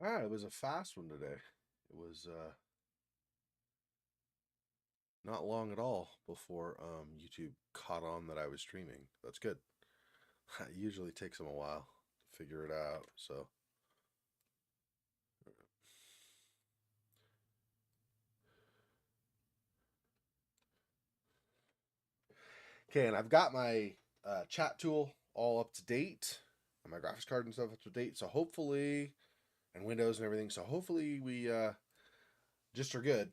Ah, it was a fast one today. It was not long at all before YouTube caught on that I was streaming. That's good. It usually takes them a while to figure it out. So, okay, and I've got my chat tool all up to date, and my graphics card and stuff up to date. So hopefully, and Windows and everything. So hopefully we just are good.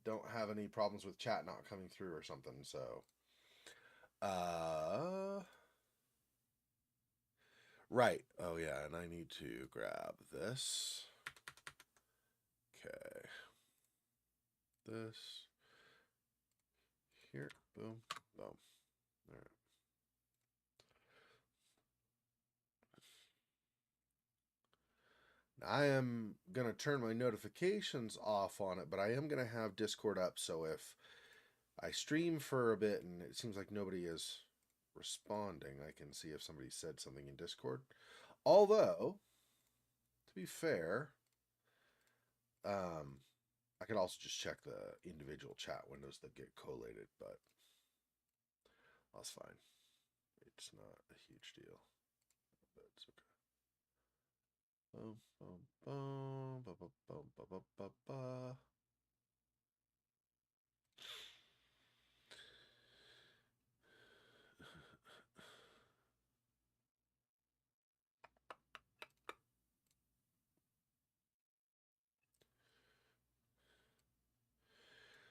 Don't have any problems with chat not coming through or something. So, uh, right. Oh yeah, and I need to grab this. Okay. This here. Boom. Boom. All right. I am going to turn my notifications off on it, but I am going to have Discord up. So if I stream for a bit and it seems like nobody is responding, I can see if somebody said something in Discord. Although, to be fair, um, I could also just check the individual chat windows that get collated, but that's fine. It's not a huge deal. That's okay. Boom, boom, boom, ba, ba, boom, ba, ba, ba, ba.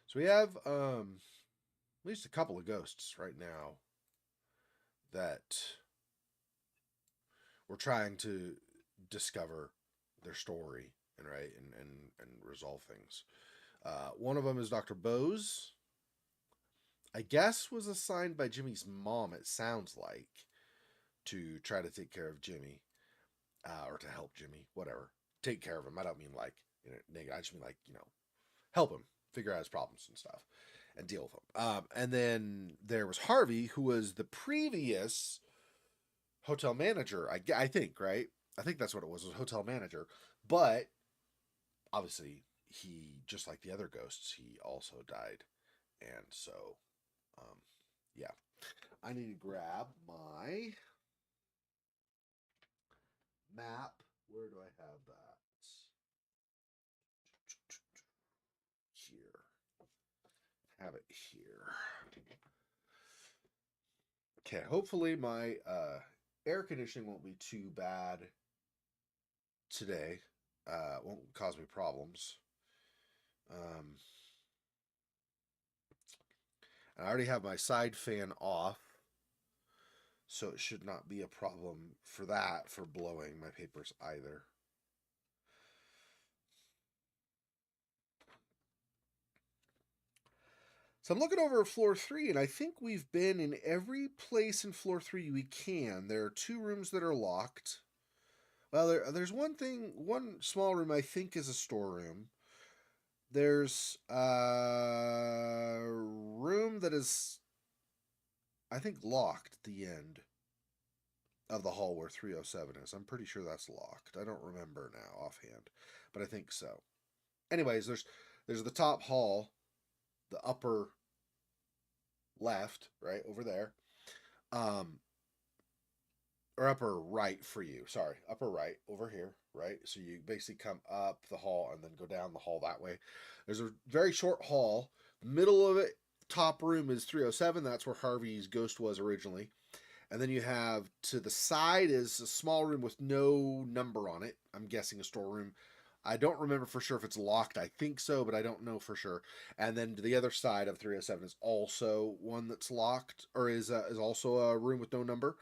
So we have at least a couple of ghosts right now that we're trying to discover their story and and resolve things. One of them is Dr. Bose. I guess was assigned by Jimmy's mom. It sounds like to try to take care of Jimmy, or to help Jimmy, whatever. Take care of him. I don't mean like negative. I just mean like help him figure out his problems and stuff and deal with them. And then there was Harvey, who was the previous hotel manager. I think, right? I think that's what it was hotel manager. But obviously, he, just like the other ghosts, he also died. And so, um, yeah. I need to grab my map. Where do I have that? Here. Have it here. Okay, hopefully my air conditioning won't be too bad today. Won't cause me problems. Um, I already have my side fan off, so it should not be a problem for that, for blowing my papers either. So I'm looking over floor 3, and I think we've been in every place in floor 3 we can. There are 2 rooms that are locked. Well, there's one small room I think is a storeroom. There's a room that is, I think, locked at the end of the hall where 307 is. I'm pretty sure that's locked. I don't remember now offhand, but I think so. Anyways, there's the top hall, the upper left, right over there. Um or upper right for you. Sorry, upper right over here, right? So you basically come up the hall and then go down the hall that way. There's a very short hall. Middle of it, top room is 307. That's where Harvey's ghost was originally. And then you have to the side is a small room with no number on it. I'm guessing a storeroom. I don't remember for sure if it's locked. I think so, but I don't know for sure. And then to the other side of 307 is also one that's locked, or is also a room with no number.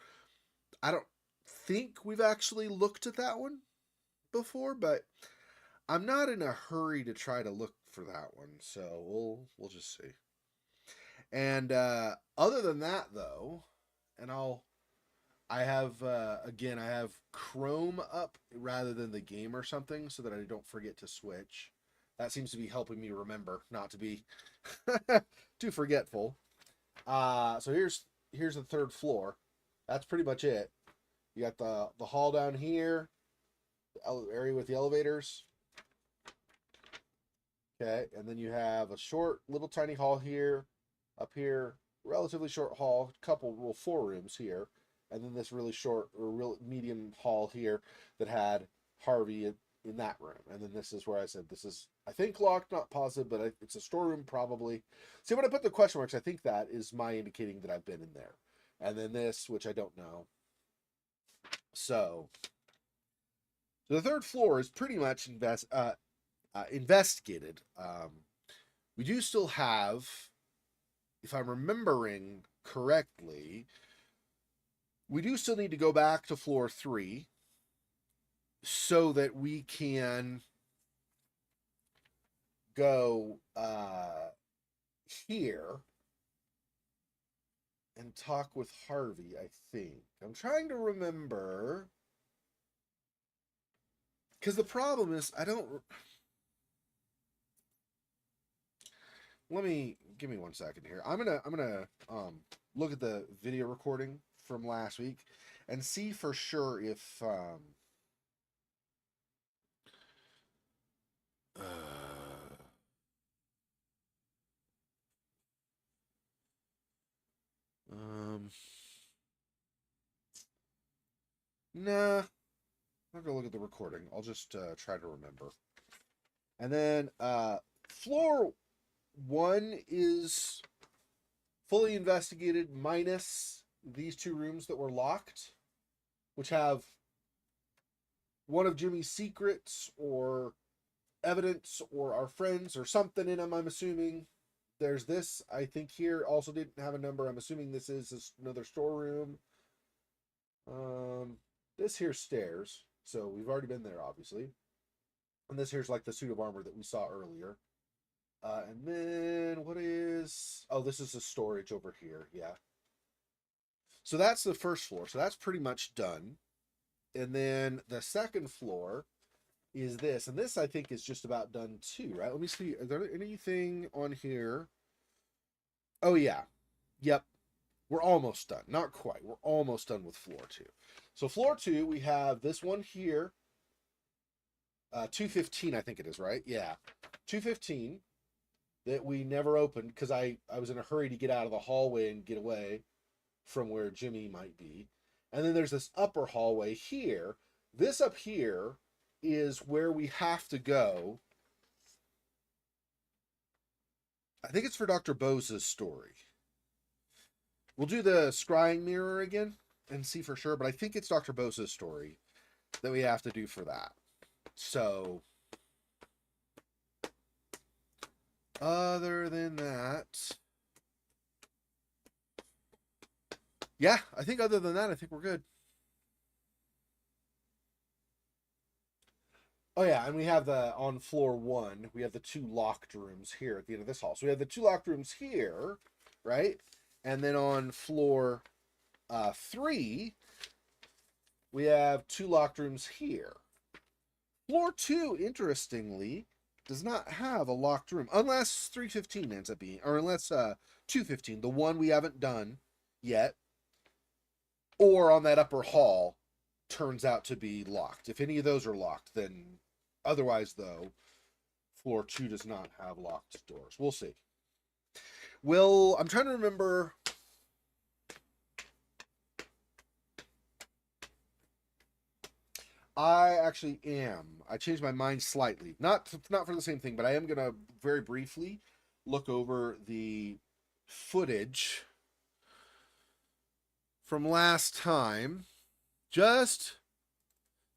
I don't think we've actually looked at that one before, but I'm not in a hurry to try to look for that one, so we'll just see. And other than that, though, and I have again I have Chrome up rather than the game or something, so that I don't forget to switch. That seems to be helping me remember not to be too forgetful. So here's the 3rd floor. That's pretty much it. You got the hall down here, area with the elevators. Okay, and then you have a short, little tiny hall here, up here, relatively short hall, couple, well, 4 rooms here, and then this really short or real medium hall here that had Harvey in that room. And then this is where I said this is, I think, locked, not positive, but it's a storeroom probably. See, when I put the question marks, I think that is my indicating that I've been in there. And then this, which I don't know. So the third floor is pretty much investigated. We do still have, if I'm remembering correctly, we do still need to go back to floor 3 so that we can go here and talk with Harvey, I think. I'm trying to remember, because the problem is I don't. Give me 1 second here. I'm gonna look at the video recording from last week and see for sure if nah, I'm not gonna look at the recording. I'll just try to remember. And then floor 1 is fully investigated minus these 2 rooms that were locked, which have one of Jimmy's secrets or evidence or our friends or something in them, I'm assuming. There's this, I think, here also didn't have a number. I'm assuming this is another storeroom. This here's stairs, so we've already been there, obviously. And this here's like the suit of armor that we saw earlier. And then what is... Oh, this is the storage over here, yeah. So that's the first floor. So that's pretty much done. And then the second floor is this. And this, I think, is just about done too, right? Let me see. Is there anything on here? Oh, yeah. Yep. We're almost done. Not quite. We're almost done with floor 2. So floor 2, we have this one here. 215, I think it is, right? Yeah. 215 that we never opened because I was in a hurry to get out of the hallway and get away from where Jimmy might be. And then there's this upper hallway here. This up here is where we have to go. I think it's for Dr. Bose's story. We'll do the scrying mirror again and see for sure, but I think it's Dr. Bose's story that we have to do for that. So, other than that, yeah, I think other than that, I think we're good. Oh yeah, and we have on floor 1, we have the 2 locked rooms here at the end of this hall. So we have the 2 locked rooms here, right? And then on floor 3, we have 2 locked rooms here. Floor 2, interestingly, does not have a locked room, unless 315 ends up being, or unless 215, the one we haven't done yet, or on that upper hall, turns out to be locked. If any of those are locked, then otherwise, though, floor 2 does not have locked doors. We'll see. I'm trying to remember. I actually am. I changed my mind slightly. Not for the same thing, but I am going to very briefly look over the footage from last time just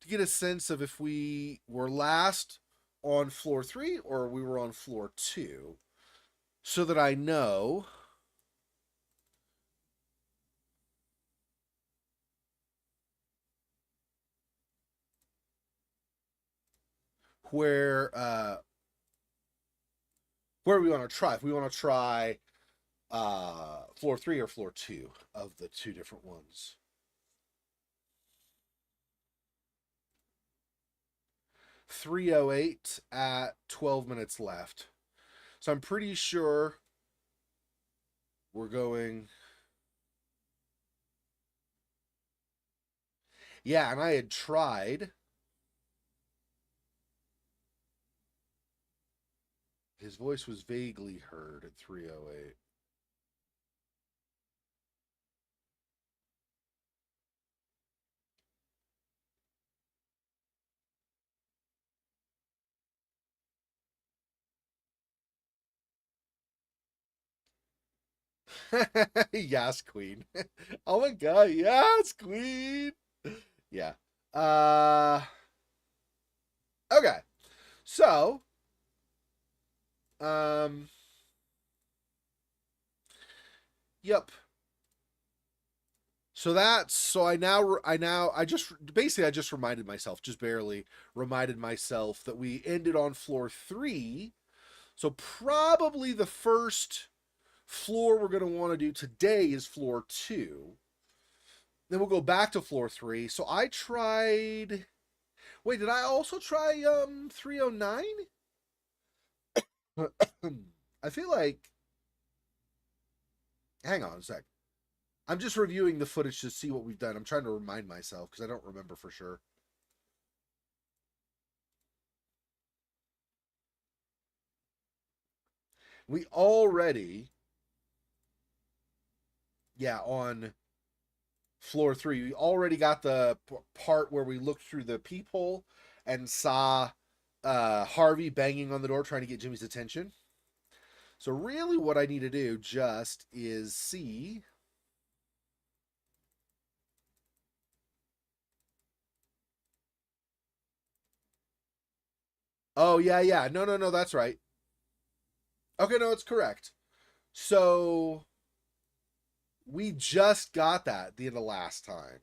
to get a sense of if we were last on floor 3 or we were on floor 2 so that I know where we want to try. If we want to try floor 3 or floor 2 of the 2 different ones. 3:08 at 12 minutes left. So I'm pretty sure we're going. Yeah, and I had tried His voice was vaguely heard at 308. Yes, Queen. Oh my god, yes, Queen. Yeah. Uh okay. So, um yep. So that's so I just basically I just reminded myself, just barely reminded myself that we ended on floor 3. So probably the first floor we're going to want to do today is floor 2. Then we'll go back to floor 3. So I tried. Wait, did I also try 309? I feel like hang on a sec. I'm just reviewing the footage to see what we've done. I'm trying to remind myself because I don't remember for sure. We already, yeah, on floor 3, we already got the part where we looked through the peephole and saw Harvey banging on the door trying to get Jimmy's attention. So really what I need to do just is see. Oh, yeah, yeah. No, no, no, that's right. Okay, no, it's correct. So we just got that the last time.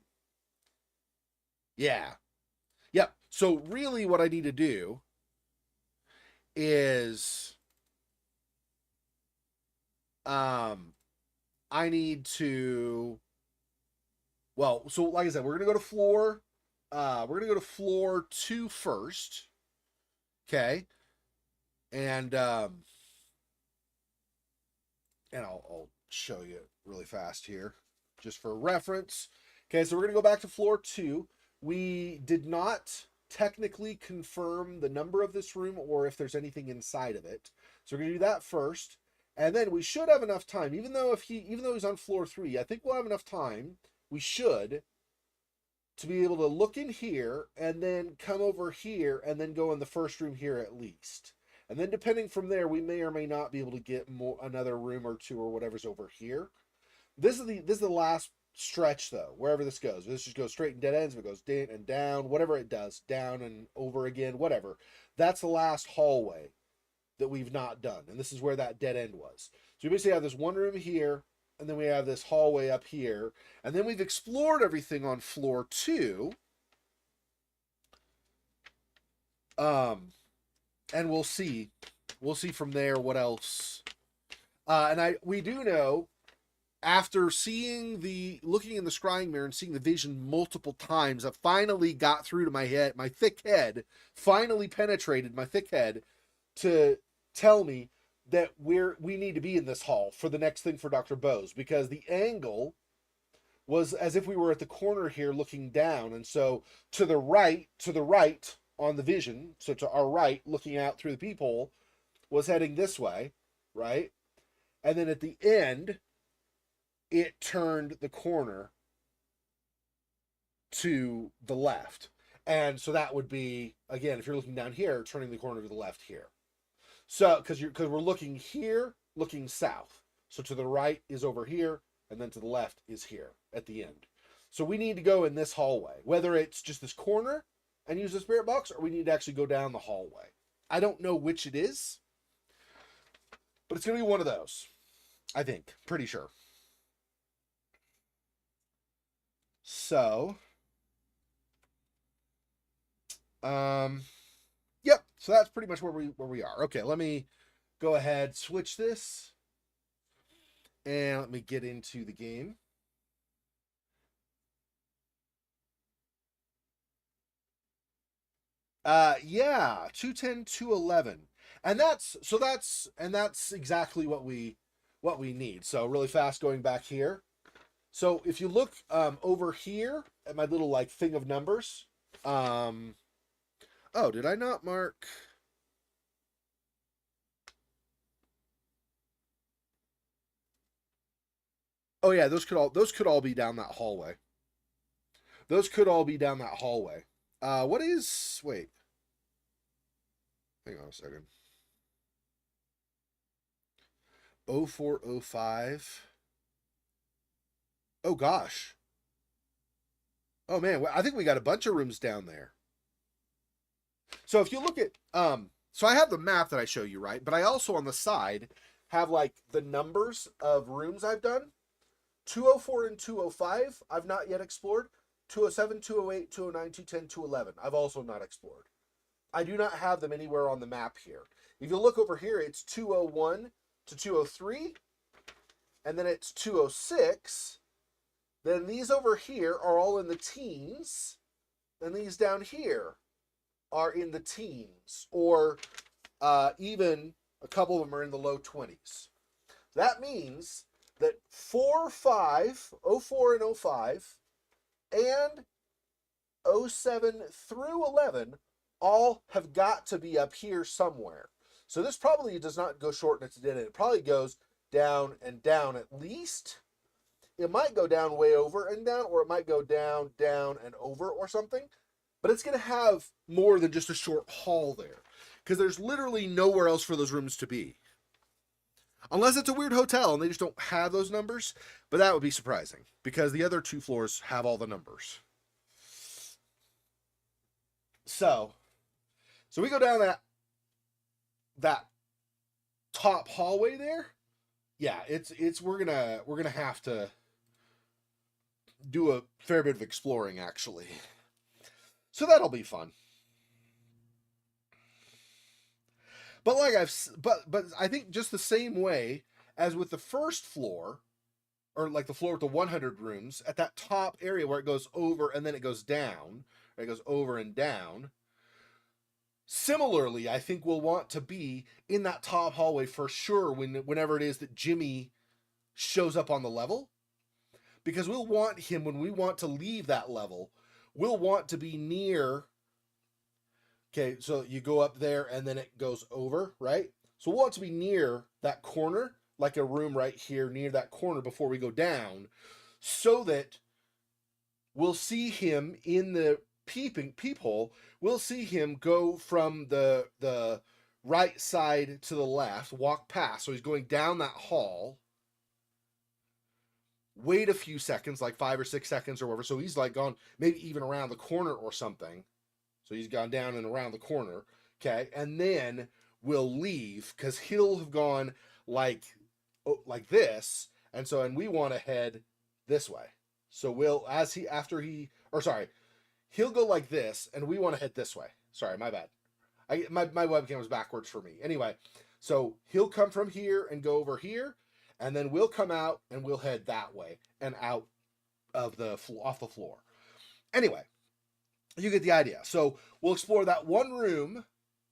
Yeah. Yep. So really what I need to do is um I need to well, so like I said, we're gonna go to floor 2 first. Okay. And I'll show you really fast here, just for reference. Okay, so we're gonna go back to floor 2. We did not technically confirm the number of this room or if there's anything inside of it. So we're gonna do that first. And then we should have enough time, even though he's on floor 3, I think we'll have enough time. We should to be able to look in here and then come over here and then go in the first room here at least. And then depending from there, we may or may not be able to get another room or two or whatever's over here. This is the last stretch though. Wherever this goes, this just goes straight in dead ends. If it goes down and down, whatever it does, down and over again, whatever. That's the last hallway that we've not done, and this is where that dead end was. So we basically have this one room here, and then we have this hallway up here, and then we've explored everything on floor 2. And we'll see from there what else. And we do know, after looking in the scrying mirror and seeing the vision multiple times, I finally got through to my head. My thick head finally penetrated my thick head to tell me that we need to be in this hall for the next thing for Dr. Bose, because the angle was as if we were at the corner here looking down, and so to the right on the vision, so to our right looking out through the peephole, was heading this way, right? And then at the end it turned the corner to the left. And so that would be, again, if you're looking down here, turning the corner to the left here. So because we're looking here, looking south. So to the right is over here, and then to the left is here at the end. So we need to go in this hallway, whether it's just this corner and use the spirit box, or we need to actually go down the hallway. I don't know which it is, but it's gonna be one of those. I think, pretty sure. So, um, yep. So that's pretty much where we are. Okay, let me go ahead, switch this, and let me get into the game. Yeah, 210, 211. And that's exactly what we need. So really fast going back here. So if you look over here at my little like thing of numbers, oh, did I not mark? Oh yeah, those could all be down that hallway. Those could all be down that hallway. What is? Wait, hang on a second. 0405. Oh gosh. Oh man, I think we got a bunch of rooms down there. So if you look at so I have the map that I show you, right? But I also on the side have like the numbers of rooms I've done. 204 and 205 I've not yet explored. 207, 208, 209, 210, 211 I've also not explored. I do not have them anywhere on the map here. If you look over here, it's 201 to 203, and then it's 206. Then these over here are all in the teens, and these down here are in the teens, or even a couple of them are in the low 20s. That means that 4, 5, 04 and 05, and 07 through 11 all have got to be up here somewhere. So this probably does not go short and it's dead end. It probably goes down and down at least. It might go down way over and down, or it might go down, down, and over or something. But it's going to have more than just a short hall there, because there's literally nowhere else for those rooms to be. Unless it's a weird hotel and they just don't have those numbers. But that would be surprising, because the other two floors have all the numbers. So we go down that top hallway there. Yeah, it's we're gonna have to do a fair bit of exploring actually. So that'll be fun. But but I think just the same way as with the first floor, or like the floor with the 100 rooms, at that top area where it goes over and then it goes down, it goes over and down. Similarly, I think we'll want to be in that top hallway for sure whenever it is that Jimmy shows up on the level, because we'll want him, when we want to leave that level, we'll want to be near. Okay, so you go up there and then it goes over, right? So we'll want to be near that corner, like a room right here near that corner before we go down, so that we'll see him in the peephole. We'll see him go from the right side to the left, walk past. So he's going down that hall. Wait a few seconds, like 5 or 6 seconds or whatever. So he's like gone, maybe even around the corner or something. So he's gone down and around the corner. Okay, and then we'll leave because he'll have gone like this, and we want to head this way. So we'll he'll go like this, and we want to head this way. Sorry, my bad. My webcam was backwards for me. Anyway, so he'll come from here and go over here, and then we'll come out and we'll head that way and out of off the floor. Anyway, you get the idea. So we'll explore that one room,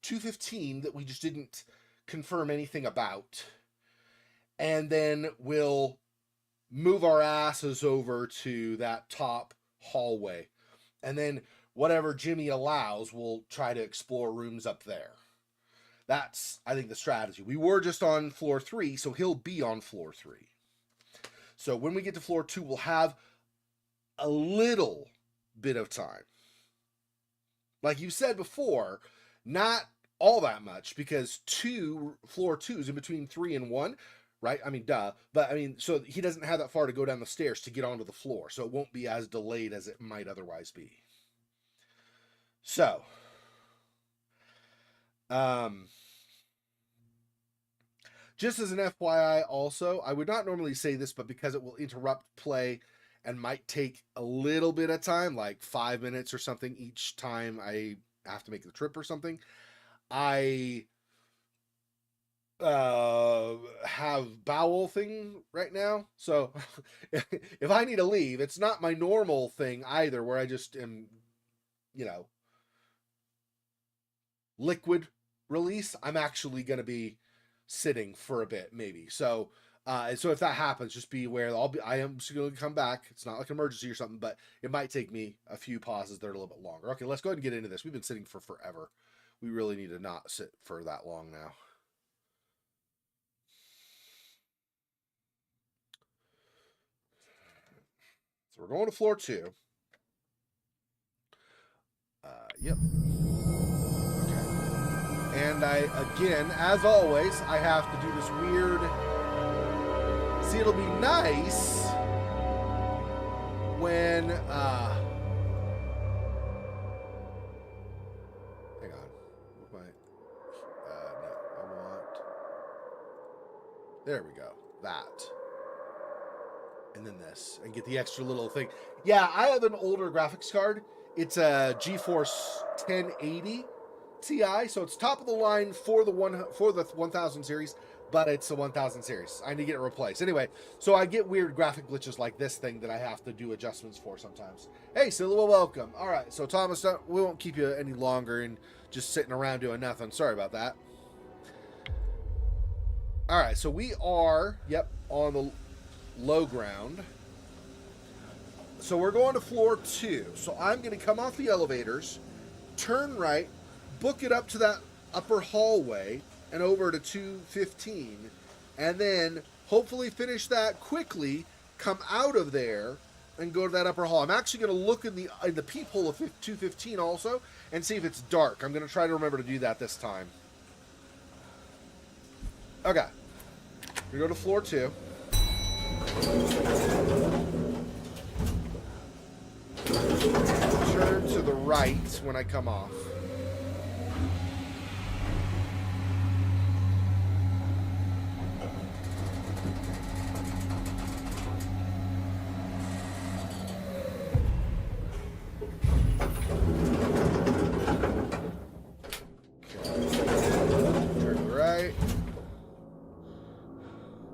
215, that we just didn't confirm anything about, and then we'll move our asses over to that top hallway, and then whatever Jimmy allows, we'll try to explore rooms up there. That's, I think, the strategy. We were just on floor 3, so he'll be on floor 3. So when we get to floor 2, we'll have a little bit of time. Like you said before, not all that much, because floor 2 is in between 3 and 1, right? I mean, duh. But I mean, so he doesn't have that far to go down the stairs to get onto the floor, so it won't be as delayed as it might otherwise be. So, just as an FYI also, I would not normally say this, but because it will interrupt play and might take a little bit of time, like 5 minutes or something each time I have to make the trip or something, I have bowel thing right now. So if I need to leave, it's not my normal thing either, where I just am, liquid release. I'm actually going to be sitting for a bit, maybe. So if that happens, just be aware. I am going to come back. It's not like an emergency or something, but it might take me a few pauses that are a little bit longer. Okay, let's go ahead and get into this. We've been sitting for forever. We really need to not sit for that long now. we're going to floor 2. Yep. Okay. And again, as always, I have to do this weird... See, it'll be nice when... hang on. What am I... no, I want... There we go. That. And then this. And get the extra little thing. Yeah, I have an older graphics card. It's a GeForce 1080 Ti, so it's top of the line for the 1000 series, but it's the 1000 series. I need to get it replaced. Anyway, so I get weird graphic glitches like this thing that I have to do adjustments for sometimes. Hey, Silla, welcome. All right, so Thomas, we won't keep you any longer and just sitting around doing nothing. Sorry about that. All right, so we are, on the low ground. So we're going to floor 2. So I'm going to come off the elevators, turn right, book it up to that upper hallway and over to 215, and then hopefully finish that quickly, come out of there, and go to that upper hall. I'm actually going to look in the peephole of 215 also and see if it's dark. I'm going to try to remember to do that this time. Okay. We go to floor 2. Turn to the right when I come off. Turn to the right.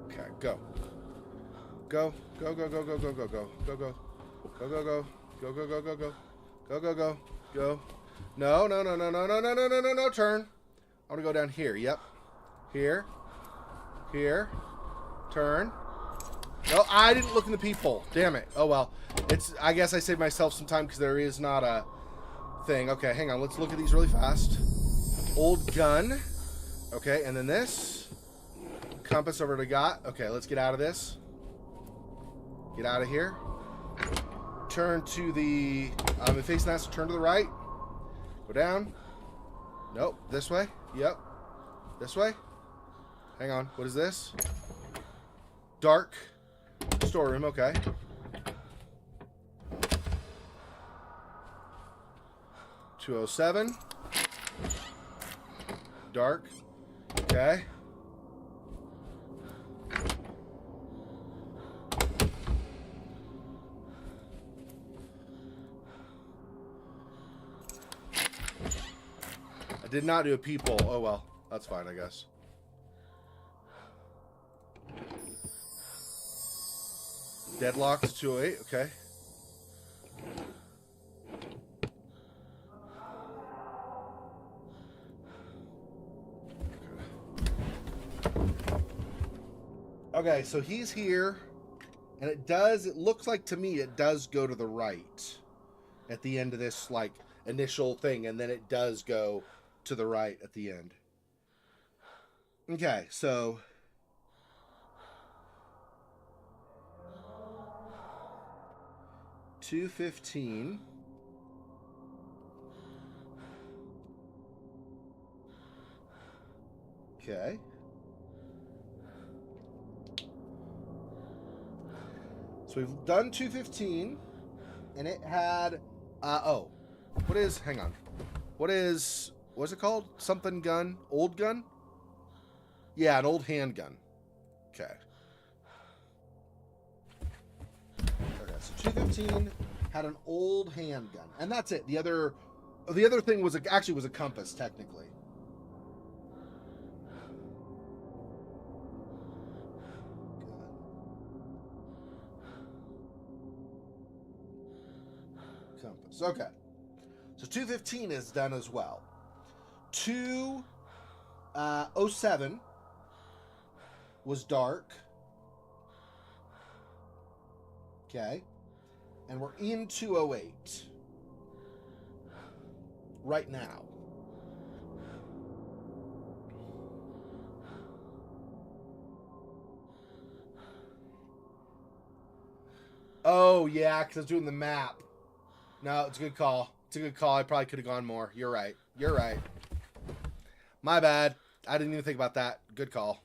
Okay, go. Go, go, go, go, go, go, go, go, go, go, go, go, go. Go, go, go, go, go. Go, go, go. Go. No, no, no, no, no, no, no, no, no, no, no. Turn. I want to go down here. Yep. Here. Here. Turn. No, I didn't look in the peephole. Damn it. Oh, well. I guess I saved myself some time because there is not a thing. Okay, hang on. Let's look at these really fast. Old gun. Okay, and then this. Compass over to got. Okay, let's get out of this. Get out of here. Turn to the... I'm facing that, so turn to the right. Go down. Nope. This way. Yep. This way. Hang on. What is this? Dark. Storeroom. Okay. .207. Dark. Okay. I did not do a peephole. Oh, well. That's fine, I guess. Deadlocked to 208. Okay. Okay, so he's here. And it looks like to me it does go to the right. At the end of this, like, initial thing. And then it does go... to the right at the end. Okay, so .215. Okay. So we've done .215, and it had hang on. What's it called? Something gun? Old gun? Yeah, an old handgun. Okay. Okay, so 215 had an old handgun. And that's it. The other thing was actually was a compass, technically. Compass. Okay. So 215 is done as well. 207 was dark. Okay. And we're in 208 right now. Oh, yeah, because I was doing the map. No, it's a good call. It's a good call. I probably could have gone more. You're right. You're right. My bad. I didn't even think about that. Good call.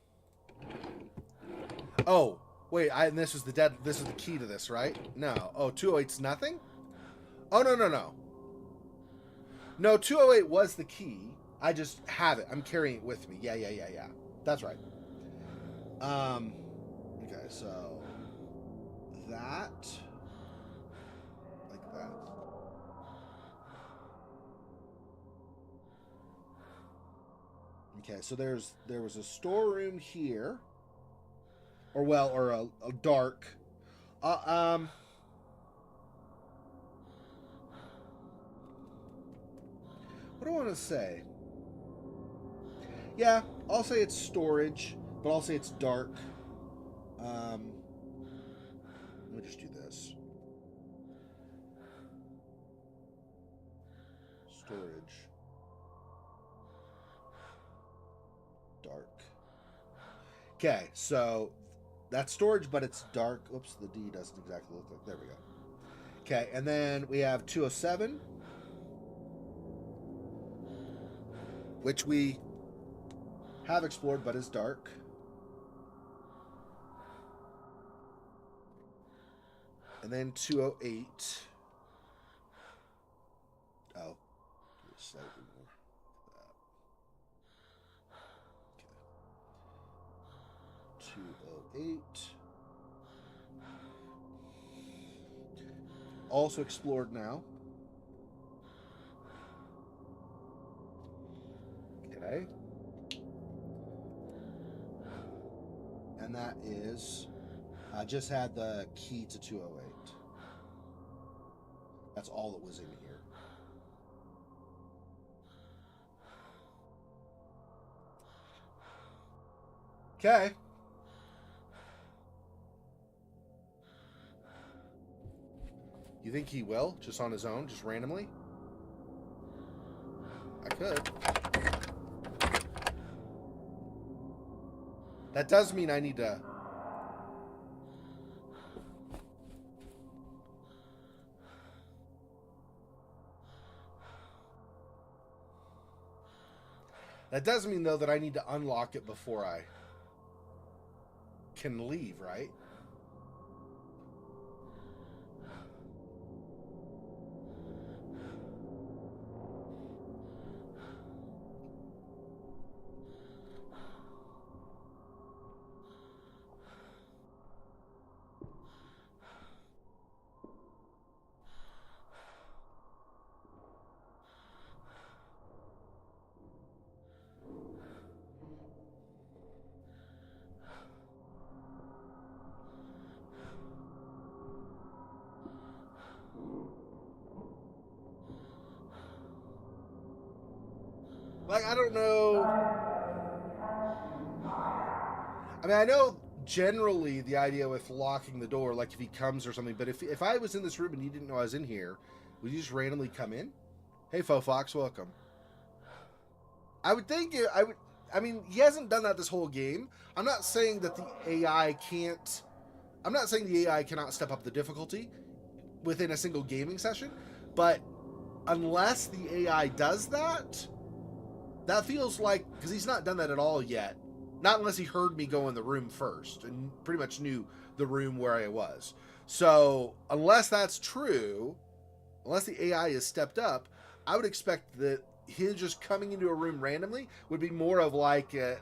Oh, wait. And this was this is the key to this, right? No. Oh, 208's nothing? Oh, no, no, no. No, 208 was the key. I just have it. I'm carrying it with me. Yeah. That's right. Okay, so that, like that. Okay, so there was a storeroom here, or a dark. Uh, um, what do I want to say? Yeah, I'll say it's storage, but I'll say it's dark. Let me just do this. Storage. Dark. Okay, so that's storage, but it's dark. Oops, the D doesn't exactly look like. There we go. Okay, and then we have 207, which we have explored, but is dark. And then 208. Oh, slightly more. Okay. 208. Also explored now. Okay. And that is, I just had the key to 208. That's all that was in here. Okay. You think he will? Just on his own? Just randomly? I could. That does mean I need to... That does mean, though, that I need to unlock it before I can leave, right? Like, I don't know. I mean, I know generally the idea with locking the door, like if he comes or something, but if I was in this room and you didn't know I was in here, would you just randomly come in? Hey, Faux Fox, welcome. I would think I would. I mean, he hasn't done that this whole game. I'm not saying that the AI can't. I'm not saying the AI cannot step up the difficulty within a single gaming session, but unless the AI does that, that feels like, because he's not done that at all yet. Not unless he heard me go in the room first and pretty much knew the room where I was. So unless that's true, unless the AI has stepped up, I would expect that his just coming into a room randomly would be more of like a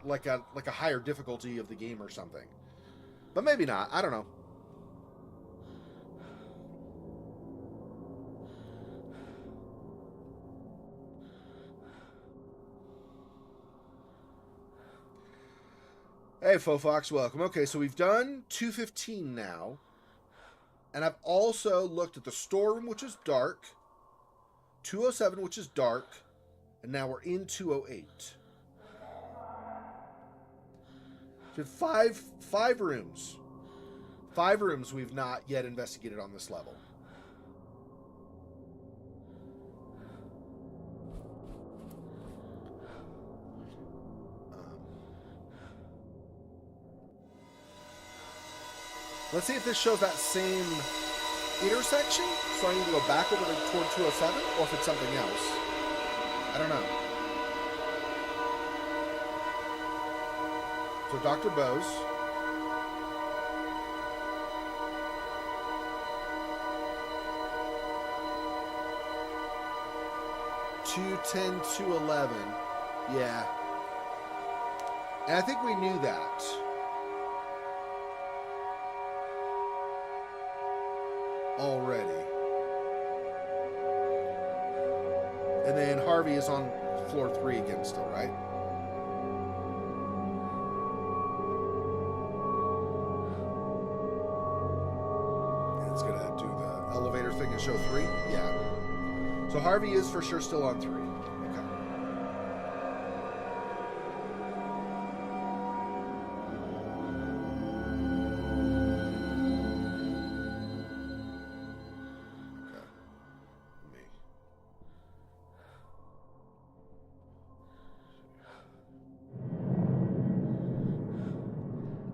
higher difficulty of the game or something. But maybe not. I don't know. Hey, Faux Fox, welcome. Okay, so we've done 215 now. And I've also looked at the storeroom, which is dark, 207, which is dark, and now we're in 208. So five rooms. 5 rooms we've not yet investigated on this level. Let's see if this shows that same intersection, so I need to go back over toward 207, or if it's something else. I don't know. So Dr. Bose. (210) 211. Yeah. And I think we knew that. Already. And then Harvey is on floor 3 again still, right? Yeah, it's gonna do the elevator thing and show 3? Yeah. So Harvey is for sure still on 3. Okay.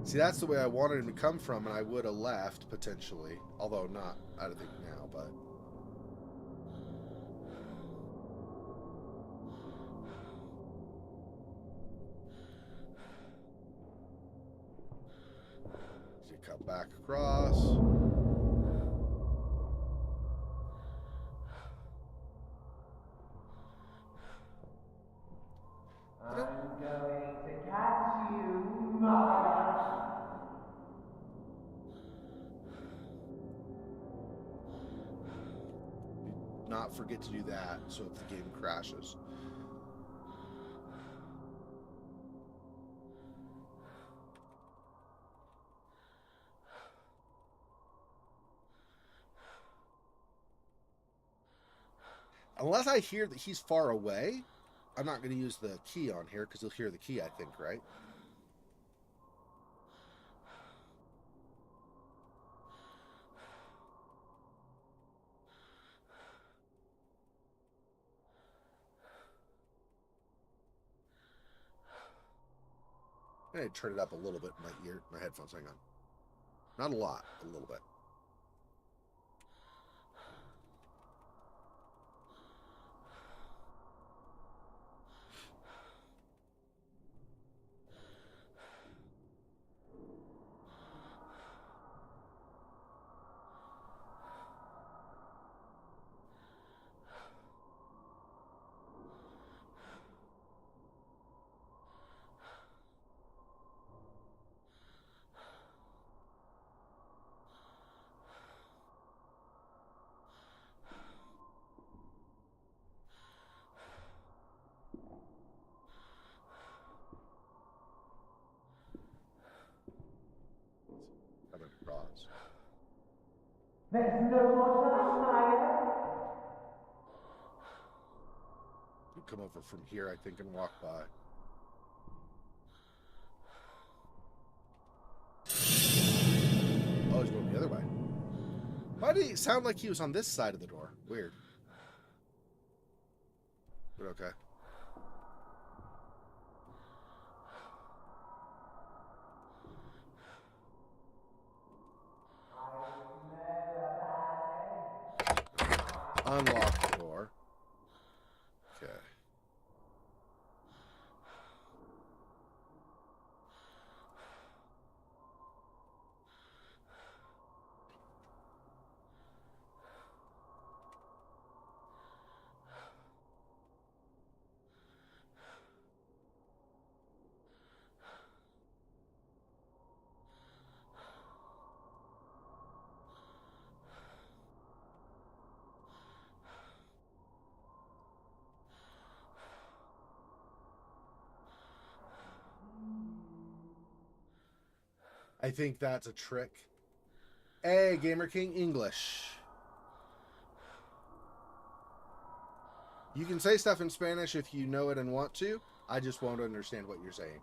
See, that's the way I wanted him to come from, and I would have left, potentially. Although not, I don't think now, but... So you cut back across. I'm going to catch you, mother. Not forget to do that, so if the game crashes. Unless I hear that he's far away, I'm not going to use the key on here, because you'll hear the key, I think, right? I'm going to turn it up a little bit in my headphones, hang on. Not a lot, a little bit. Coming across. There's no more fire. You come over from here, I think, and walk by. Oh, he's going the other way. Why did he sound like he was on this side of the door? Weird. But okay. Unlock the door. Okay. I think that's a trick. Hey, Gamer King English. You can say stuff in Spanish if you know it and want to. I just won't understand what you're saying.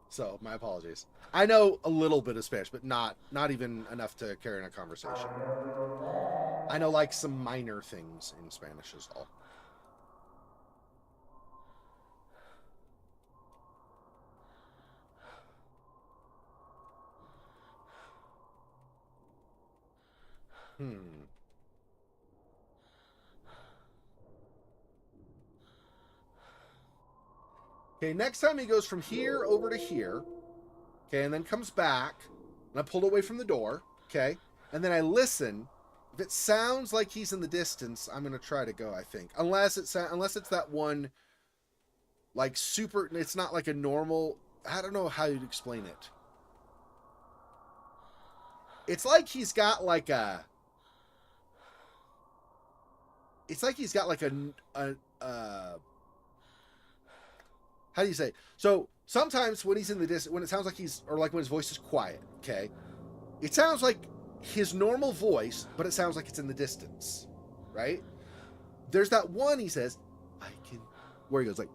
So, my apologies. I know a little bit of Spanish, but not even enough to carry on a conversation. I know like some minor things in Spanish as well. Okay, next time he goes from here over to here. Okay, and then comes back, and I pulled away from the door. Okay, and then I listen. If it sounds like he's in the distance, I'm gonna try to go. I think, unless it's that one, like super. It's not like a normal. I don't know how you'd explain it. It's like he's got like a. It's like he's got like how do you say? So sometimes when he's in the distance, when it sounds like he's, or like when his voice is quiet, okay, it sounds like his normal voice, but it sounds like it's in the distance, right? There's that one he says, I can, where he goes like,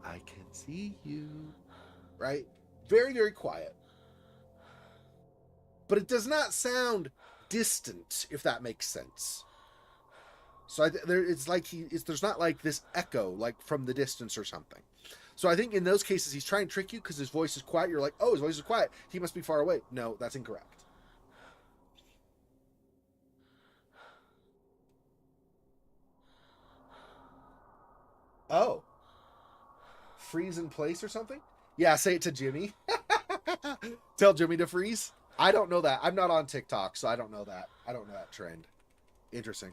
I can see you, right? Very, very quiet. But it does not sound distant, if that makes sense. So it's like there's not like this echo, like from the distance or something. So I think in those cases, he's trying to trick you because his voice is quiet. You're like, oh, his voice is quiet. He must be far away. No, that's incorrect. Oh, freeze in place or something? Yeah, say it to Jimmy. Tell Jimmy to freeze. I don't know that. I'm not on TikTok, so I don't know that. I don't know that trend. Interesting.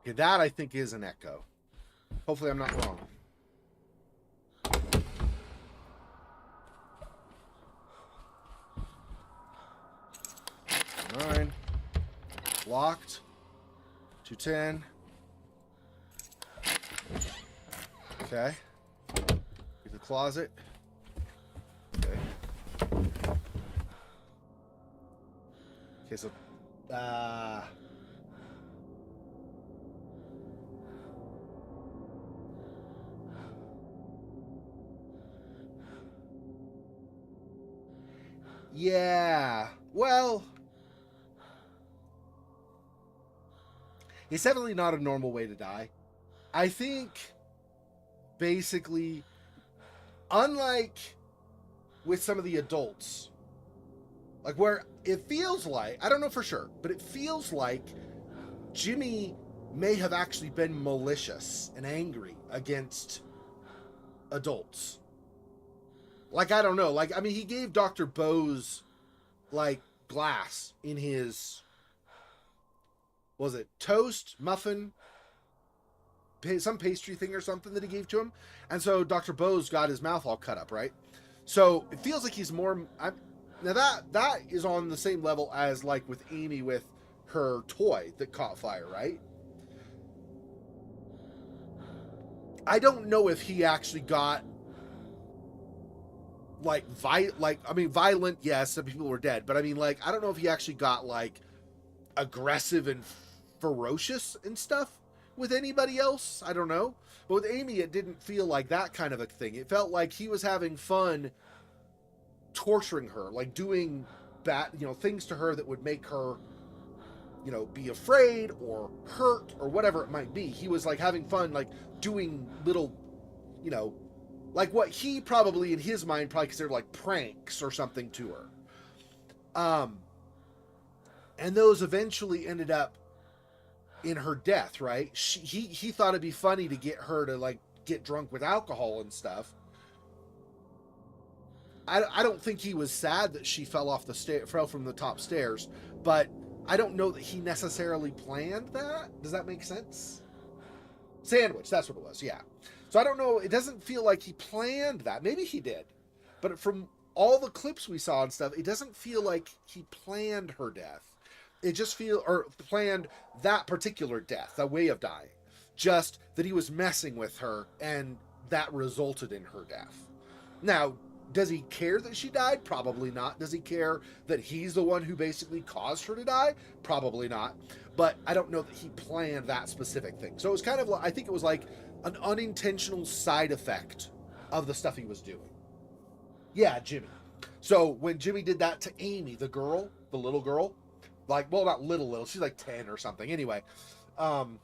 Okay, that I think is an echo. Hopefully, I'm not wrong. 9. Locked. 210. Okay. Get the closet. Okay. Okay, so yeah. Well, it's definitely not a normal way to die. I think basically, unlike with some of the adults, like where it feels like, I don't know for sure, but it feels like Jimmy may have actually been malicious and angry against adults. Like, I don't know. Like, I mean, he gave Dr. Bose, like, glass in his, was it toast, muffin, some pastry thing or something that he gave to him. And so Dr. Bose got his mouth all cut up, right? So it feels like he's more. Now that is on the same level as like with Amy with her toy that caught fire, right? I don't know if he actually got like violent. Yes, some people were dead, but I mean, like, I don't know if he actually got like aggressive and ferocious and stuff with anybody else. I don't know. But with Amy, it didn't feel like that kind of a thing. It felt like he was having fun torturing her, like doing bad, things to her that would make her, be afraid or hurt or whatever it might be. He was like having fun, like doing little, you know, like what he probably in his mind probably considered like pranks or something to her. And those eventually ended up in her death, right? He thought it'd be funny to get her to like get drunk with alcohol and stuff. I don't think he was sad that she fell from the top stairs, but I don't know that he necessarily planned that. Does that make sense? Sandwich, that's what it was, yeah. So I don't know, it doesn't feel like he planned that. Maybe he did. But from all the clips we saw and stuff, it doesn't feel like he planned her death. It just or planned that particular death, that way of dying. Just that he was messing with her and that resulted in her death. Now, Does he care that she died? Probably not. Does he care that he's the one who basically caused her to die? Probably not. But I don't know that he planned that specific thing. So it was kind of, I think it was like an unintentional side effect of the stuff he was doing. Yeah, Jimmy. So when Jimmy did that to Amy, the girl, the little girl, like, well, not little, she's like 10 or something. Anyway, when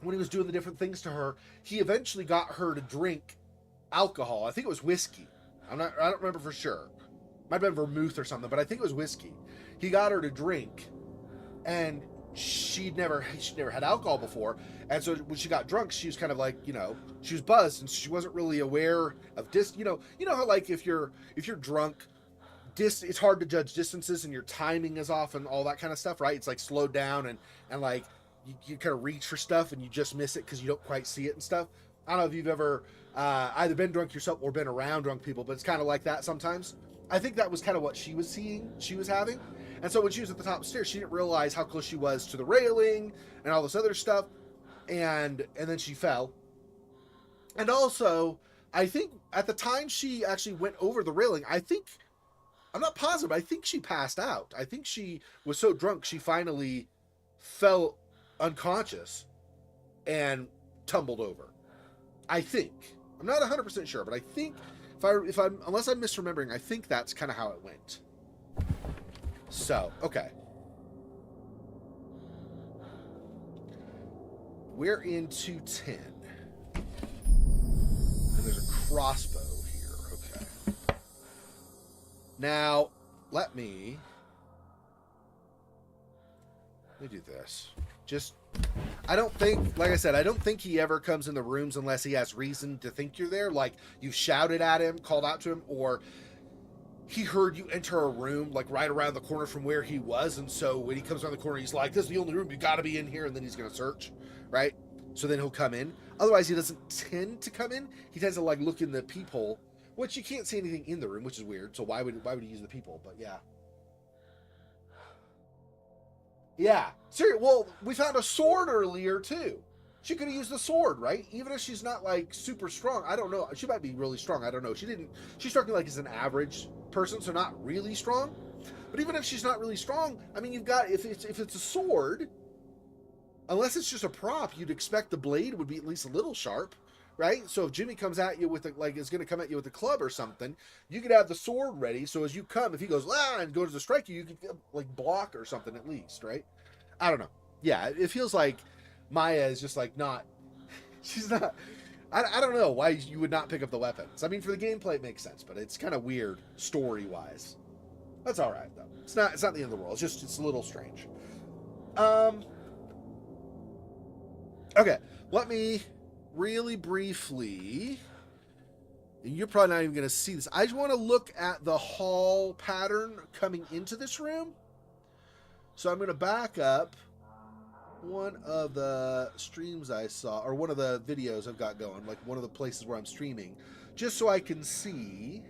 he was doing the different things to her, he eventually got her to drink alcohol. I think it was whiskey. I don't remember for sure. Might have been vermouth or something, but I think it was whiskey. He got her to drink, and she'd never had alcohol before, and so when she got drunk, she was kind of like, she was buzzed, and she wasn't really aware of you know how like if you're drunk, it's hard to judge distances and your timing is off and all that kind of stuff, right? It's like slowed down and like you kind of reach for stuff and you just miss it because you don't quite see it and stuff. I don't know if you've ever either been drunk yourself or been around drunk people, but it's kind of like that sometimes. I think that was kind of what she was having. And so when she was at the top of the stairs, she didn't realize how close she was to the railing and all this other stuff. And then she fell. And also, I think at the time she actually went over the railing, I'm not positive, I think she passed out. I think she was so drunk she finally fell unconscious and tumbled over. I think. I'm not 100% sure, but I think unless I'm misremembering, I think that's kind of how it went. So, okay. We're in 210. And there's a crossbow here. Okay. Now, let me do this. I don't think, like I said, I don't think he ever comes in the rooms unless he has reason to think you're there. Like, you shouted at him, called out to him, or he heard you enter a room, like, right around the corner from where he was, and so when he comes around the corner, he's like, this is the only room, you gotta be in here, and then he's gonna search, right? So then he'll come in. Otherwise, he doesn't tend to come in. He tends to, like, look in the peephole, which you can't see anything in the room, which is weird, so why would he use the peephole? But yeah. Yeah. Seriously, well, we found a sword earlier, too. She could have used the sword, right? Even if she's not, like, super strong. I don't know. She might be really strong. I don't know. She struck me like as an average person, so not really strong. But even if she's not really strong, I mean, you've got, if it's a sword, unless it's just a prop, you'd expect the blade would be at least a little sharp, right? So if Jimmy comes at you with, is going to come at you with a club or something, you could have the sword ready, so as you come, if he goes, and goes to strike you, you could, like, block or something at least, right? I don't know. Yeah, it feels like Maya is just, like, she's not, I don't know why you would not pick up the weapons. I mean, for the gameplay, it makes sense, but it's kind of weird story-wise. That's all right, though. It's not the end of the world. It's a little strange. Okay, let me really briefly, and you're probably not even going to see this. I just want to look at the hall pattern coming into this room. So I'm going to back up one of the streams I saw, or one of the videos I've got going, like one of the places where I'm streaming, just so I can see.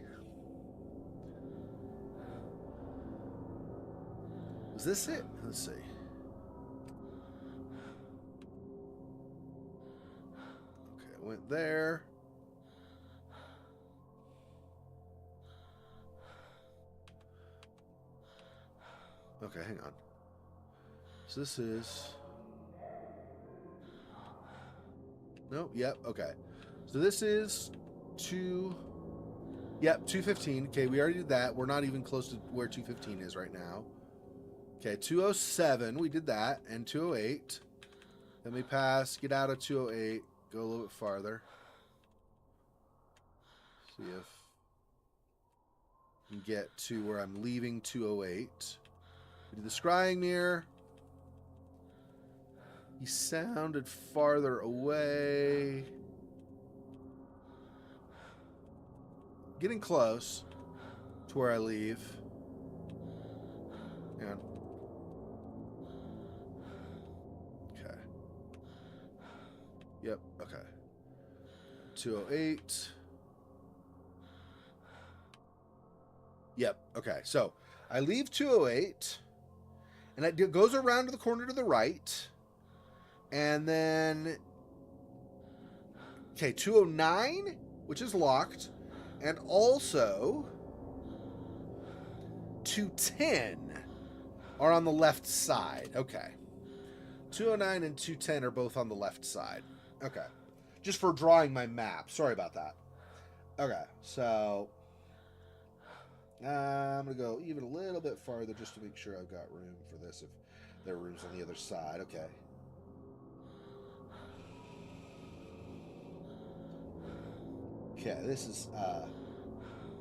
Is this it? Let's see. Okay, I went there. Okay, hang on. So this is... Nope, yep, okay. So this is 215. Okay, we already did that. We're not even close to where 215 is right now. Okay, 207, we did that, and 208. Then we pass, get out of 208, go a little bit farther. See if we can get to where I'm leaving 208. We did the scrying mirror. He sounded farther away. Getting close to where I leave. And okay. Yep, okay. 208. Yep, okay. So I leave 208. And it goes around to the corner to the right. And then, okay, 209, which is locked. And also 210 are on the left side. Okay. 209 and 210 are both on the left side. Okay. Just for drawing my map. Sorry about that. Okay, so I'm going to go even a little bit farther just to make sure I've got room for this if there are rooms on the other side. Okay. Okay, this is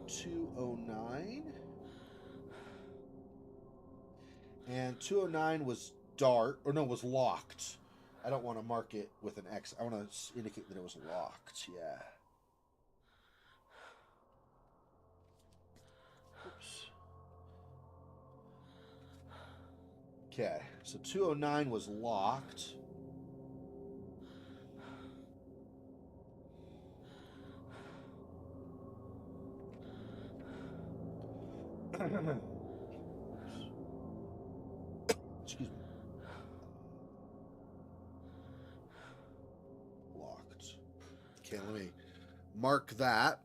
209. And 209 was dark, or no, was locked. I don't want to mark it with an X. I want to indicate that it was locked. Yeah. Oops. Okay, so 209 was locked. Excuse me. Locked. Okay, let me mark that.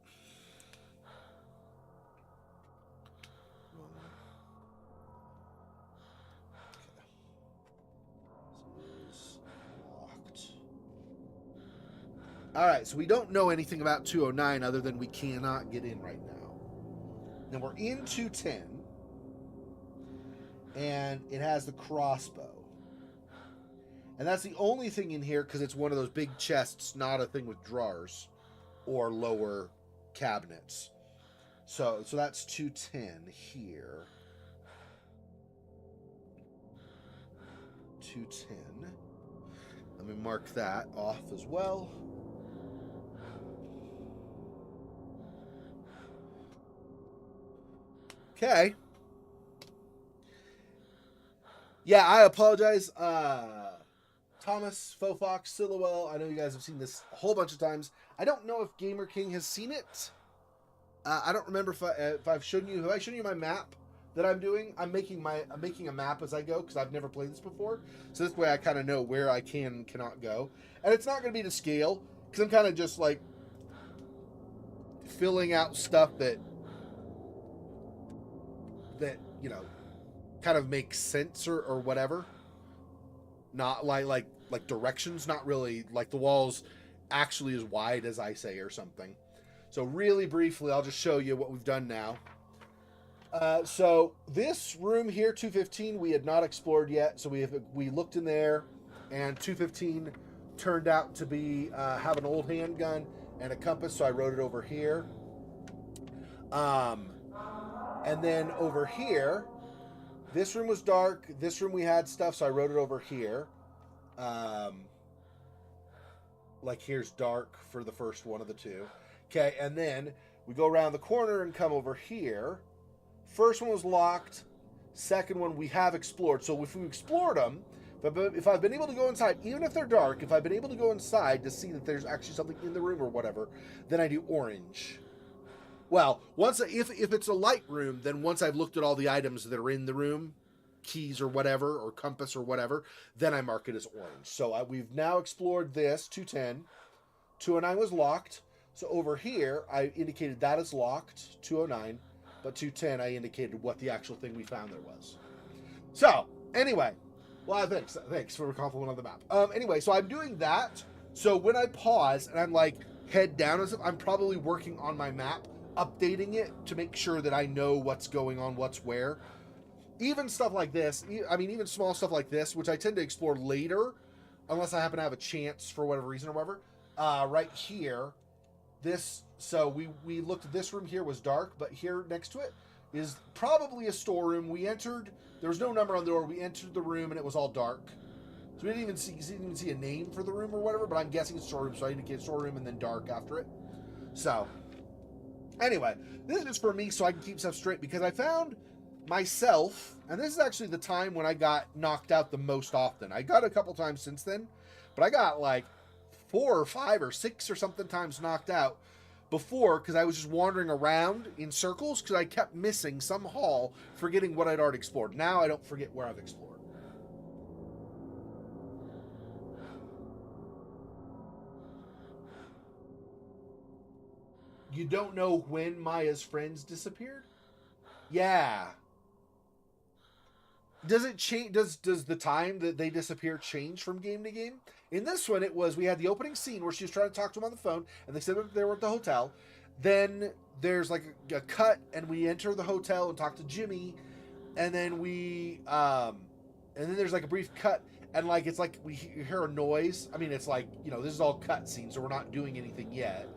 All right, so we don't know anything about 209 other than we cannot get in right now. Then we're in 210, and it has the crossbow. And that's the only thing in here because it's one of those big chests, not a thing with drawers or lower cabinets. So that's 210 here. 210. Let me mark that off as well. Okay. Yeah, I apologize. Thomas, Fofox, Silhouette. I know you guys have seen this a whole bunch of times. I don't know if Gamer King has seen it. I don't remember if I've shown you. Have I shown you my map that I'm doing? I'm making a map as I go because I've never played this before. So this way I kind of know where I can and cannot go. And it's not going to be to scale because I'm kind of just like filling out stuff that you know kind of makes sense or whatever. Not like directions. Not really like the walls actually as wide as I say or something. So really briefly, I'll just show you what we've done now. So this room here, 215, we had not explored yet. So we looked in there, and 215 turned out to be have an old handgun and a compass. So I wrote it over here. And then over here, this room was dark. This room we had stuff, so I wrote it over here. Like here's dark for the first one of the two. Okay, and then we go around the corner and come over here. First one was locked. Second one we have explored. So if we explored them, if I've been able to go inside, even if they're dark, if I've been able to go inside to see that there's actually something in the room or whatever, then I do orange. Well, if it's a light room, then once I've looked at all the items that are in the room, keys or whatever, or compass or whatever, then I mark it as orange. So we've now explored this, 210. 209 was locked. So over here, I indicated that is locked, 209. But 210, I indicated what the actual thing we found there was. So, anyway. Well, thanks for a compliment on the map. Anyway, so I'm doing that. So when I pause and I'm like head down and stuff, I'm probably working on my map, updating it to make sure that I know what's going on, what's where. Even stuff like this, I mean, even small stuff like this, which I tend to explore later, unless I happen to have a chance for whatever reason or whatever. Right here, so we looked at this room here was dark, but here next to it is probably a storeroom. We entered, there was no number on the door. We entered the room and it was all dark. So we didn't even see a name for the room or whatever, but I'm guessing it's storeroom, so I indicated storeroom and then dark after it. So, anyway, this is for me so I can keep stuff straight because I found myself, and this is actually the time when I got knocked out the most often. I got a couple times since then, but I got like 4 or 5 or 6 or something times knocked out before because I was just wandering around in circles because I kept missing some hall, forgetting what I'd already explored. Now I don't forget where I've explored. You don't know when Maya's friends disappeared? Yeah. Does it change? Does the time that they disappear change from game to game? In this one, it was we had the opening scene where she was trying to talk to him on the phone, and they said that they were at the hotel. Then there's like a cut, and we enter the hotel and talk to Jimmy, and then and then there's like a brief cut, and like it's like we hear a noise. I mean, it's like this is all cut scene, so we're not doing anything yet.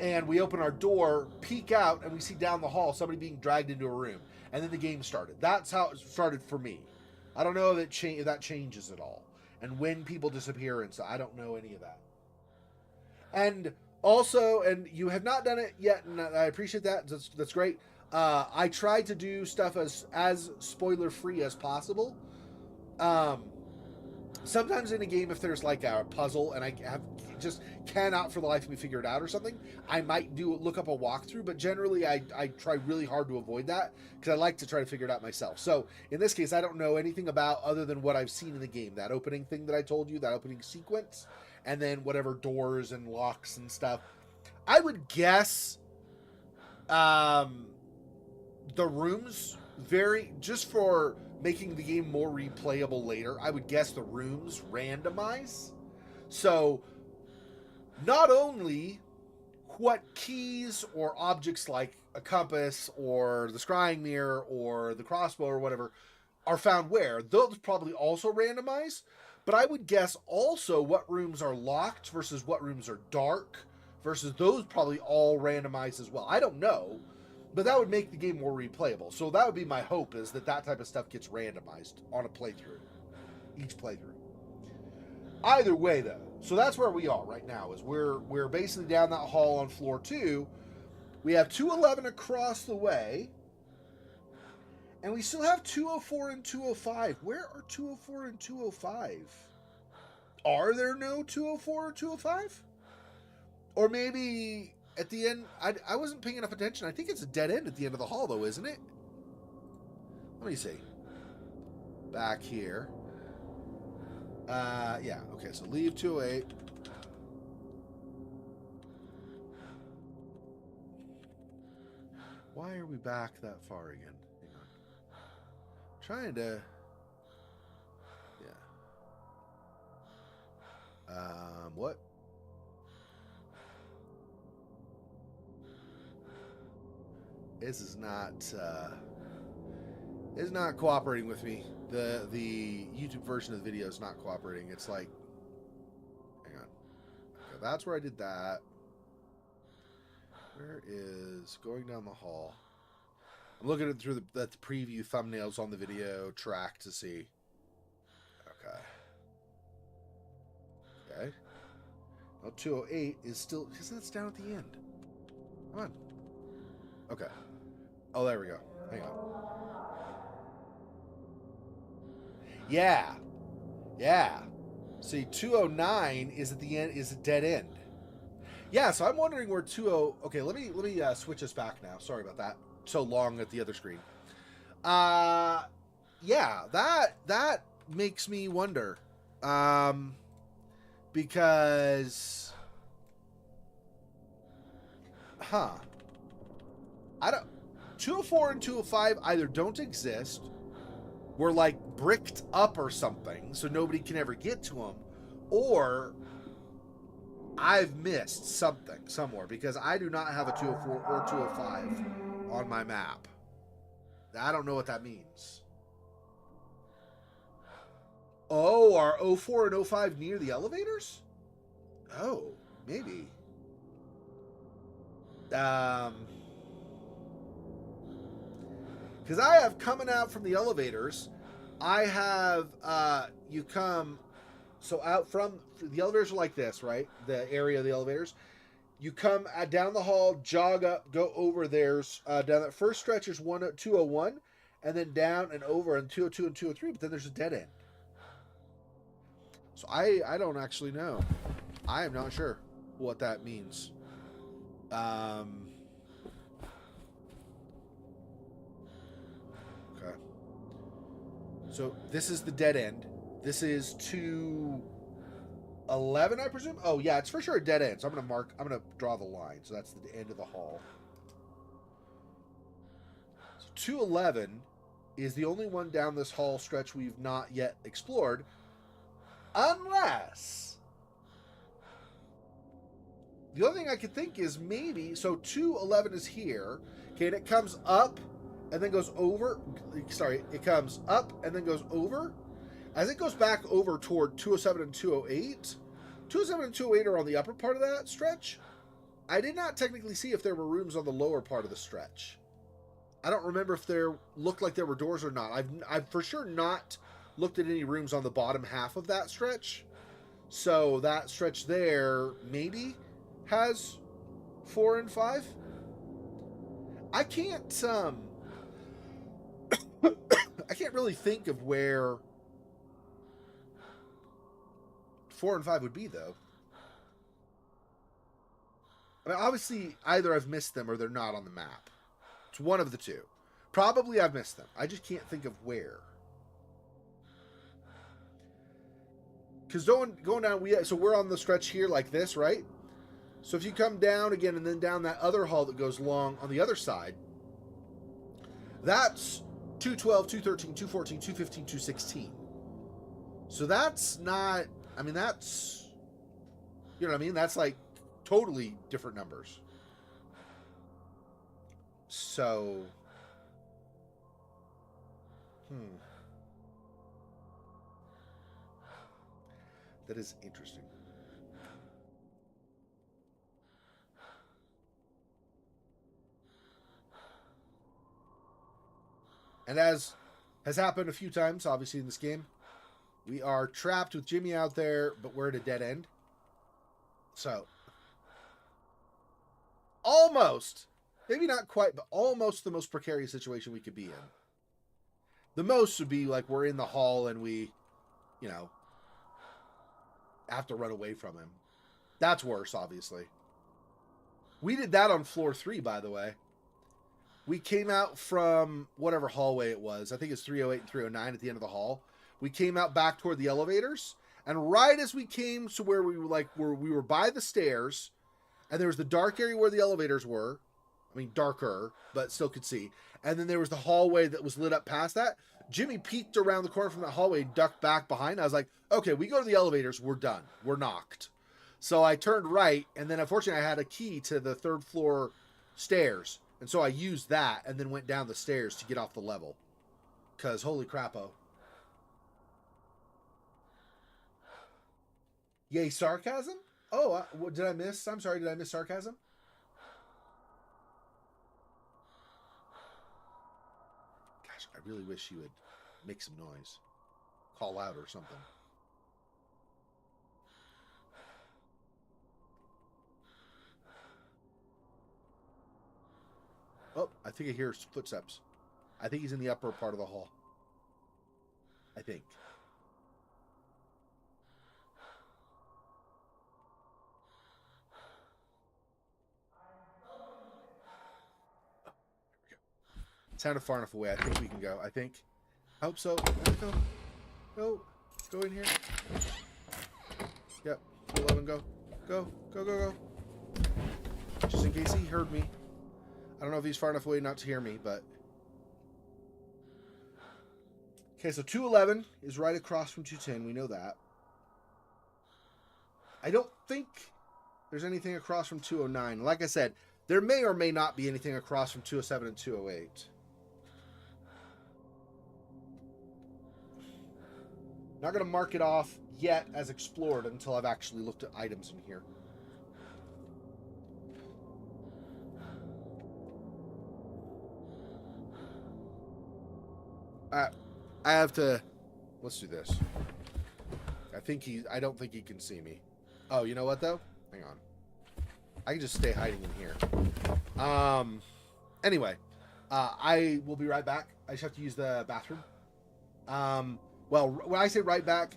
And we open our door, peek out, and we see down the hall somebody being dragged into a room. And then the game started. That's how it started for me. I don't know if that changes at all. And when people disappear and so I don't know any of that. And also, and you have not done it yet, and I appreciate that. That's great. I tried to do stuff as spoiler free as possible. Sometimes in a game, if there's like a puzzle and I just cannot for the life of me figure it out or something, I might look up a walkthrough, but generally I try really hard to avoid that because I like to try to figure it out myself. So in this case, I don't know anything about other than what I've seen in the game, that opening thing that I told you, that opening sequence, and then whatever doors and locks and stuff. I would guess the rooms vary just for making the game more replayable later. I would guess the rooms randomize. So not only what keys or objects like a compass or the scrying mirror or the crossbow or whatever are found where, those probably also randomize, but I would guess also what rooms are locked versus what rooms are dark versus those probably all randomize as well. I don't know, but that would make the game more replayable. So that would be my hope, is that type of stuff gets randomized on a playthrough, each playthrough. Either way, though, so that's where we are right now. Is we're basically down that hall on floor 2. We have 211 across the way, and we still have 204 and 205. Where are 204 and 205? Are there no 204 or 205? Or maybe at the end, I wasn't paying enough attention. I think it's a dead end at the end of the hall, though, isn't it? Let me see. Back here. Yeah, okay, so leave 208. Why are we back that far again? Hang on. Trying to... Yeah. What? This is not cooperating with me. The YouTube version of the video is not cooperating. It's like, hang on. Okay, that's where I did that. Where is going down the hall? I'm looking at through the preview thumbnails on the video track to see. Okay. Okay. Well, 208 is still, because that's down at the end. Come on. Okay. Oh, there we go. Hang on. Yeah. Yeah. See, 209 is at the end, is a dead end. Yeah, so I'm wondering where 20... Okay, let me switch us back now. Sorry about that. So long at the other screen. Yeah, that makes me wonder. Because... I don't... 204 and 205 either don't exist, were like bricked up or something, so nobody can ever get to them, or I've missed something somewhere, because I do not have a 204 or 205 on my map. I don't know what that means. Oh, are 04 and 05 near the elevators? Oh, maybe. Because I have coming out from the elevators, I have, you come, so out from, the elevators are like this, right? The area of the elevators. You come down the hall, jog up, go over theirs, down that first stretch is 201, and then down and over and 202 and 203, but then there's a dead end. So I don't actually know. I am not sure what that means. Okay. So this is the dead end. This is 211. 11, I presume? Oh, yeah, it's for sure a dead end. So I'm going to draw the line. So that's the end of the hall. So 211 is the only one down this hall stretch we've not yet explored. Unless... The other thing I could think is maybe... So 211 is here. Okay, and it comes up and then goes over. Sorry, it comes up and then goes over. As it goes back over toward 207 and 208, 207 and 208 are on the upper part of that stretch. I did not technically see if there were rooms on the lower part of the stretch. I don't remember if there looked like there were doors or not. I've for sure not looked at any rooms on the bottom half of that stretch. So that stretch there maybe has 4 and 5. I can't I can't really think of where 4 and 5 would be, though. I mean, obviously, either I've missed them or they're not on the map. It's one of the two. Probably I've missed them. I just can't think of where. Because going down, so we're on the stretch here like this, right? So if you come down again and then down that other hall that goes long on the other side, that's 212, 213, 214, 215, 216. So that's not... I mean, that's, you know what I mean? That's like totally different numbers. So, that is interesting. And as has happened a few times, obviously, in this game, we are trapped with Jimmy out there, but we're at a dead end. So, almost, maybe not quite, but almost the most precarious situation we could be in. The most would be like we're in the hall and we, you know, have to run away from him. That's worse, obviously. We did that on floor 3, by the way. We came out from whatever hallway it was. I think it's 308 and 309 at the end of the hall. We came out back toward the elevators, and right as we came to where we were by the stairs, and there was the dark area where the elevators were. I mean, darker, but still could see. And then there was the hallway that was lit up past that. Jimmy peeked around the corner from that hallway, ducked back behind. I was like, okay, we go to the elevators. We're done. We're knocked. So I turned right, and then unfortunately I had a key to the 3rd floor stairs. And so I used that and then went down the stairs to get off the level. Because holy crap-o. Yay, sarcasm? Oh, what did I miss? I'm sorry, did I miss sarcasm? Gosh, I really wish you would make some noise. Call out or something. Oh, I think I hear footsteps. I think he's in the upper part of the hall. I think. Sounded far enough away. I think we can go. I think. I hope so. Go. Go. Go in here. Yep. 11, go. Go. Go, go, go. Just in case he heard me. I don't know if he's far enough away not to hear me, but... Okay, so 211 is right across from 210. We know that. I don't think there's anything across from 209. Like I said, there may or may not be anything across from 207 and 208. Not going to mark it off yet as explored until I've actually looked at items in here. I have to... Let's do this. I don't think he can see me. Oh, you know what, though? Hang on. I can just stay hiding in here. Anyway. I will be right back. I just have to use the bathroom. Well, when I say right back,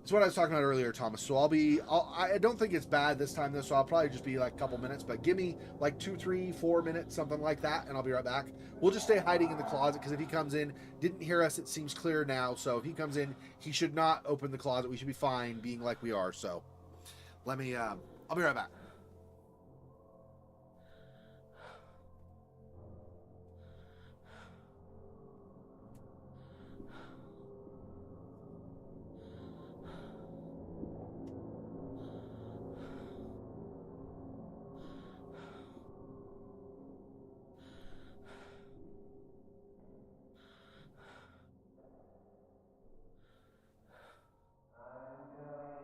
it's what I was talking about earlier, Thomas. So I don't think it's bad this time, though, so I'll probably just be like a couple minutes. But give me like 2, 3, 4 minutes, something like that, and I'll be right back. We'll just stay hiding in the closet, because if he comes in, didn't hear us, it seems clear now. So if he comes in, he should not open the closet. We should be fine being like we are, so. Let me. I'll be right back.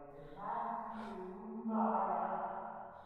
I'm going to catch you, Maya.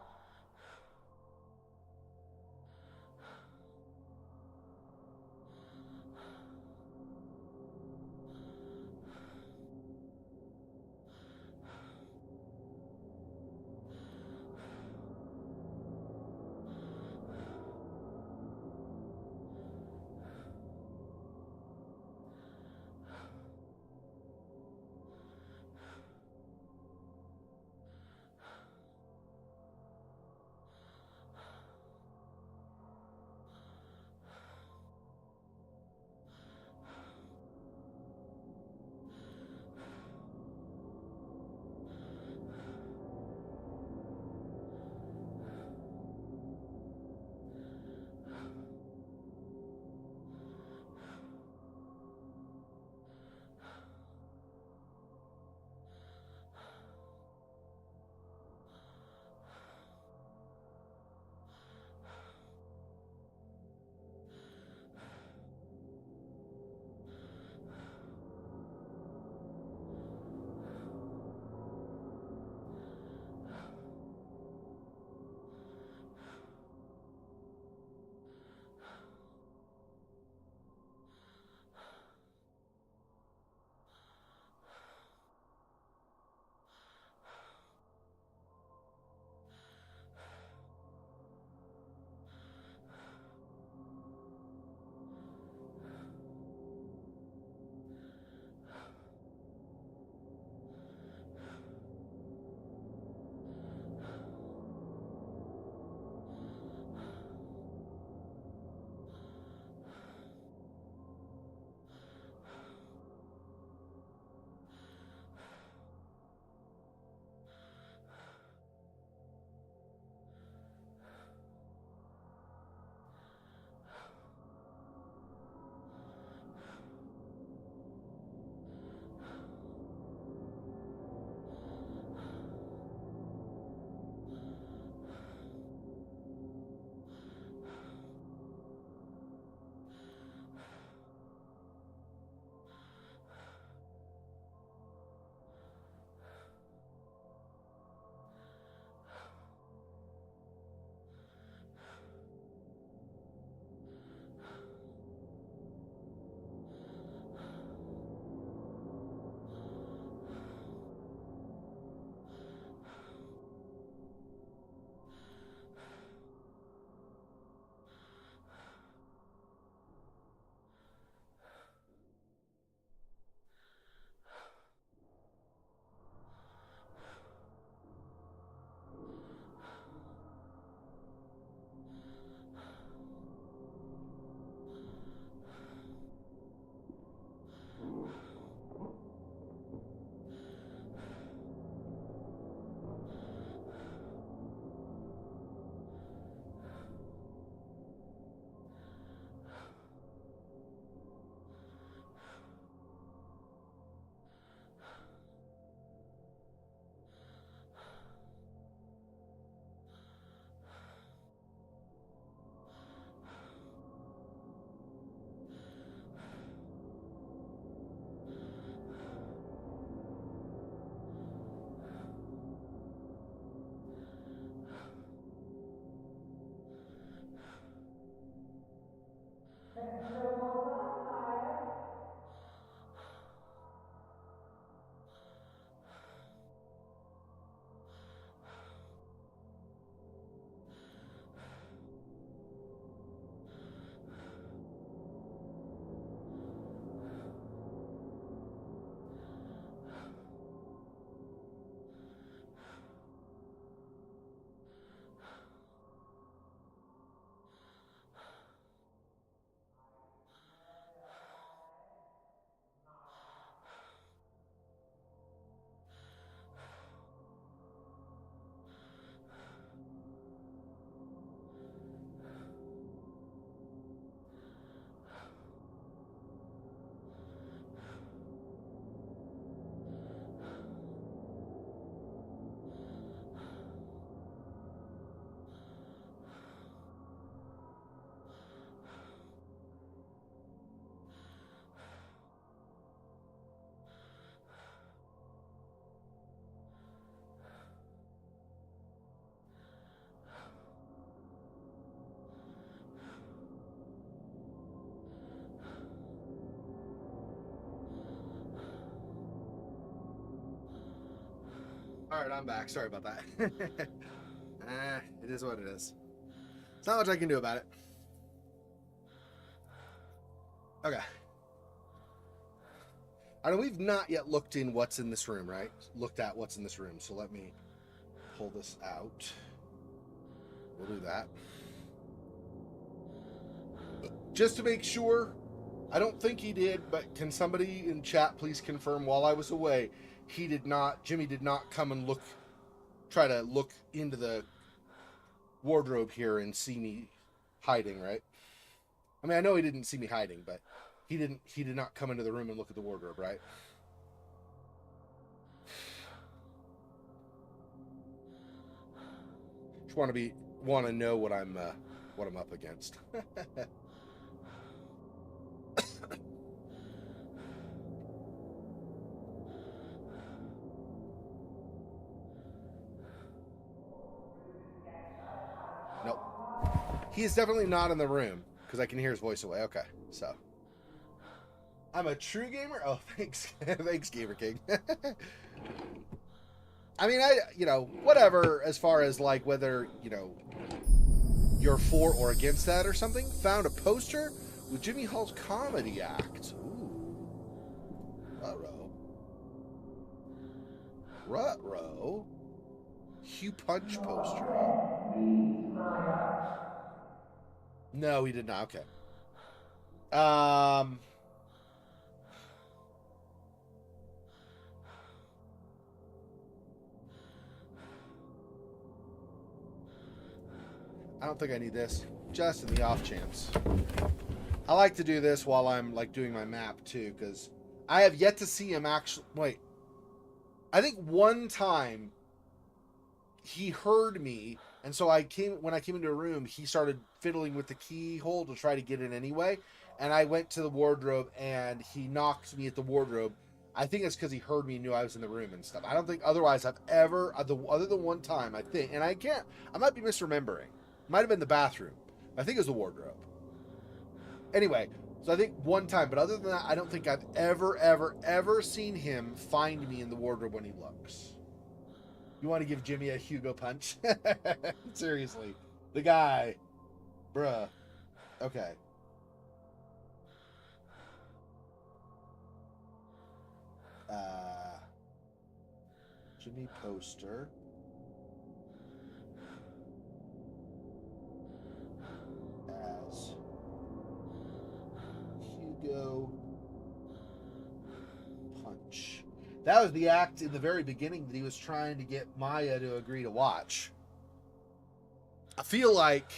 All right, I'm back. Sorry about that. It is what it is. There's not much I can do about it. Okay. I know we've not yet looked in what's in this room, right? Looked at what's in this room. So let me pull this out. We'll do that. Just to make sure, I don't think he did, but can somebody in chat please confirm while I was away, Jimmy did not come and try to look into the wardrobe here and see me hiding, right? I mean, I know he didn't see me hiding, but he did not come into the room and look at the wardrobe, right? Just want to know what I'm up against. Nope. He is definitely not in the room because I can hear his voice away. Okay, so I'm a true gamer. Oh, thanks, thanks, Gamer King. I mean, whatever. As far as like whether you're for or against that or something. Found a poster with Jimmy Hall's comedy act. Ooh, Rutro. Hugh Punch poster. No, he did not. Okay. I don't think I need this. Just in the off chance. I like to do this while I'm like doing my map too, because I have yet to see him actually. Wait, I think one time he heard me, and so when I came into a room, he started fiddling with the keyhole to try to get in anyway. And I went to the wardrobe, and he knocked me at the wardrobe. I think it's because he heard me and knew I was in the room and stuff. I don't think otherwise I've ever, other than one time, I think, and I might be misremembering. Might have been the bathroom. I think it was the wardrobe. Anyway, so I think one time, but other than that, I don't think I've ever seen him find me in the wardrobe when he looks. You want to give Jimmy a Hugo punch? Seriously. The guy. Bruh. Okay. Jimmy poster. As Hugo punch. That was the act in the very beginning that he was trying to get Maya to agree to watch. I feel like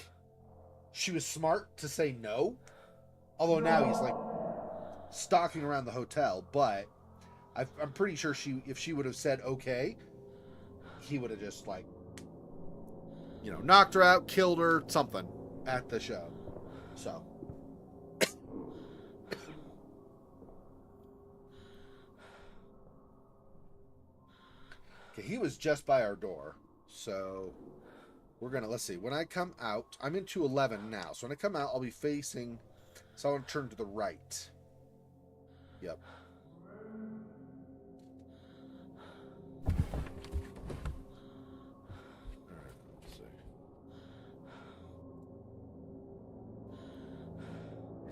she was smart to say no. Although now he's like stalking around the hotel, but I'm pretty sure if she would have said okay, he would have just like, knocked her out, killed her, something at the show. So. Okay, he was just by our door. So let's see. When I come out, I'm into 11 now. So when I come out, I'll be facing, so I want to turn to the right. Yep.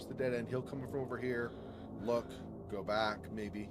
The dead end. He'll come from over here, look, go back, maybe.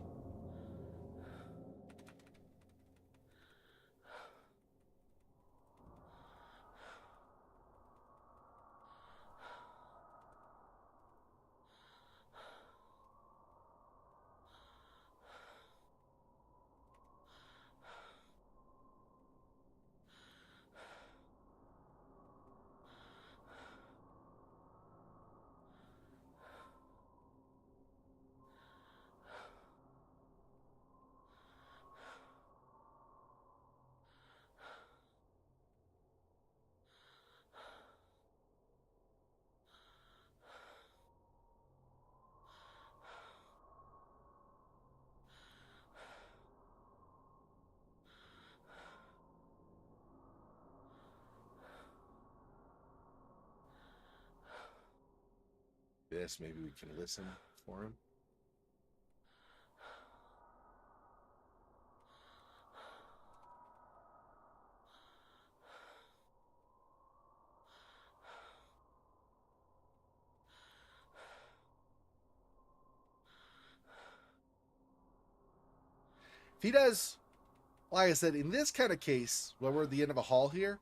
This, maybe we can listen for him. he does, like I said, in this kind of case, where we're at the end of a hall here,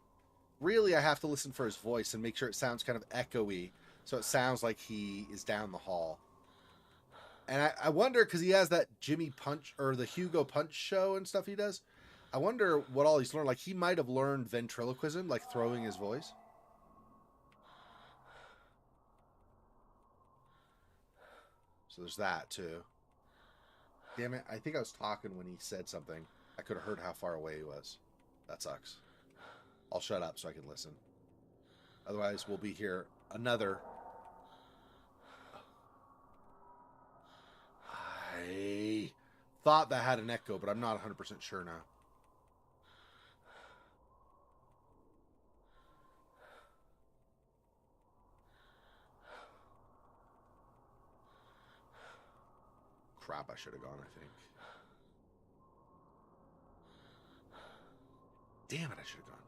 really I have to listen for his voice and make sure it sounds kind of echoey, so it sounds like he is down the hall. And I wonder, because he has that Jimmy Punch or the Hugo Punch show and stuff he does. I wonder what all he's learned. Like, he might have learned ventriloquism, like throwing his voice. So there's that, too. Damn it. I think I was talking when he said something. I could have heard how far away he was. That sucks. I'll shut up so I can listen. Otherwise, we'll be here another... I thought that had an echo, but I'm not 100% sure now. Crap, I should have gone, I think. Damn it, I should have gone.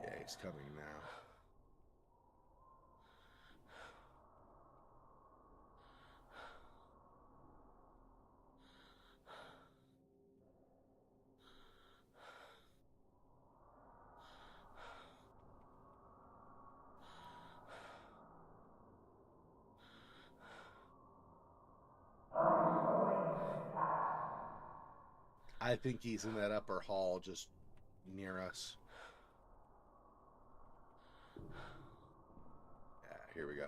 Yeah, he's coming now. I think he's in that upper hall just near us. Yeah, here we go.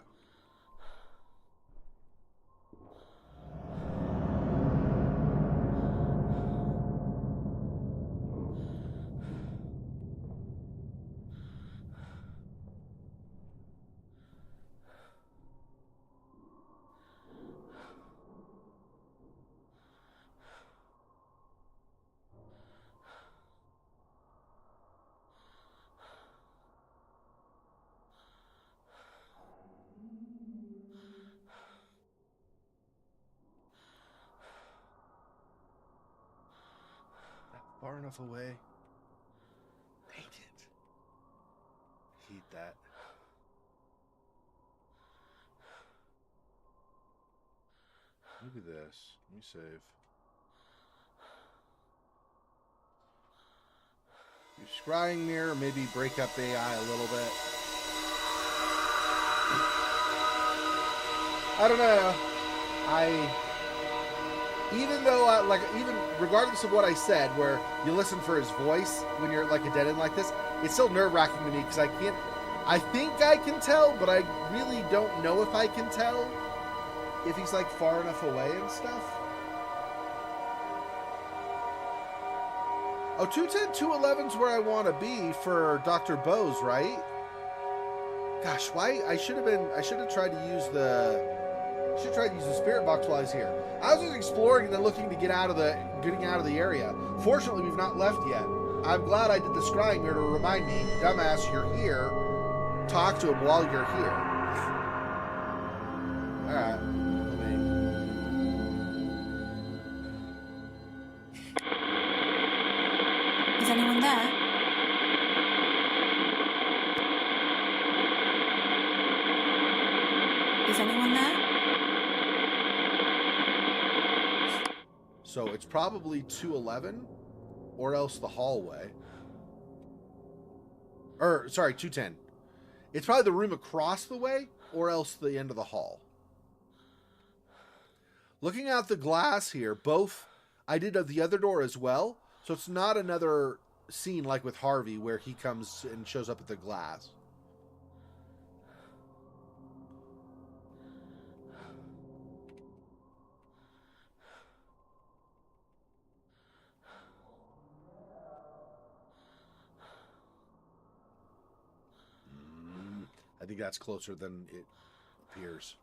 Far enough away. Dang it. Heat that. Look at this. Let me save. Your scrying mirror, maybe break up AI a little bit. I don't know. Even though, even regardless of what I said, where you listen for his voice when you're like a dead end like this, it's still nerve-wracking to me because I think I can tell, but I really don't know if I can tell if he's like far enough away and stuff. Oh, 210, 211's where I want to be for Dr. Bose, right? Gosh, why? I should have tried to use the spirit box while I was here. I was just exploring and then looking to getting out of the area. Fortunately, we've not left yet. I'm glad I did the scrying mirror to remind me, dumbass, you're here. Talk to him while you're here. Alright. Is anyone there? Is anyone there? So it's probably 211 or else the hallway. Or, sorry, 210. It's probably the room across the way or else the end of the hall. Looking out the glass here, I did the other door as well. So it's not another scene like with Harvey where he comes and shows up at the glass. I think that's closer than it appears.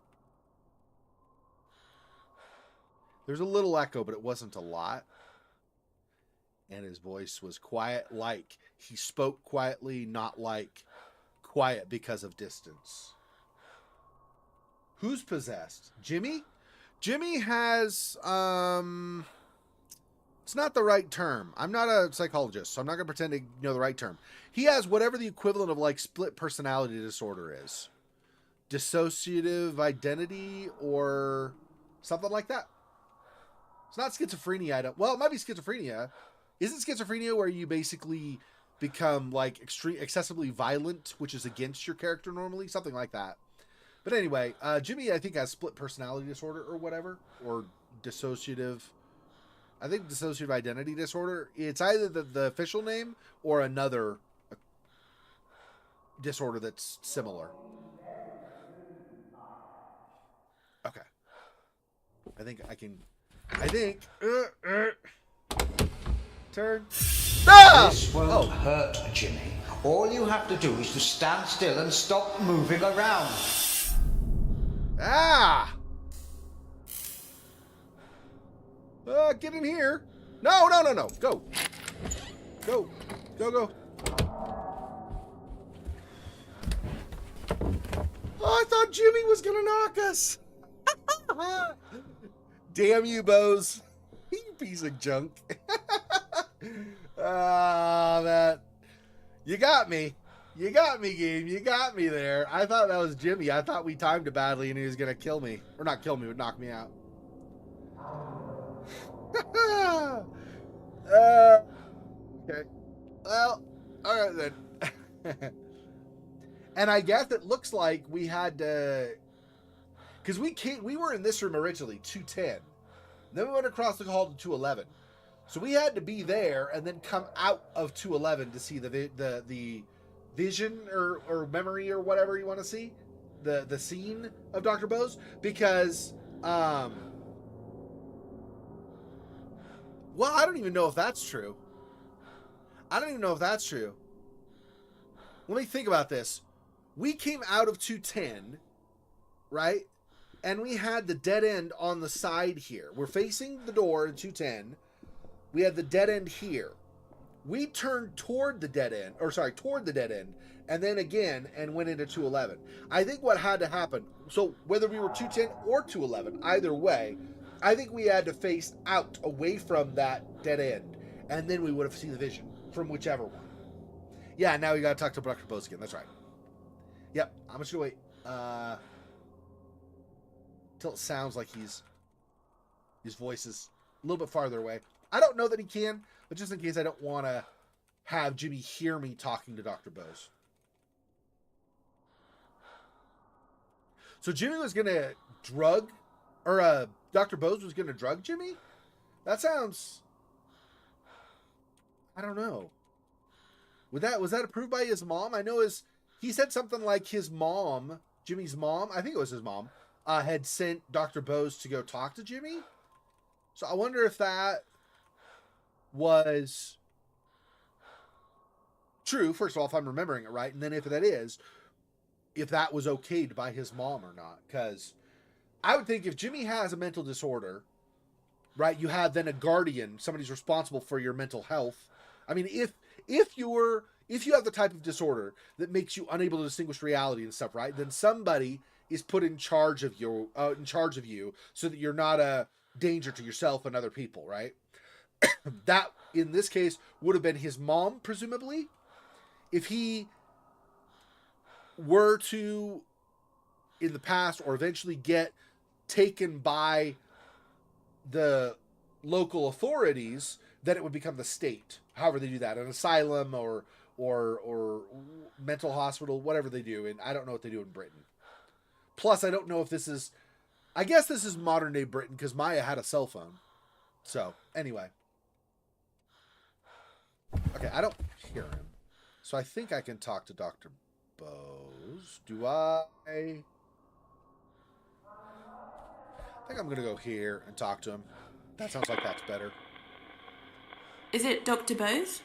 There's a little echo, but it wasn't a lot. And his voice was quiet, like he spoke quietly, not like quiet because of distance. Who's possessed? Jimmy? Jimmy has, it's not the right term. I'm not a psychologist, so I'm not going to pretend to know the right term. He has whatever the equivalent of like split personality disorder is. Dissociative identity or something like that. It's not schizophrenia. I don't. Well, it might be schizophrenia. Isn't schizophrenia where you basically become like excessively violent, which is against your character normally? Something like that. But anyway, Jimmy, I think, has split personality disorder or whatever, or dissociative. I think dissociative identity disorder. It's either the official name or another disorder that's similar. Okay. I think I can. I think. Turn. Ah! This won't hurt, Jimmy. All you have to do is to stand still and stop moving around. Ah! Get in here. No. Go. Go. Oh, I thought Jimmy was going to knock us. Damn you, Bose. You piece of junk. That. You got me. You got me, game. You got me there. I thought that was Jimmy. I thought we timed it badly and he was going to kill me. Or not kill me, but knock me out. Okay. Well, all right then. And I guess it looks like we had to... Because we were in this room originally, 210. Then we went across the hall to 211. So we had to be there and then come out of 211 to see the vision or memory or whatever you want to see, the scene of Dr. Bose, because well, I don't even know if that's true. Let me think about this. We came out of 210, right? And we had the dead end on the side here. We're facing the door in 210. We had the dead end here. We turned toward the dead end, and then again, and went into 211. I think what had to happen, so whether we were 210 or 211, either way, I think we had to face out away from that dead end, and then we would have seen the vision from whichever one. Yeah, now we got to talk to Dr. Bose again. That's right. Yep, I'm just going to wait till it sounds like his voice is a little bit farther away. I don't know that he can, but just in case, I don't want to have Jimmy hear me talking to Dr. Bose. So Jimmy was going to drug, or Dr. Bose was going to drug Jimmy? That sounds, I don't know. Was that approved by his mom? I know he said something like his mom, Jimmy's mom, I think it was his mom, had sent Dr. Bose to go talk to Jimmy. So I wonder if that was true, first of all, if I'm remembering it right, and then if that is, if that was okayed by his mom or not. Because I would think if Jimmy has a mental disorder, right, you have then a guardian, somebody's responsible for your mental health. I mean, if you have the type of disorder that makes you unable to distinguish reality and stuff, right, then somebody is put in charge of you, so that you're not a danger to yourself and other people, right? That, in this case, would have been his mom, presumably. If he were to, in the past, or eventually get taken by the local authorities, then it would become the state. However they do that, an asylum or mental hospital, whatever they do. And I don't know what they do in Britain. Plus, I don't know if this is... I guess this is modern day Britain, because Maya had a cell phone. So, anyway. Okay, I don't hear him. So I think I can talk to Dr. Bose. Do I? I think I'm going to go here and talk to him. That sounds like that's better. Is it Dr. Bose?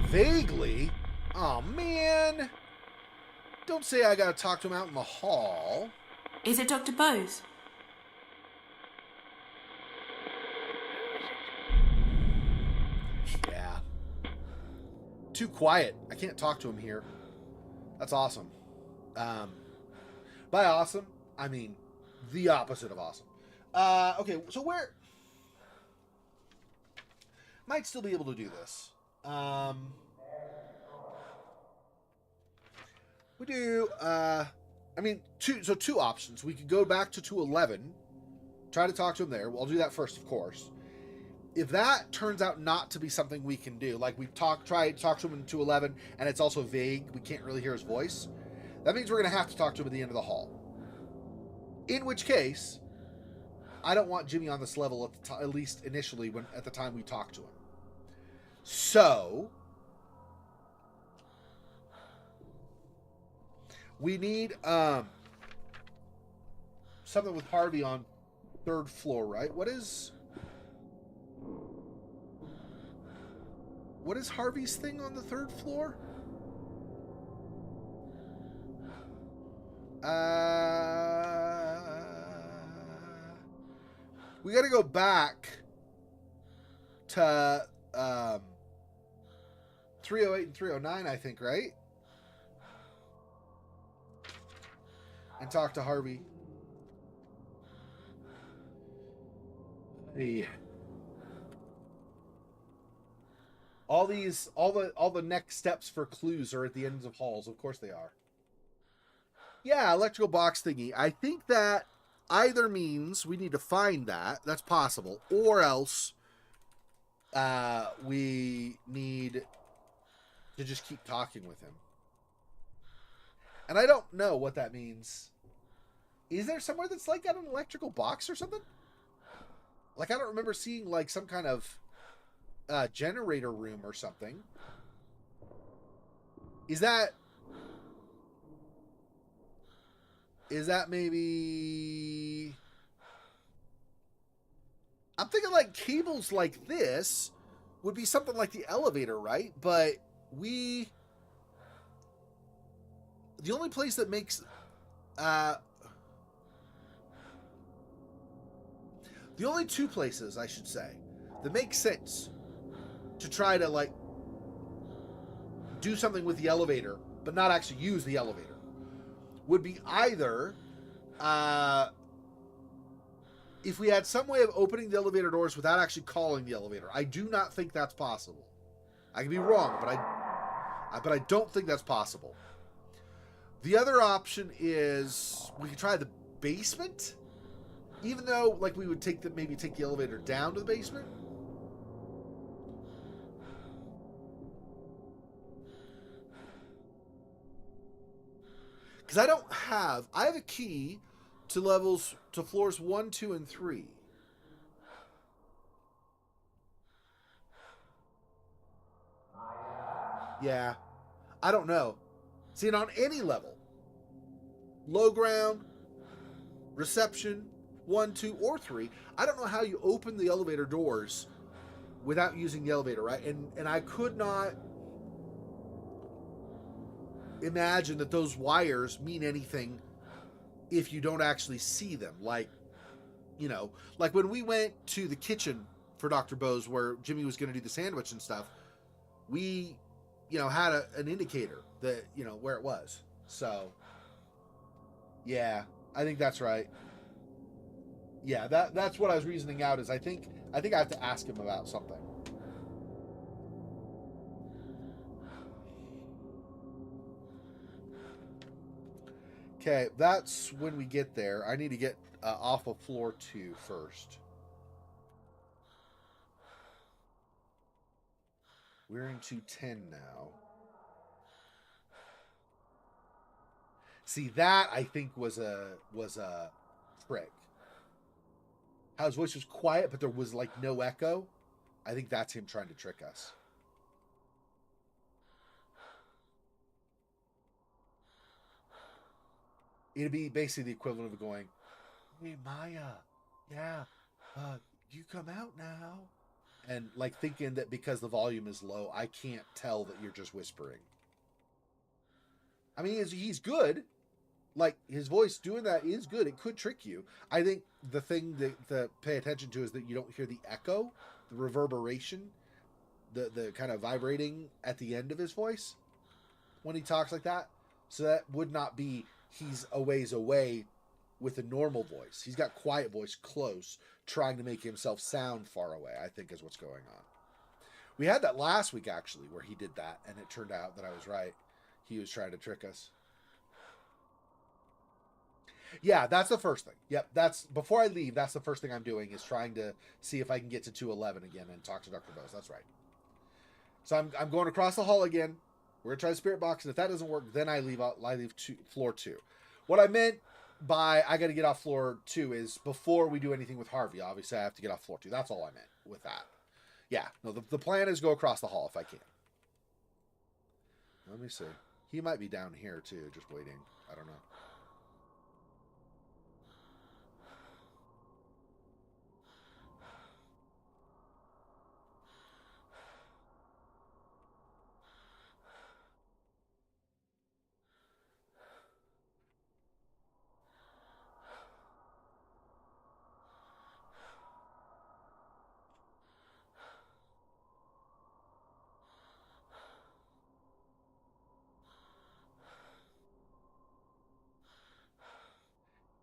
Vaguely? Oh, man. Don't say I got to talk to him out in the hall. Is it Dr. Bose? Yeah. Too quiet. I can't talk to him here. That's awesome. By awesome, I mean the opposite of awesome. Okay, so where might still be able to do this. We do. I mean, two options. We could go back to 211, try to talk to him there. We'll do that first, of course. If that turns out not to be something we can do, like we tried to talk to him in 211, and it's also vague, we can't really hear his voice. That means we're going to have to talk to him at the end of the hall. In which case, I don't want Jimmy on this level at least initially at the time we talk to him. So we need something with Harvey on 3rd floor, right? What is Harvey's thing on the 3rd floor? We got to go back to 308 and 309, I think, right? And talk to Harvey. Hey. All the next steps for clues are at the ends of halls. Of course they are. Yeah, electrical box thingy. I think that either means we need to find that. That's possible. Or else we need to just keep talking with him. And I don't know what that means. Is there somewhere that's like got an electrical box or something? Like, I don't remember seeing like some kind of generator room or something. Is that maybe... I'm thinking like cables like this would be something like the elevator, right? But the only place that makes the only two places, I should say, that make sense to try to like do something with the elevator but not actually use the elevator would be either if we had some way of opening the elevator doors without actually calling the elevator. I do not think that's possible. I can be wrong, but I don't think that's possible. The other option is we could try the basement, even though like we would maybe take the elevator down to the basement. Because I have a key to floors 1, 2, and 3. Yeah. I don't know. See, it on any level. Low ground, reception, 1, 2, or 3. I don't know how you open the elevator doors without using the elevator, right? And I could not imagine that those wires mean anything if you don't actually see them. Like, you know, like when we went to the kitchen for Dr. Bose where Jimmy was going to do the sandwich and stuff, we, you know, had an indicator that, you know, where it was. So, yeah, I think that's right. Yeah, that's what I was reasoning out is I think I have to ask him about something. Okay, that's when we get there. I need to get off of floor 2 first. We're in 210 now. See, that I think was a trick. How his voice was quiet, but there was like no echo. I think that's him trying to trick us. It'd be basically the equivalent of going, "Hey Maya, yeah, you come out now," and like thinking that because the volume is low, I can't tell that you're just whispering. I mean, he's good. Like his voice doing that is good. It could trick you. I think the thing to pay attention to is that you don't hear the echo, the reverberation, the kind of vibrating at the end of his voice when he talks like that. So that would not be he's a ways away with a normal voice. He's got quiet voice close, trying to make himself sound far away, I think is what's going on. We had that last week, actually, where he did that, and it turned out that I was right. He was trying to trick us. Yeah, that's the first thing. Yep, that's before I leave. That's the first thing I'm doing is trying to see if I can get to 211 again and talk to Dr. Bose. That's right. So I'm going across the hall again. We're gonna try the spirit box, and if that doesn't work, then I leave floor 2. What I meant by I got to get off floor 2 is before we do anything with Harvey. Obviously, I have to get off floor 2. That's all I meant with that. Yeah, no, the plan is go across the hall if I can. Let me see. He might be down here too, just waiting. I don't know.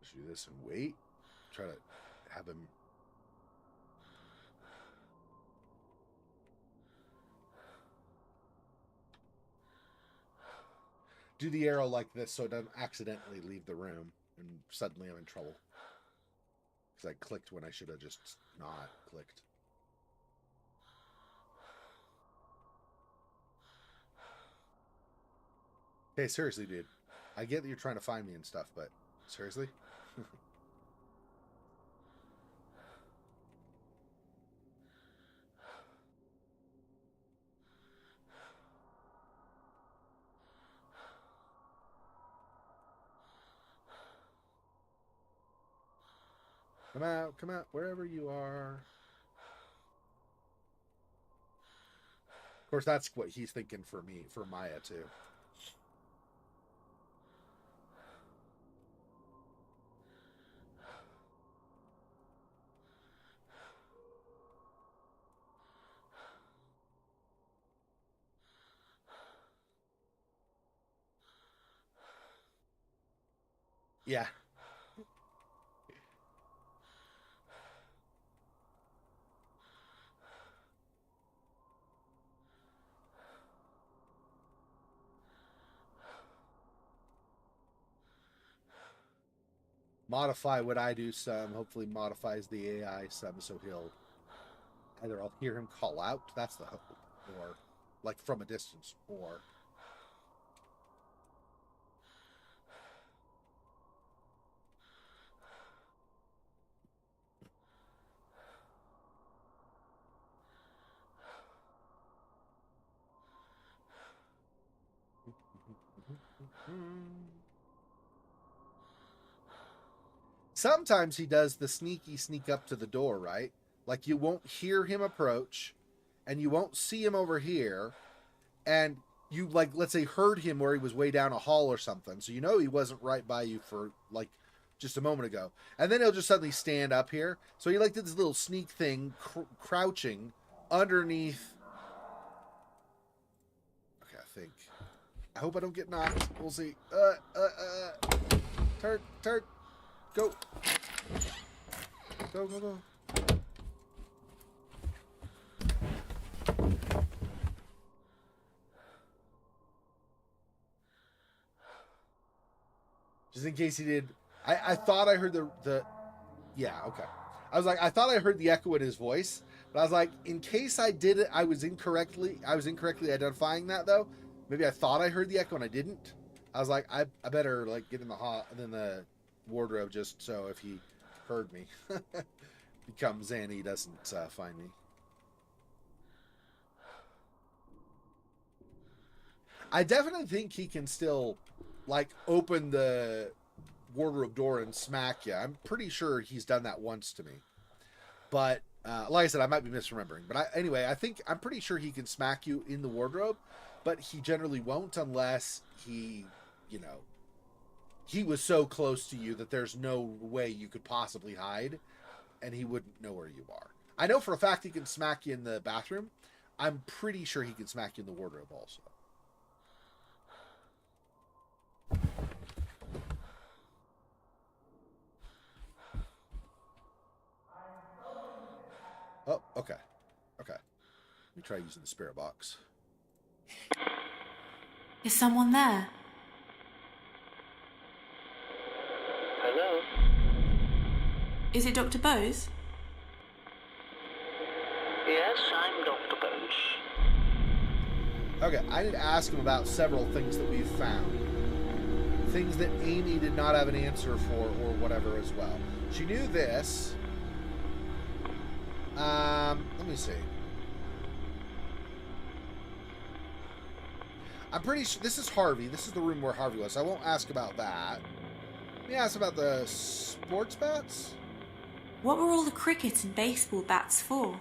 Let's do this and wait. Try to have him. Do the arrow like this so it doesn't accidentally leave the room and suddenly I'm in trouble. Because I clicked when I should have just not clicked. Hey, seriously, dude. I get that you're trying to find me and stuff, but seriously? Come out, wherever you are. Of course, that's what he's thinking for me, for Maya, too. Yeah. Modify what I do some, hopefully modifies the AI some, so he'll either I'll hear him call out, that's the hope, or like from a distance, or sometimes he does the sneaky sneak up to the door, right? Like you won't hear him approach and you won't see him over here, and you, like, let's say heard him where he was way down a hall or something, so you know he wasn't right by you for like just a moment ago, and then he'll just suddenly stand up here. So he like did this little sneak thing, crouching underneath. Okay, I hope I don't get knocked. We'll see. Turn, go, go. Just in case he did. I thought I heard the yeah, okay. I was like, I thought I heard the echo in his voice, but I was like, in case I did it, I was incorrectly identifying that though. Maybe I thought I heard the echo and I didn't. I was like, I better like get in the wardrobe just so if he heard me, becomes and he doesn't find me. I definitely think he can still like open the wardrobe door and smack you. I'm pretty sure he's done that once to me. But like I said, I might be misremembering. But anyway, I'm pretty sure he can smack you in the wardrobe, but he generally won't unless he, he was so close to you that there's no way you could possibly hide, and he wouldn't know where you are. I know for a fact he can smack you in the bathroom. I'm pretty sure he can smack you in the wardrobe also. Okay. Okay. Let me try using the spirit box. Is someone there? Hello? Is it Dr. Bose? Yes, I'm Dr. Bose. Okay, I need to ask him about several things that we've found. Things that Amy did not have an answer for or whatever as well. She knew this. Let me see. I'm pretty sure this is Harvey. This is the room where Harvey was. So I won't ask about that. Let me ask about the sports bats. What were all the cricket and baseball bats for?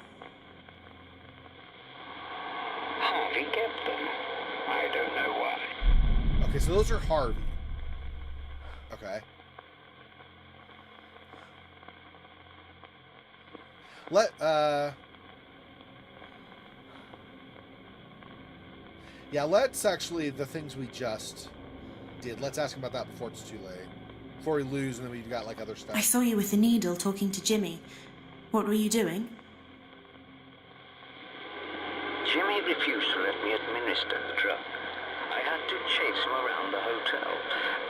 Harvey kept them. I don't know why. Okay, so those are Harvey. Okay. Yeah, let's actually, the things we just did, let's ask him about that before it's too late. Before we lose, and then we've got, like, other stuff. I saw you with the needle talking to Jimmy. What were you doing? Jimmy refused to let me administer the drug. I had to chase him around the hotel.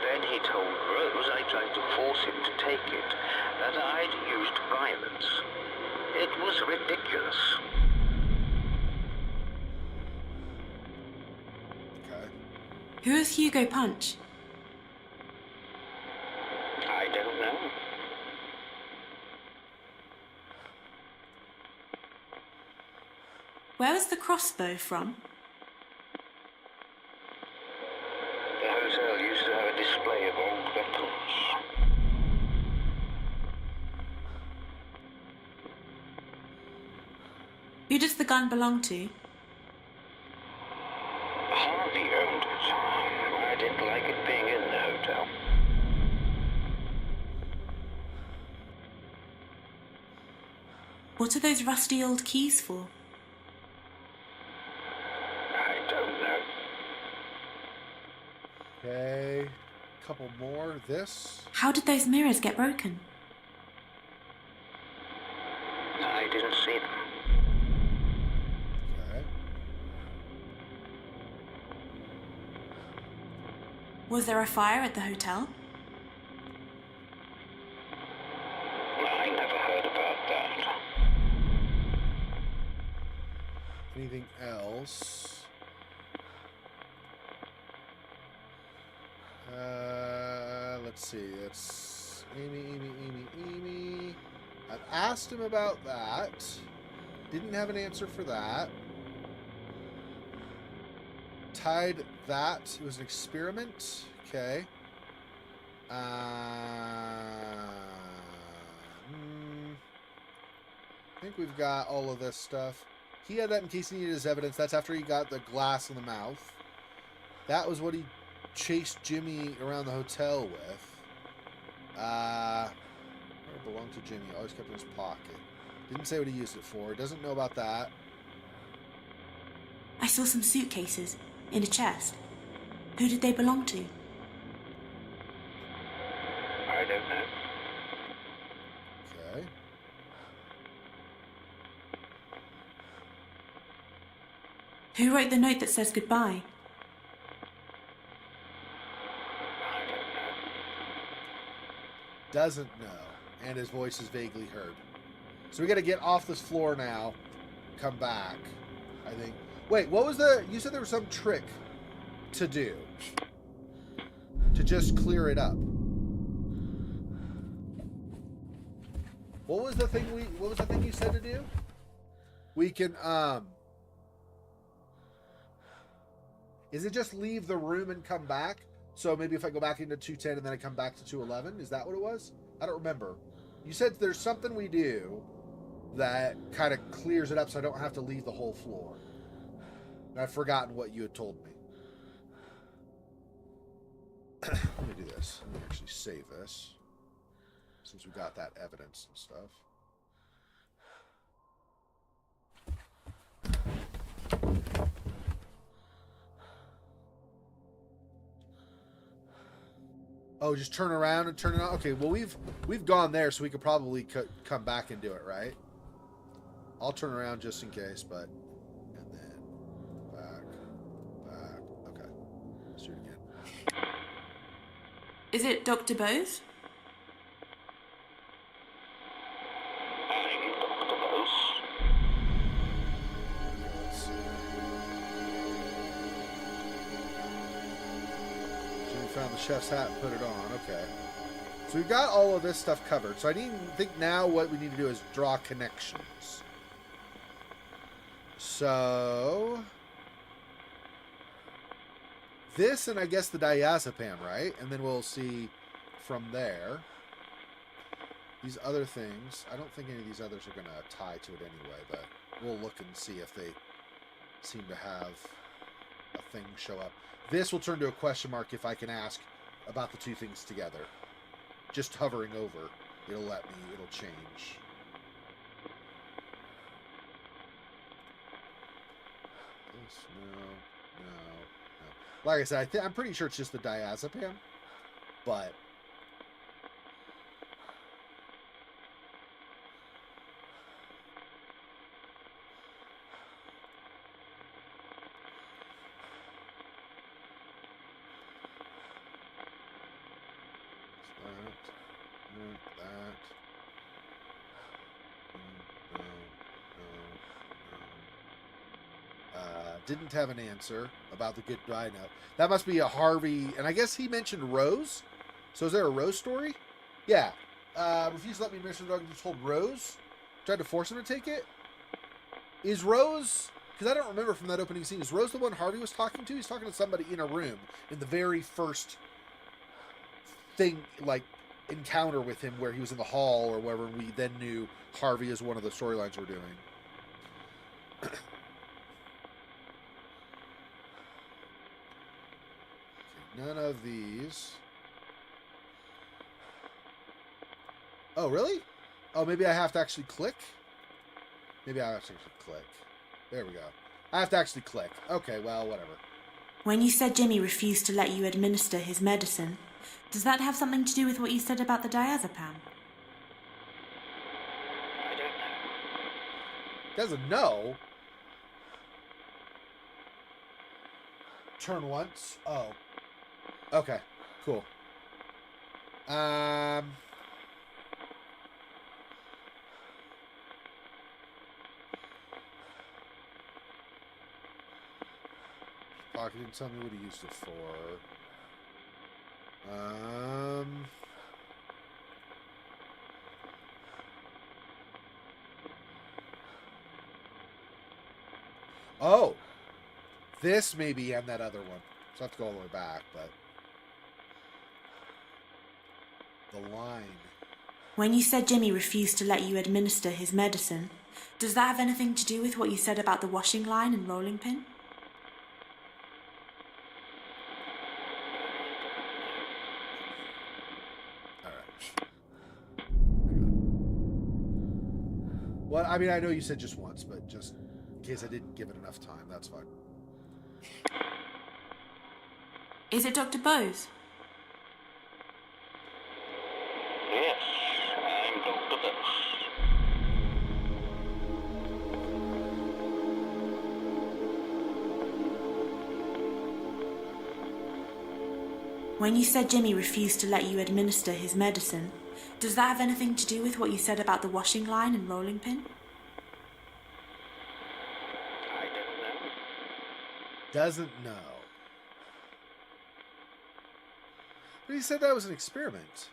Then he told Rose I tried to force him to take it, that I'd used violence. It was ridiculous. Okay. Who is Hugo Punch? I don't know. Where was the crossbow from? The hotel used to have a display of old weapons. Who does the gun belong to? Harvey owned it. I didn't like it being in the hotel. What are those rusty old keys for? I don't know. Okay. Couple more. This. How did those mirrors get broken? I didn't see them. Okay. Was there a fire at the hotel? I never heard about that. Anything else? Let's see. It's Amy. I've asked him about that. Didn't have an answer for that. Tied that. It was an experiment. Okay. I think we've got all of this stuff. He had that in case he needed his evidence. That's after he got the glass in the mouth. That was what he chased Jimmy around the hotel with. Where it belonged to Jimmy. Always kept it in his pocket. Didn't say what he used it for. Doesn't know about that. I saw some suitcases in a chest. Who did they belong to? I don't know. Okay. Who wrote the note that says goodbye? I don't know. Doesn't know. And his voice is vaguely heard. So we got to get off this floor now. Come back. I think. Wait, what was the... You said there was some trick to do. To just clear it up. What was the thing What was the thing you said to do? We can, Is it just leave the room and come back? So maybe if I go back into 210 and then I come back to 211? Is that what it was? I don't remember. You said there's something we do that kind of clears it up so I don't have to leave the whole floor. And I've forgotten what you had told me. Let me do this. Let me actually save this. Since we got that evidence and stuff. Oh, just turn around and turn it on. Okay, well we've gone there, so we could probably come back and do it, right? I'll turn around just in case, but... And then... Back. Okay. Let's do it again. Is it Dr. Bose? I'm Dr. Bose. Okay, let's see. Jimmy found the chef's hat and put it on. Okay. So we've got all of this stuff covered. So I think now what we need to do is draw connections. So... This and I guess the diazepam, right? And then we'll see from there. These other things, I don't think any of these others are going to tie to it anyway, but we'll look and see if they seem to have a thing show up. This will turn to a question mark if I can ask about the two things together. Just hovering over, it'll change. This, no. Like I said, I'm pretty sure it's just the diazepam, but... Didn't have an answer about the goodbye note. That must be a Harvey, and I guess he mentioned Rose. So is there a Rose story? Yeah. Refused to let me administer the drug. Just told Rose. Tried to force him to take it. Is Rose? Because I don't remember from that opening scene. Is Rose the one Harvey was talking to? He's talking to somebody in a room in the very first thing, like encounter with him, where he was in the hall or wherever. We then knew Harvey is one of the storylines we're doing. None of these. Oh, really? Oh, maybe I have to actually click? Maybe I have to actually click. There we go. I have to actually click. Okay, well, whatever. When you said Jimmy refused to let you administer his medicine, does that have something to do with what you said about the diazepam? I don't know. Doesn't know. Turn once. Oh. Okay, cool. Pocket didn't tell me what he used it for. Oh, this may be and that other one. So I have to go all the way back, but the line. When you said Jimmy refused to let you administer his medicine, does that have anything to do with what you said about the washing line and rolling pin? All right. Well, I mean, I know you said just once, but just in case I didn't give it enough time, that's fine. Is it Dr. Bose? Yes, I'm Dr. Bose. When you said Jimmy refused to let you administer his medicine, does that have anything to do with what you said about the washing line and rolling pin? I don't know. Doesn't know. But he said that was an experiment.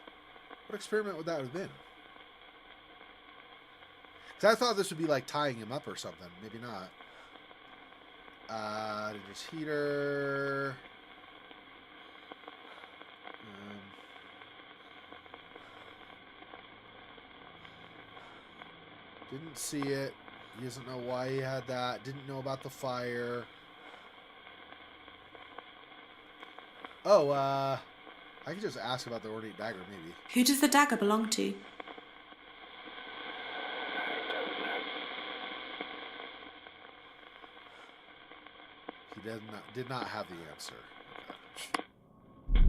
What experiment would that have been? Because I thought this would be like tying him up or something. Maybe not. There's heater. Didn't see it. He doesn't know why he had that. Didn't know about the fire. Oh, I could just ask about the ornate dagger, maybe. Who does the dagger belong to? He did not have the answer. Okay.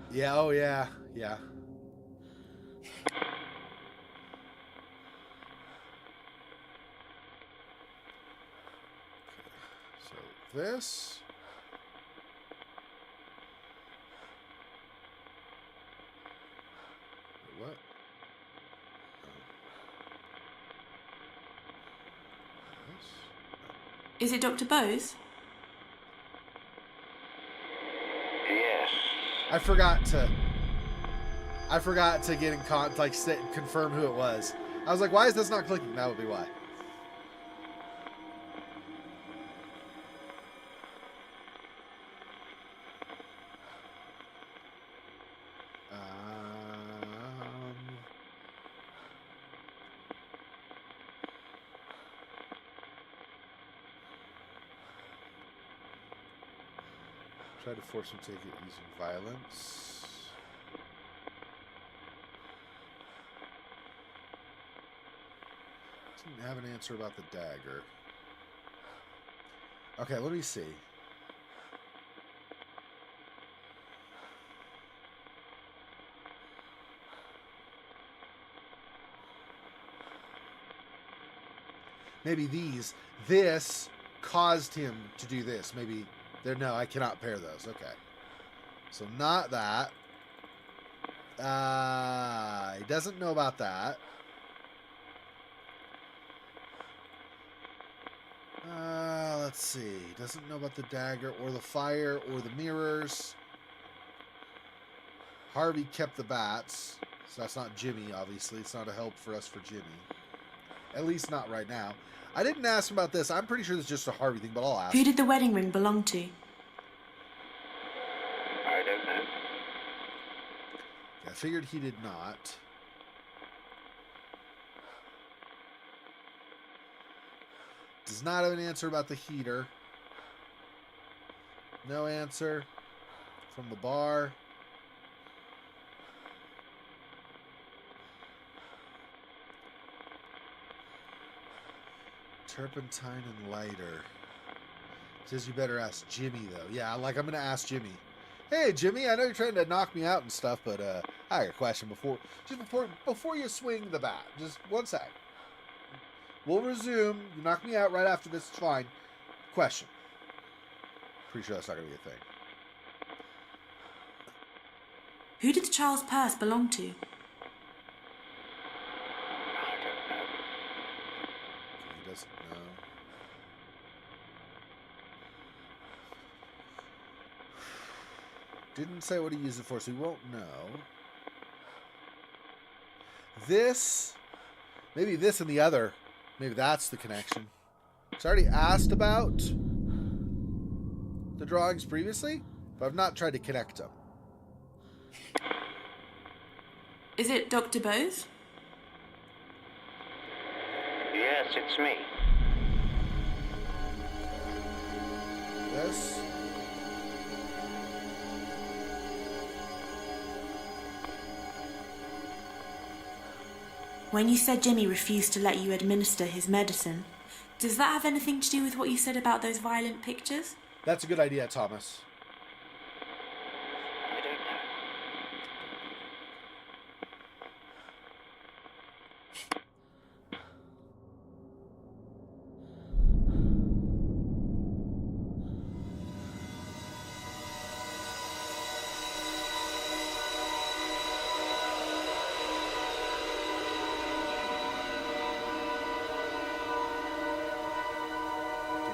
Yeah, oh yeah, yeah. So this. What? Is it Dr. Bose? Yes. I forgot to get in confirm who it was. I was like, why is this not clicking? That would be why. Try to force him to take it using violence. Didn't have an answer about the dagger. Okay, let me see. Maybe this caused him to do this. Maybe no, I cannot pair those. Okay. So not that. He doesn't know about that. Let's see. He doesn't know about the dagger or the fire or the mirrors. Harvey kept the bats. So that's not Jimmy, obviously. It's not a help for us for Jimmy. At least not right now. I didn't ask him about this. I'm pretty sure this is just a Harvey thing, but I'll ask. Who did the wedding ring belong to? I don't know. I figured he did not. Does not have an answer about the heater. No answer from the bar. Turpentine and lighter. Says you better ask Jimmy though. Yeah, like I'm gonna ask Jimmy. Hey Jimmy, I know you're trying to knock me out and stuff, but I got a question before you swing the bat. Just one sec. We'll resume. You knock me out right after this. It's fine. Question. Pretty sure that's not gonna be a thing. Who did the child's purse belong to? He doesn't know. Didn't say what he used it for, so he won't know. This, maybe this and the other, maybe that's the connection. So I already asked about the drawings previously, but I've not tried to connect them. Is it Dr. Bose? Yes, it's me. This. When you said Jimmy refused to let you administer his medicine, does that have anything to do with what you said about those violent pictures? That's a good idea, Thomas. I don't know.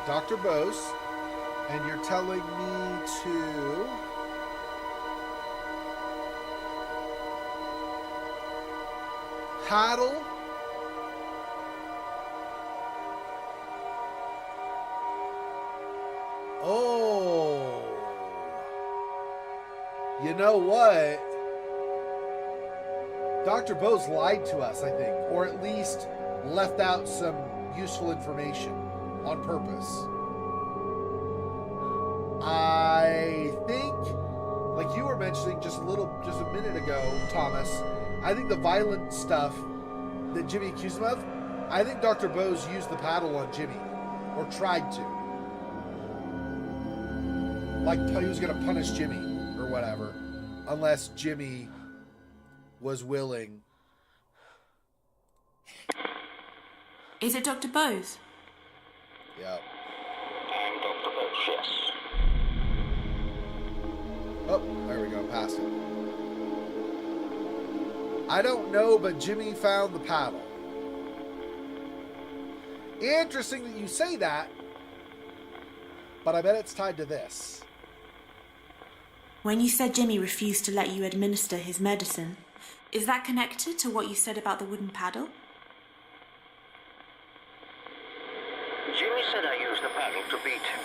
Dr. Bose, and you're telling me to paddle you know what? Dr. Bose lied to us, I think, or at least left out some useful information on purpose. I think, like you were mentioning just a minute ago, Thomas, I think the violent stuff that Jimmy accused him of, I think Dr. Bose used the paddle on Jimmy, or tried to. Like he was going to punish Jimmy, or whatever, unless Jimmy was willing Is it Dr. Bose? Yep. I'm Dr. Bose, yes. Oh, there we go, past it. I don't know, but Jimmy found the paddle. Interesting that you say that, but I bet it's tied to this. When you said Jimmy refused to let you administer his medicine, is that connected to what you said about the wooden paddle? Jimmy said I used the paddle to beat him.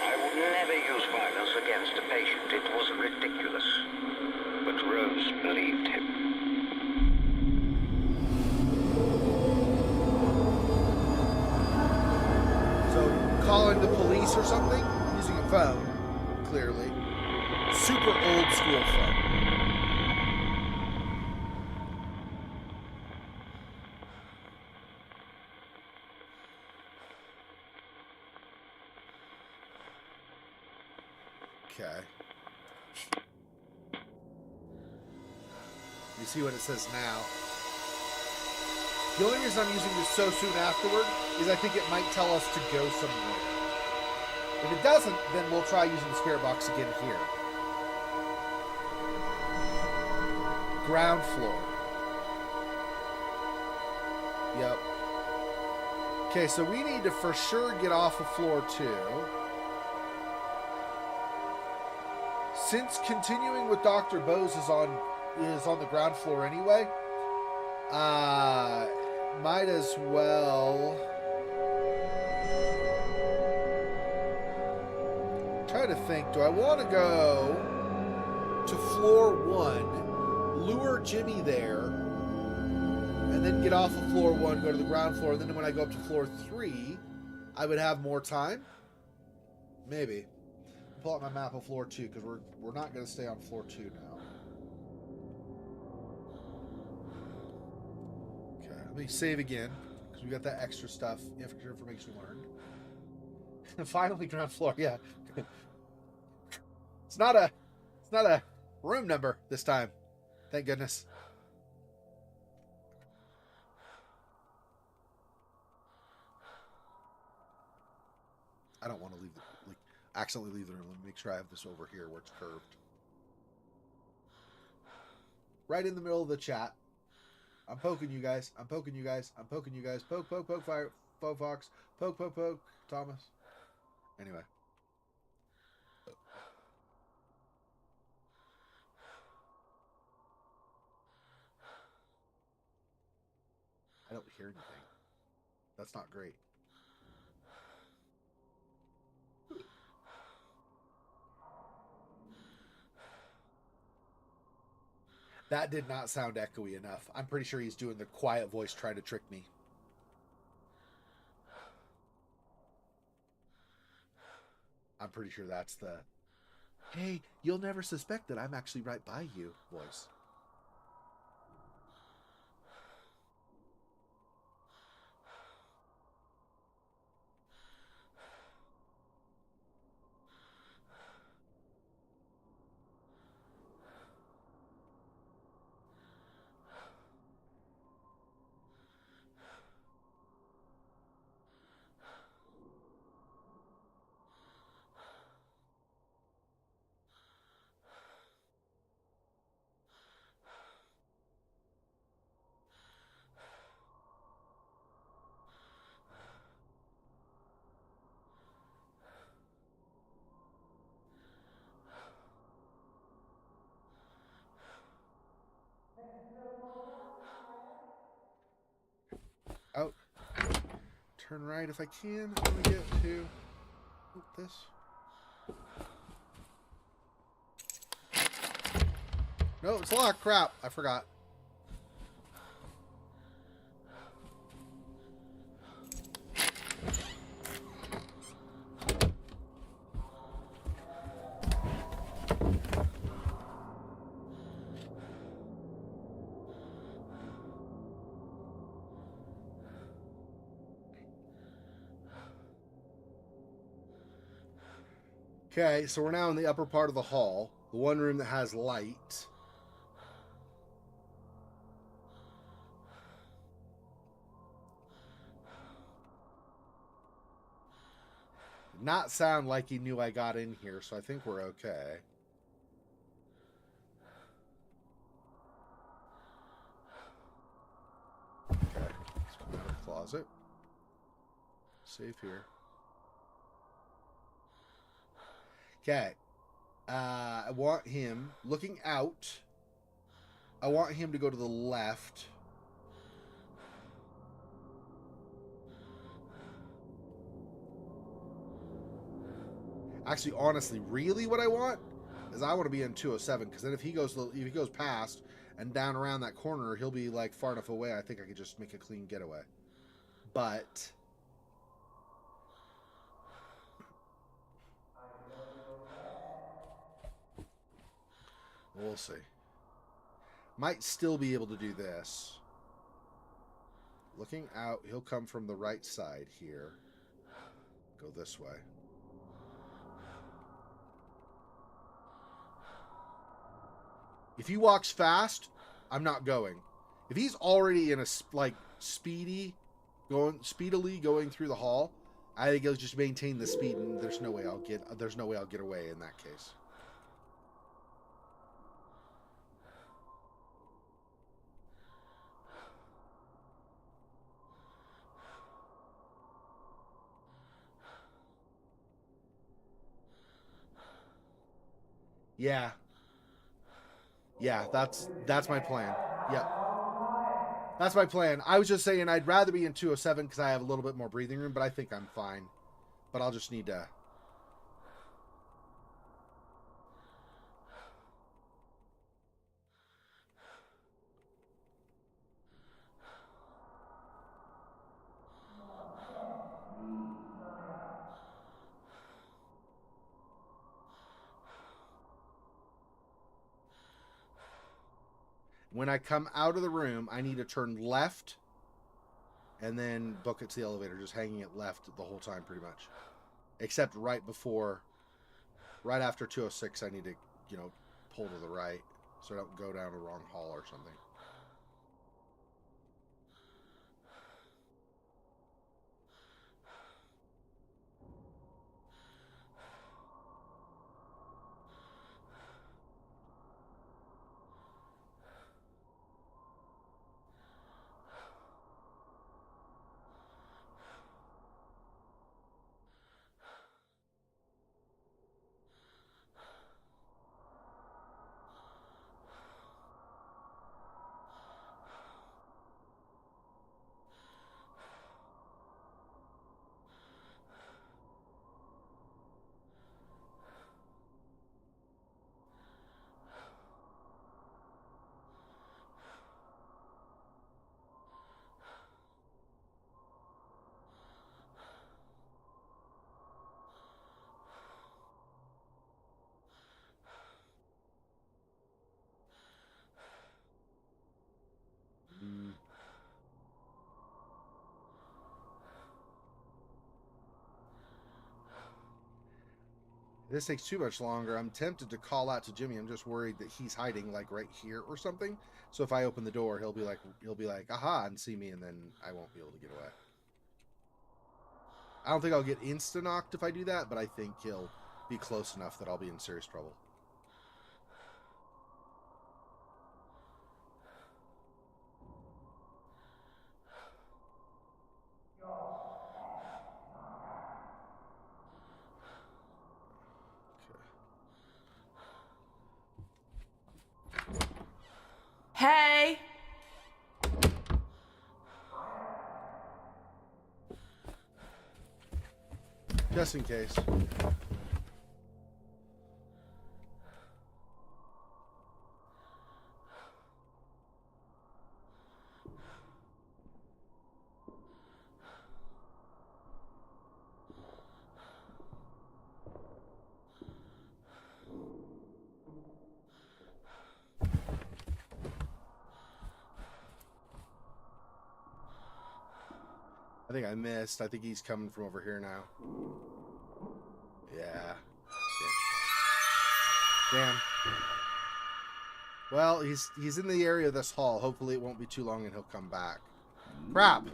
I would never use violence against a patient. It was ridiculous. But Rose believed him. So, calling the police or something? Using a phone, clearly. Super old school phone. Okay. You see what it says now. The only reason I'm using this so soon afterward is I think it might tell us to go somewhere. If it doesn't, then we'll try using the spirit box again here. Ground floor. Yep. Okay, so we need to for sure get off of floor 2. Since continuing with Dr. Bose is on the ground floor anyway, might as well try to think. Do I want to go to floor 1, lure Jimmy there, and then get off of floor 1, go to the ground floor, and then when I go up to floor 3, I would have more time? Maybe. Pull out my map of floor 2 because we're not going to stay on floor 2 now. Okay, let me save again because we got that extra stuff, extra information learned. Finally, ground floor. Yeah, it's not a room number this time. Thank goodness. I don't want to leave accidentally leave the room. Let me make sure I have this over here where it's curved. Right in the middle of the chat. I'm poking you guys. I'm poking you guys. I'm poking you guys. Poke, poke, poke, fire, poke, fox. Poke, poke, poke, Thomas. Anyway. I don't hear anything. That's not great. That did not sound echoey enough. I'm pretty sure he's doing the quiet voice trying to trick me. I'm pretty sure that's the, hey, you'll never suspect that I'm actually right by you voice. Oh, turn right if I can. Let me get to this. No, it's locked. Crap, I forgot. Okay, so we're now in the upper part of the hall, the one room that has light. not sound like he knew I got in here, so I think we're okay. Okay, let's come out of the closet. Safe here. Okay. I want him looking out. I want him to go to the left. Actually, honestly, really what I want is I want to be in 207, because then if he goes past and down around that corner, he'll be like far enough away. I think I could just make a clean getaway. But we'll see. Might still be able to do this. Looking out, he'll come from the right side here. Go this way. If he walks fast, I'm not going. If he's already in a speedily going through the hall, I think he'll just maintain the speed, and there's no way I'll get away in that case. Yeah. Yeah, that's my plan. Yeah. That's my plan. I was just saying I'd rather be in 207 because I have a little bit more breathing room, but I think I'm fine. But I'll just need to... When I come out of the room, I need to turn left and then book it to the elevator, just hanging it left the whole time pretty much. Except right after 206, I need to, pull to the right so I don't go down the wrong hall or something. This takes too much longer. I'm tempted to call out to Jimmy. I'm just worried that he's hiding like right here or something. So if I open the door, he'll be like, aha, and see me, and then I won't be able to get away. I don't think I'll get insta-knocked if I do that, but I think he'll be close enough that I'll be in serious trouble. Hey! Just in case. I think I missed. I think he's coming from over here now. Yeah. Damn. Well, he's in the area of this hall. Hopefully it won't be too long and he'll come back. Crap.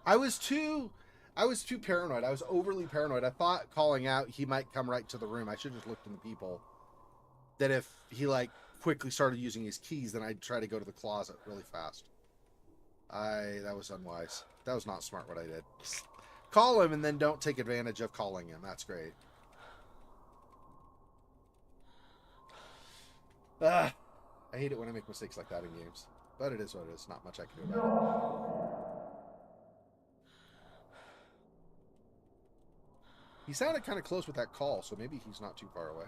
I was too I was too paranoid. I was overly paranoid. I thought calling out he might come right to the room. I should have just looked in the people. That if he like quickly started using his keys, then I'd try to go to the closet really fast. That was unwise. That was not smart what I did. Call him and then don't take advantage of calling him. That's great. I hate it when I make mistakes like that in games. But it is what it is. Not much I can do about it. He sounded kind of close with that call, so maybe he's not too far away.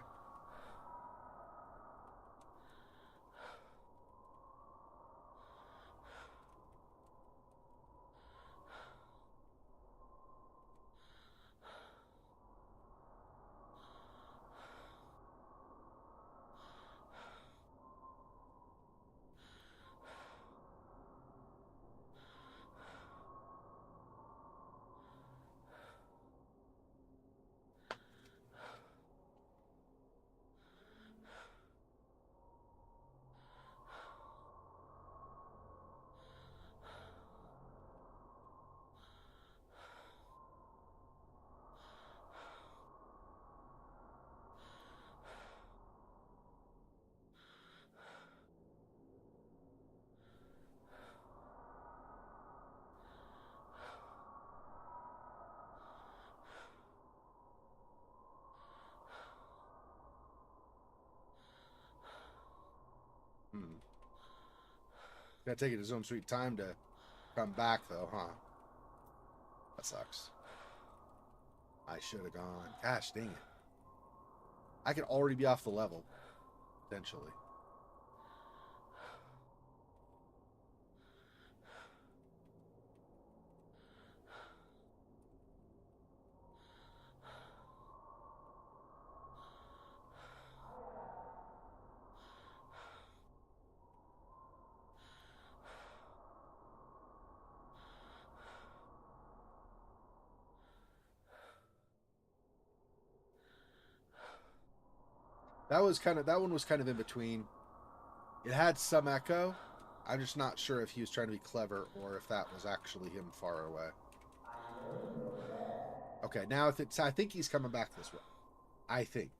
Gotta take it his own sweet time to come back, though, huh? That sucks. I should have gone. Gosh, dang it. I could already be off the level, potentially. That one was kind of in between. It had some echo. I'm just not sure if he was trying to be clever or if that was actually him far away. Okay, now if it's, I think he's coming back this way. I think.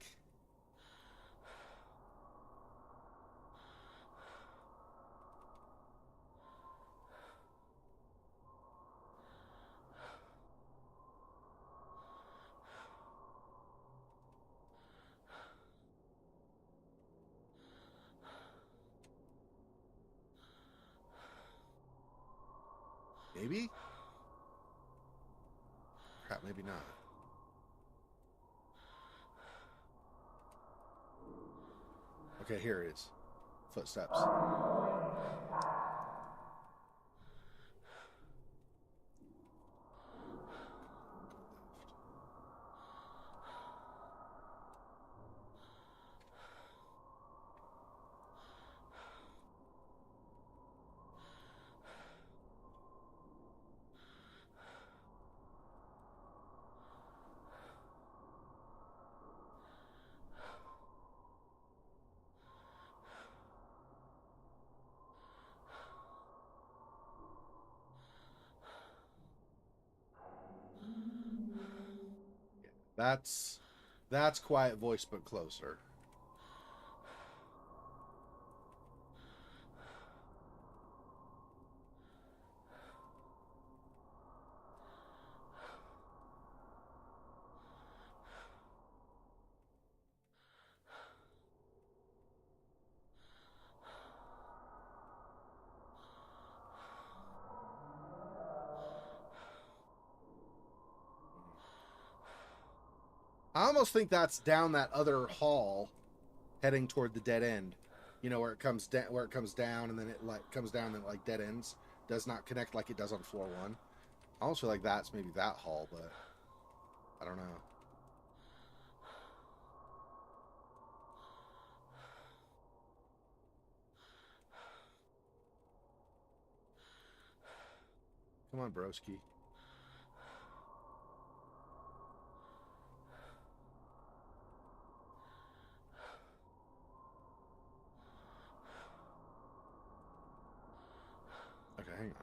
Maybe? Crap, maybe not. Okay, here it is. Footsteps. That's quiet voice but closer. I almost think that's down that other hall heading toward the dead end. You know, where it comes down, and then it like comes down and like dead ends. Does not connect like it does on floor 1. I almost feel like that's maybe that hall, but I don't know. Come on, broski. Okay, hang on.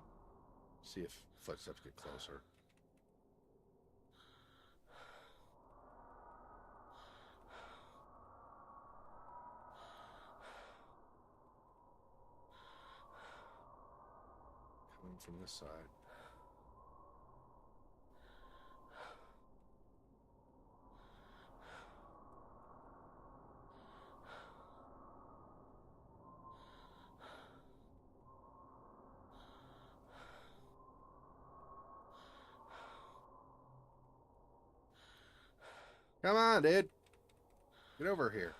See if footsteps get closer. from this side. Come on, dude. Get over here.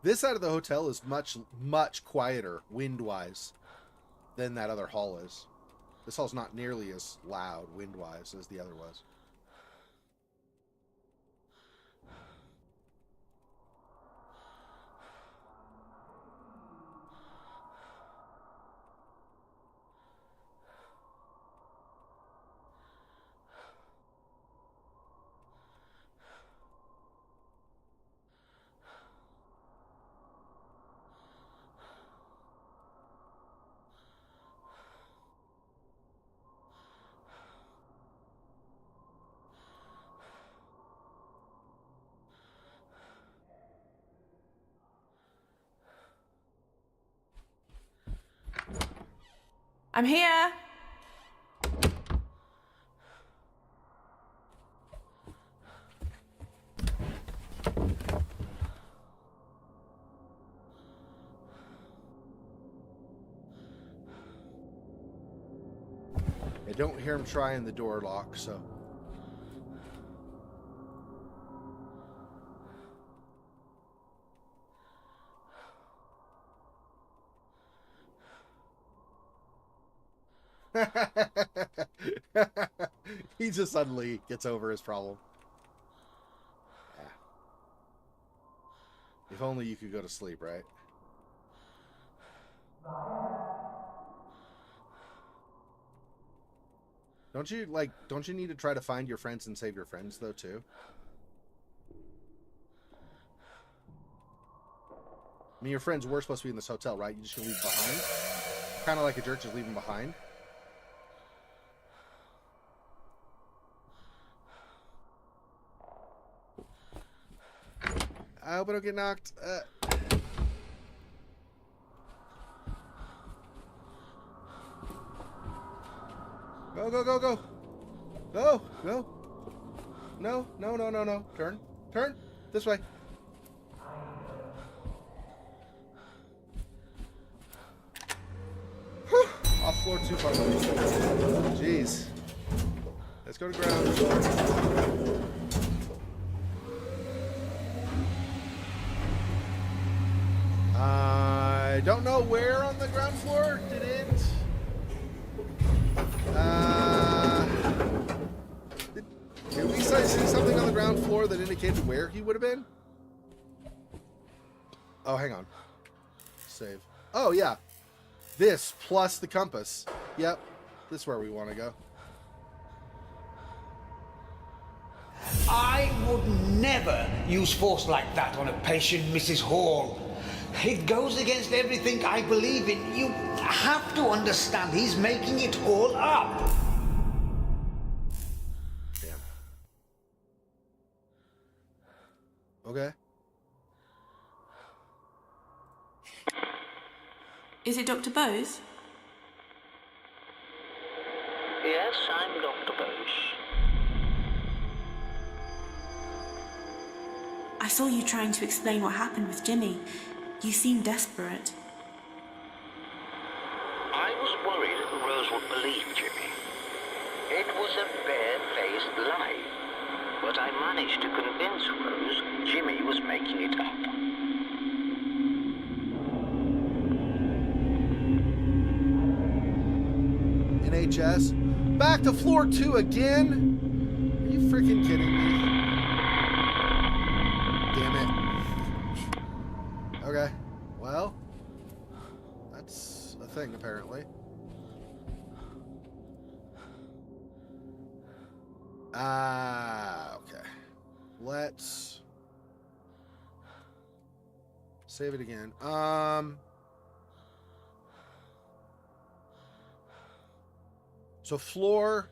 This side of the hotel is much quieter, wind-wise, than that other hall is. This hall's not nearly as loud, wind-wise, as the other was. I'm here. I don't hear him trying the door lock, so... He just suddenly gets over his problem. Yeah. If only you could go to sleep, right? Don't you need to try to find your friends and save your friends, though, too? I mean, your friends were supposed to be in this hotel, right? You just gonna leave behind? Kind of like a jerk just leaving behind. I hope I don't get knocked. Go, go, go, go. Go, go. No, no, no, no, no. Turn. Turn. This way. Whew. Off floor 2 finally. Jeez. Let's go to ground floor. I don't know where on the ground floor did it. Did we see something on the ground floor that indicated where he would have been? Oh, hang on. Save. Oh, yeah. This plus the compass. Yep. This is where we want to go. I would never use force like that on a patient, Mrs. Hall. It goes against everything I believe in. You have to understand he's making it all up. Damn. Okay. Is it Dr. Bose? Yes, I'm Dr. Bose. I saw you trying to explain what happened with Jimmy. You seemed desperate. I was worried Rose would believe Jimmy. It was a bare-faced lie. But I managed to convince Rose Jimmy was making it up. NHS. Back to floor 2 again? Are you freaking kidding me? Damn it. Okay. Well, that's a thing, apparently. Okay. Let's save it again. So floor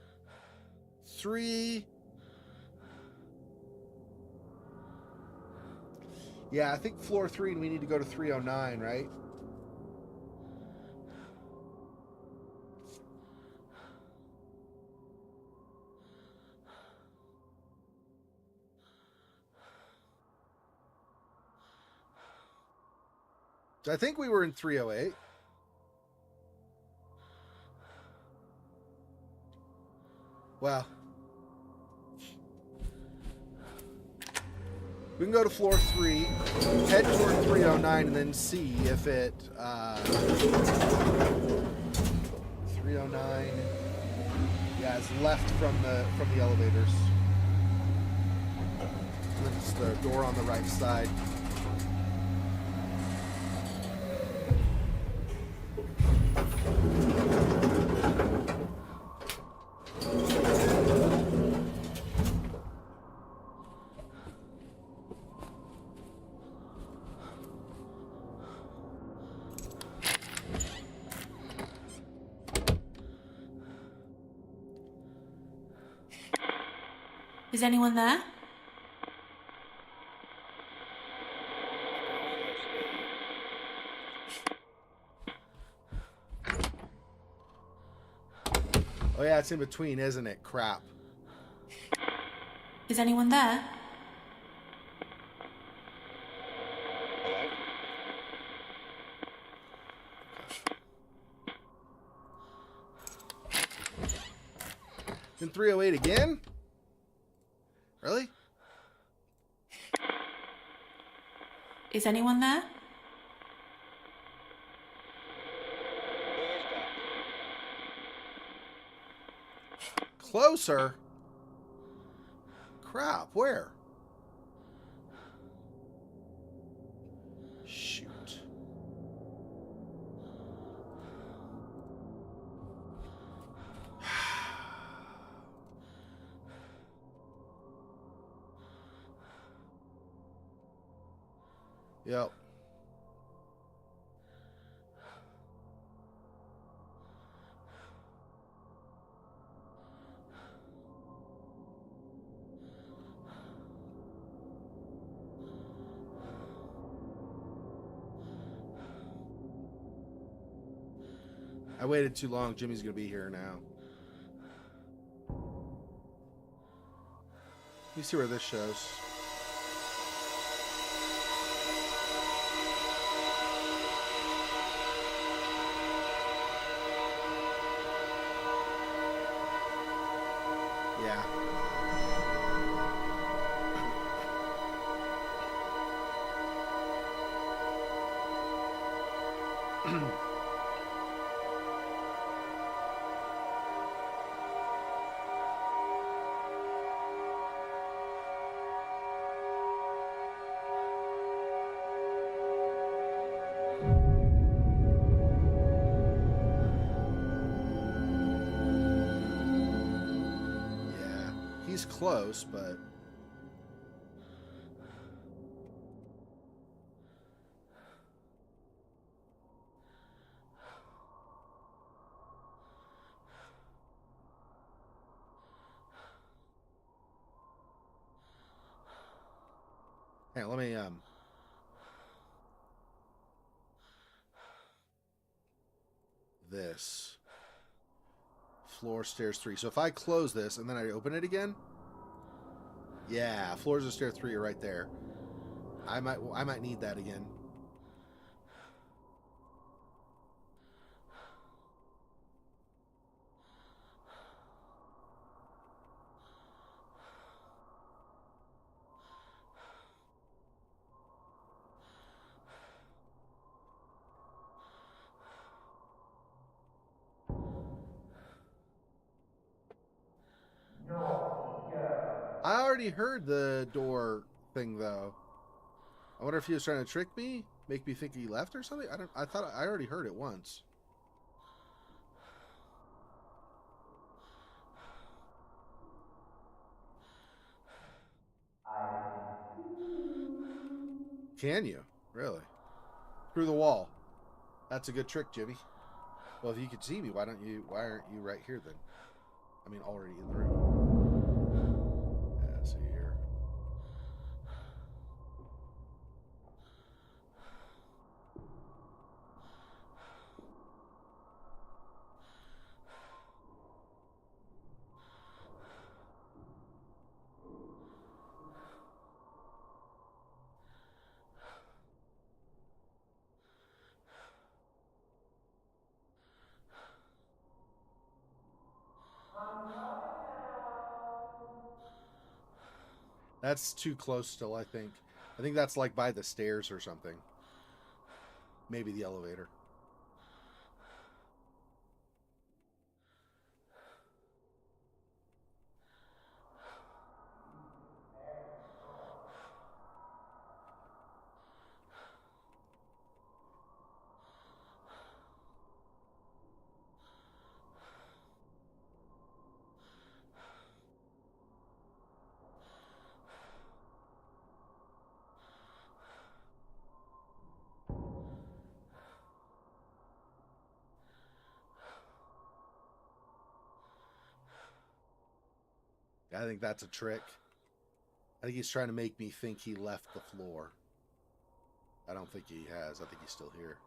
3. Yeah, I think floor 3 and we need to go to 309, right? So I think we were in 308. Well, we can go to floor 3, head toward 309, and then see if it 309. Yeah, it's left from the elevators. And then it's the door on the right side. Is anyone there? Oh yeah, it's in between, isn't it? Crap. Is anyone there? In 308 again? Really? Is anyone there? Closer? Crap, where? Shoot. Yep. I waited too long. Jimmy's gonna be here now. Let me see where this shows. Yeah. Yeah. He's close, but hey, let me this floor stairs 3. So if I close this and then I open it again, yeah, floors of stair 3 are right there. I might need that again. Naughty girl. I already heard the door thing though. I wonder if he was trying to trick me, make me think he left or something. I thought I already heard it once. Can you? Really? Through the wall. That's a good trick, Jimmy. Well, if you could see me, why aren't you right here then? I mean, already in the room. Yeah, see here. That's too close still, I think. I think that's like by the stairs or something. Maybe the elevator. I think that's a trick. I think he's trying to make me think he left the floor. I don't think he has. I think he's still here.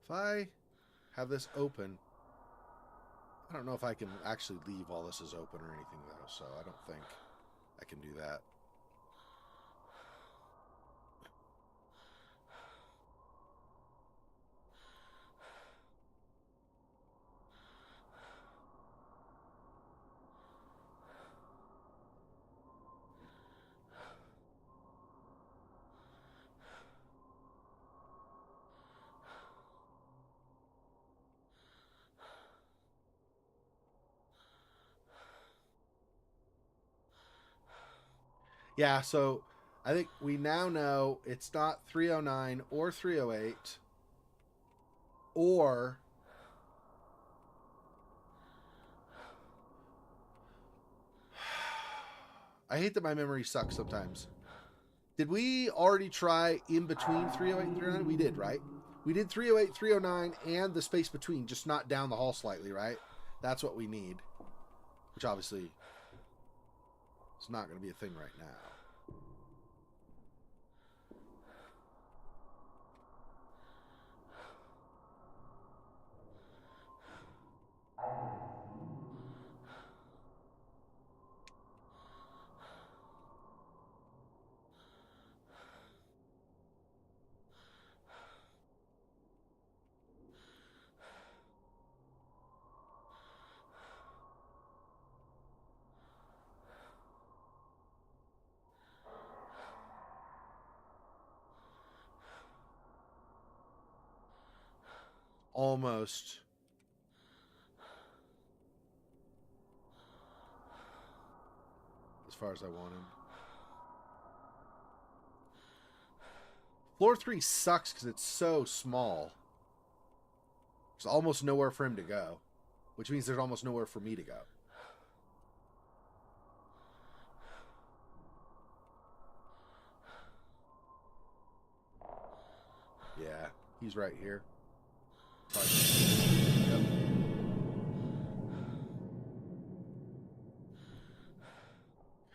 If I have this open, I don't know if I can actually leave all this as open or anything, though, so I don't think I can do that. Yeah, so I think we now know it's not 309 or 308 or I hate that my memory sucks sometimes. Did we already try in between 308 and 309? We did, right? We did 308, 309, and the space between, just not down the hall slightly, right? That's what we need. Which obviously is not going to be a thing right now. Almost. As far as I want him. Floor 3 sucks because it's so small. There's almost nowhere for him to go. Which means there's almost nowhere for me to go. Yeah, he's right here. Yep.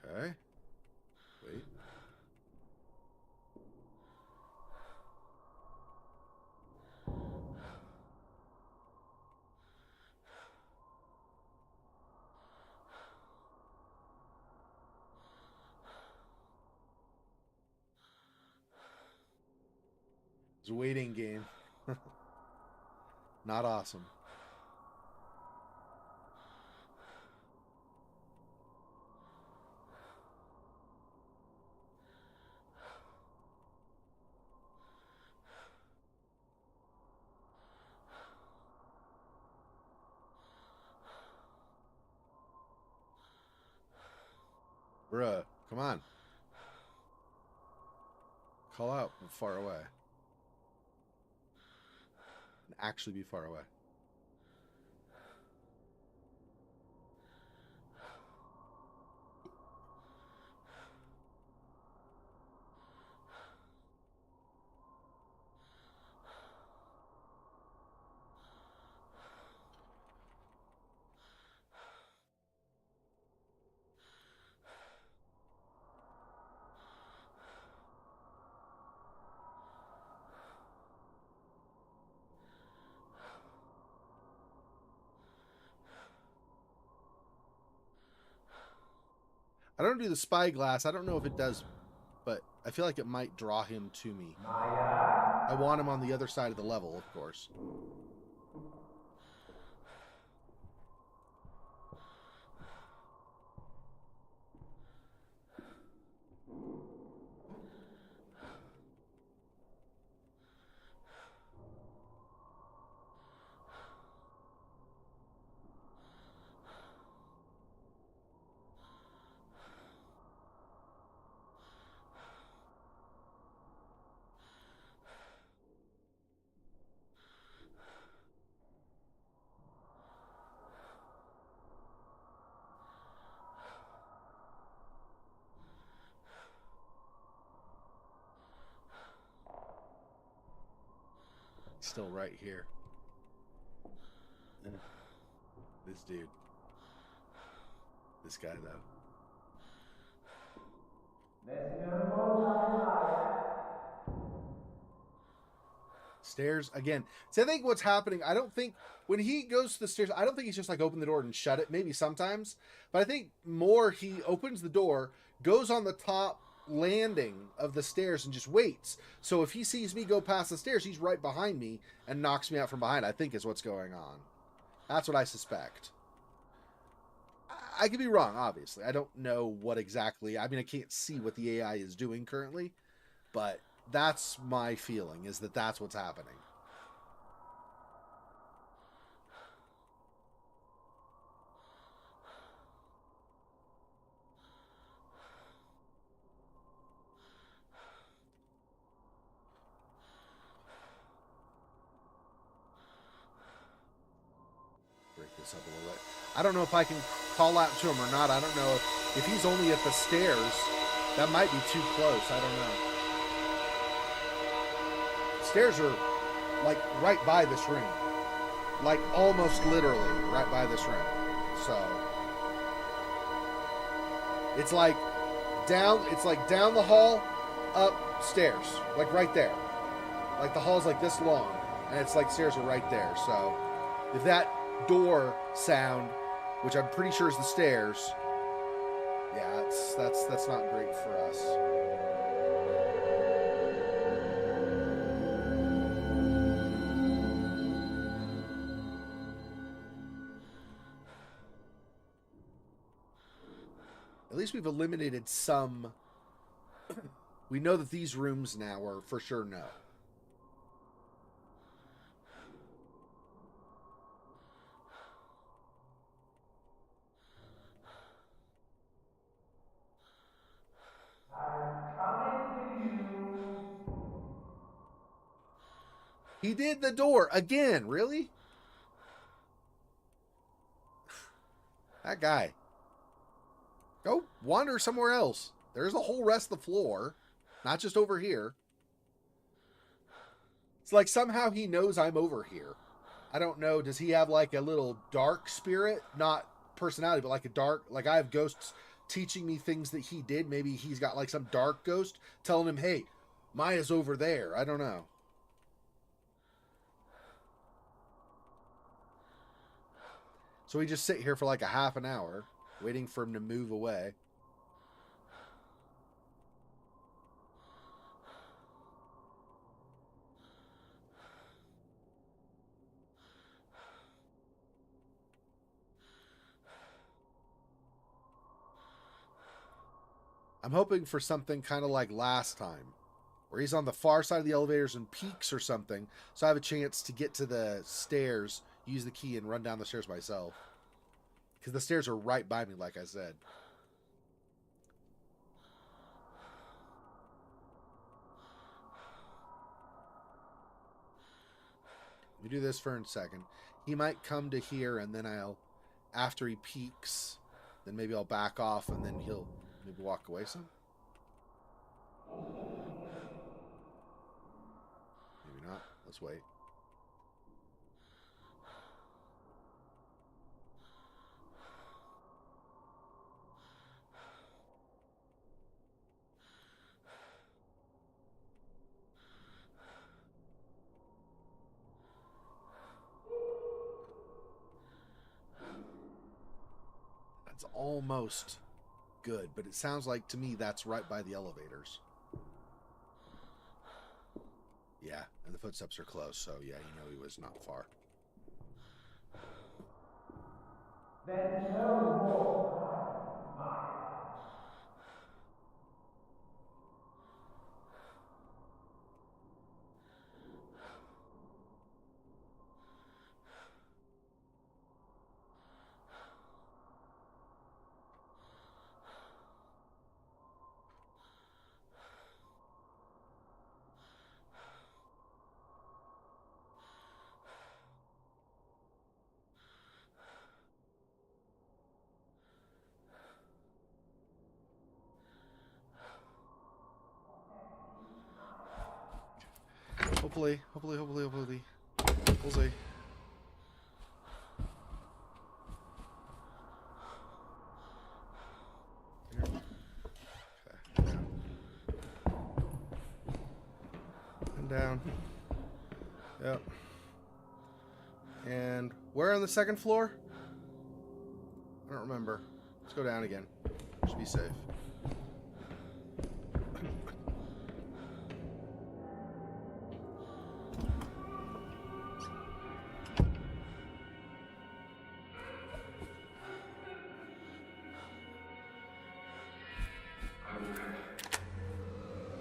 Okay. Wait. It's a waiting game. Not awesome. Bruh, come on. Call out from far away. And actually be far away. I don't do the spyglass. I don't know if it does but I feel like it might draw him to me. Maya? I want him on the other side of the level, of course. Still right here. This dude. This guy, though. There's no more time, Maya. Stairs again. So I think what's happening, I don't think when he goes to the stairs, I don't think he's just like open the door and shut it. Maybe sometimes, but I think more he opens the door, goes on the top landing of the stairs and just waits. So if he sees me go past the stairs, he's right behind me and knocks me out from behind. I think is what's going on. That's what I suspect. I could be wrong, obviously. I don't know what exactly. I mean, I can't see what the AI is doing currently, but that's my feeling, is that that's what's happening. Break this up a little bit. I don't know if I can call out to him or not. I don't know if he's only at the stairs. That might be too close. I don't know. Stairs are like right by this room, like almost literally right by this room. So it's like down the hall, upstairs, like right there. Like the hall's like this long, and it's like stairs are right there. So if that door sound, which I'm pretty sure is the stairs, yeah, that's not great for us. At least we've eliminated some. We know that these rooms now are for sure no. I'm coming for you. He did the door again, really? That guy. Go wander somewhere else. There's a whole rest of the floor, not just over here. It's like somehow he knows I'm over here. I don't know. Does he have like a little dark spirit? Not personality, but like a dark, like I have ghosts teaching me things that he did. Maybe he's got like some dark ghost telling him, hey, Maya's over there. I don't know. So we just sit here for like a half an hour, waiting for him to move away. I'm hoping for something kind of like last time, where he's on the far side of the elevators and peaks or something, so I have a chance to get to the stairs, use the key, and run down the stairs myself. Because the stairs are right by me, like I said. Let me do this for a second. He might come to here, and then after he peaks, then maybe I'll back off, and then he'll maybe walk away some. Maybe not. Let's wait. That's almost good, but it sounds like to me that's right by the elevators. Yeah, and the footsteps are close, so yeah, you know he was not far. Then tell me more, Maya. Hopefully. We'll see. Okay. And down. Yep. And where on the second floor? I don't remember. Let's go down again. Should be safe.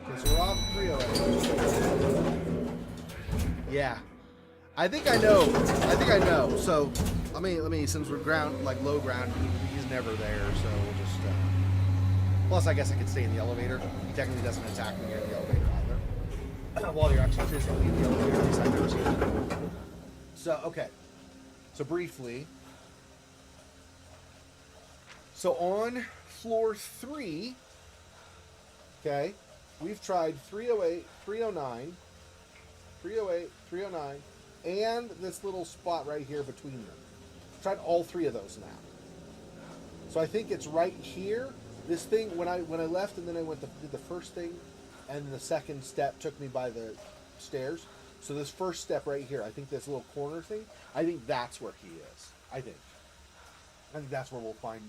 Okay, so we're off 308. Yeah. I think I know. So, let me, since we're low ground, he's never there, so we'll just, plus I guess I could stay in the elevator. He technically doesn't attack when you're in the elevator either. While you're actually physically in the elevator, at least I've never seen it. So, okay. So, briefly. So, on floor 3, okay, we've tried 308, 309, 308, 309, and this little spot right here between them. Tried all 3 of those now. So I think it's right here. This thing, when I left and then I did the first thing, and the second step took me by the stairs. So this first step right here, I think this little corner thing, I think that's where he is. I think that's where we'll find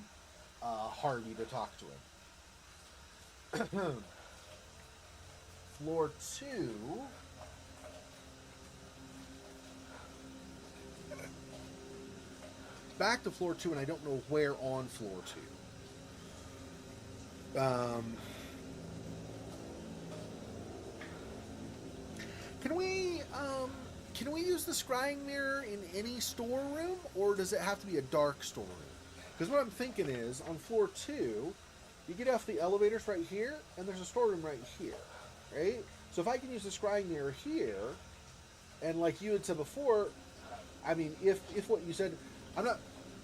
Harvey to talk to him. Floor 2. Back to floor 2, and I don't know where on floor 2. Can we use the scrying mirror in any storeroom, or does it have to be a dark storeroom? Because what I'm thinking is, on floor 2, you get off the elevators right here, and there's a storeroom right here, right? So if I can use the scrying mirror here, and like you had said before, I mean, if what you said,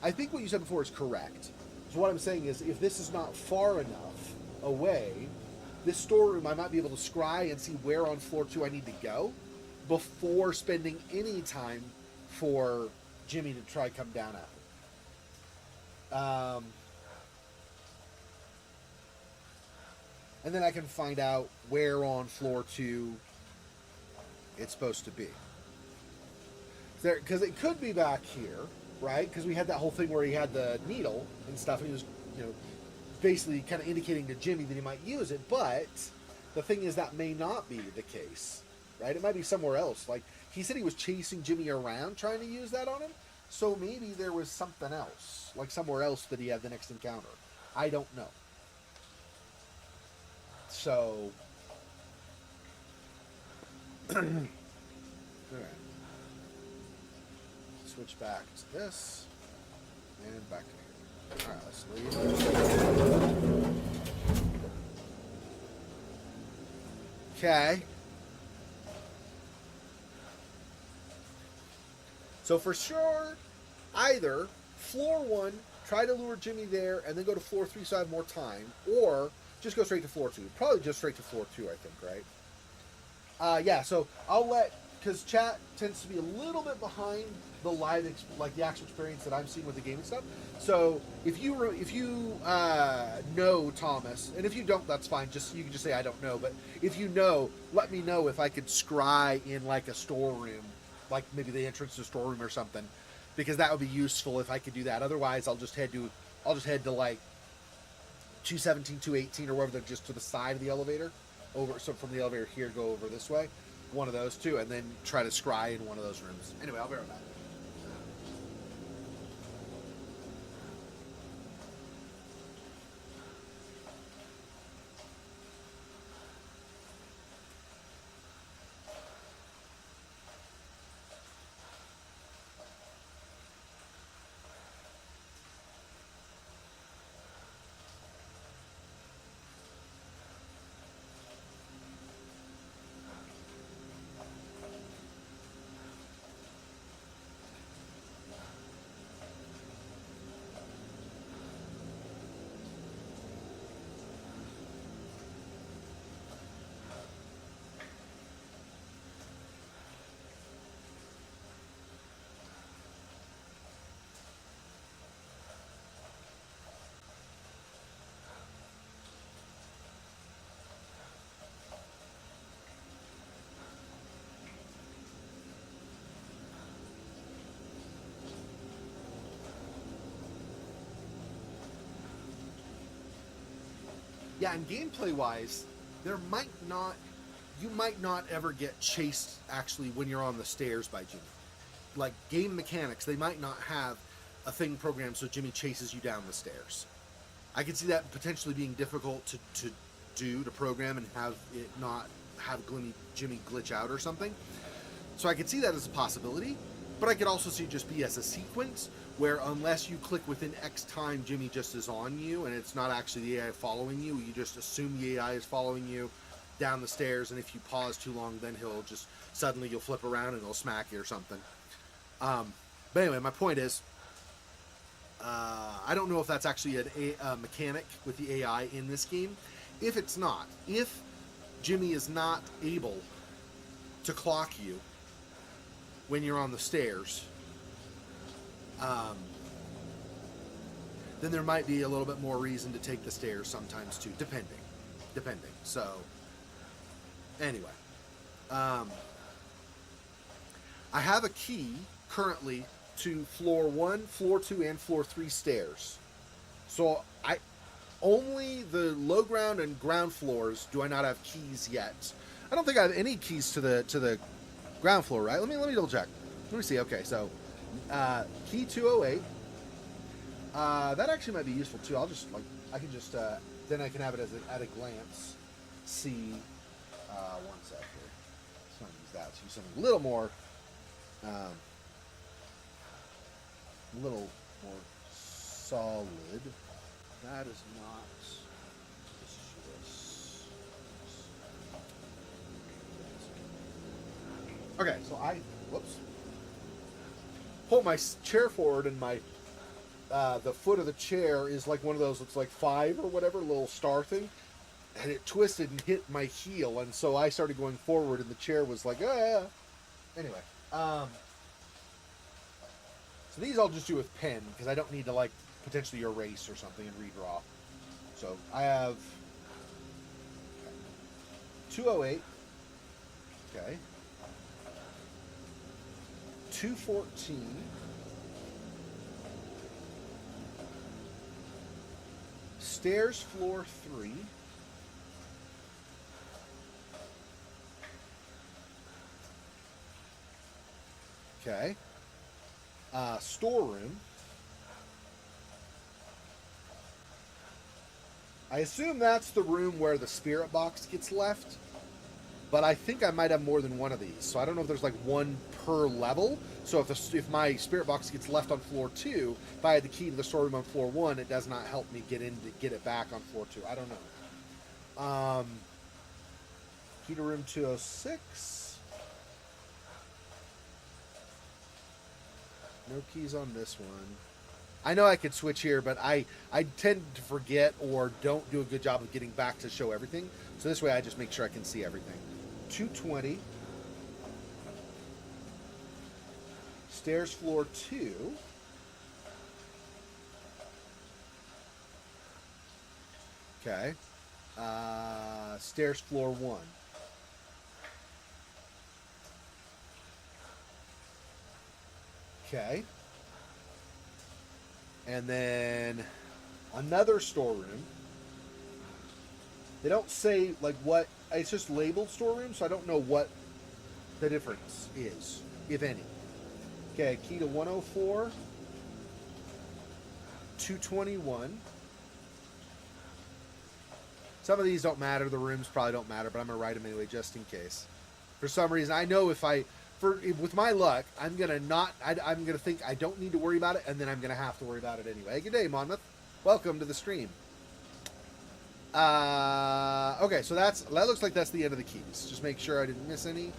I think what you said before is correct. So what I'm saying is, if this is not far enough away, this storeroom, I might be able to scry and see where on floor 2 I need to go before spending any time for Jimmy to try come down at him. And then I can find out where on floor 2 it's supposed to be. Because it could be back here, right? Because we had that whole thing where he had the needle and stuff, and he was, basically kind of indicating to Jimmy that he might use it. But the thing is, that may not be the case, right? It might be somewhere else. Like, he said he was chasing Jimmy around trying to use that on him. So maybe there was something else, like somewhere else that he had the next encounter. I don't know. So, all right. Switch back to this, and back to here. All right, let's leave. Okay. So for sure, either floor 1, try to lure Jimmy there, and then go to floor 3 so I have more time, or just go straight to floor 2. Probably just straight to floor 2, I think, right? Yeah, so I'll let, because chat tends to be a little bit behind the live, the actual experience that I'm seeing with the game and stuff. So if you know Thomas, and if you don't, that's fine. You can just say I don't know. But if you know, let me know if I could scry in like a storeroom, like maybe the entrance to a storeroom or something, because that would be useful if I could do that. Otherwise, I'll just head to like 217, 218, or wherever they're just to the side of the elevator. So from the elevator here, go over this way. one of those too, and then try to scry in one of those rooms. Anyway, I'll be right back. Yeah, and gameplay-wise, you might not ever get chased, actually, when you're on the stairs by Jimmy. Like, game mechanics, they might not have a thing programmed so Jimmy chases you down the stairs. I could see that potentially being difficult to do, to program, and have it not have Jimmy glitch out or something. So I could see that as a possibility, but I could also see it just be as a sequence, where unless you click within X time, Jimmy just is on you, and it's not actually the AI following you. You just assume the AI is following you down the stairs, and if you pause too long, then he'll just, suddenly you'll flip around and he'll smack you or something. But anyway, my point is, I don't know if that's actually a mechanic with the AI in this game. If it's not, if Jimmy is not able to clock you when you're on the stairs, then there might be a little bit more reason to take the stairs sometimes too, depending. So, anyway, I have a key currently to floor 1, floor 2, and floor 3 stairs. So only the low ground and ground floors do I not have keys yet. I don't think I have any keys to the ground floor, right? Let me double check. Let me see. Okay, so key 208. That actually might be useful too. I'll just then I can have it at a glance. See, one sec here. Let's not use that. Let's use something a little more solid. That is not. Okay, so pull my chair forward, and my the foot of the chair is like one of those. It's like 5 or whatever, little star thing, and it twisted and hit my heel, and so I started going forward, and the chair was like, ah. Anyway, so these I'll just do with pen because I don't need to like potentially erase or something and redraw. So I have 208. Okay. 214. Stairs floor 3. Okay. Storeroom. I assume that's the room where the spirit box gets left, but I think I might have more than one of these, so I don't know if there's like one per level. So if my spirit box gets left on floor 2, if I had the key to the storeroom on floor 1, it does not help me get it back on floor 2. I don't know. Key to room 206. No keys on this one. I know I could switch here, but I tend to forget or don't do a good job of getting back to show everything. So this way I just make sure I can see everything. 220. Stairs floor 2. Okay. Stairs floor 1. Okay. And then another storeroom. They don't say like what, it's just labeled storeroom, so I don't know what the difference is, if any. Okay, key to 104, 221. Some of these don't matter. The rooms probably don't matter, but I'm going to write them anyway just in case. For some reason, I know with my luck, I'm going to think I don't need to worry about it, and then I'm going to have to worry about it anyway. Hey, good day, Monmouth. Welcome to the stream. Okay, so that looks like that's the end of the keys. Just make sure I didn't miss any.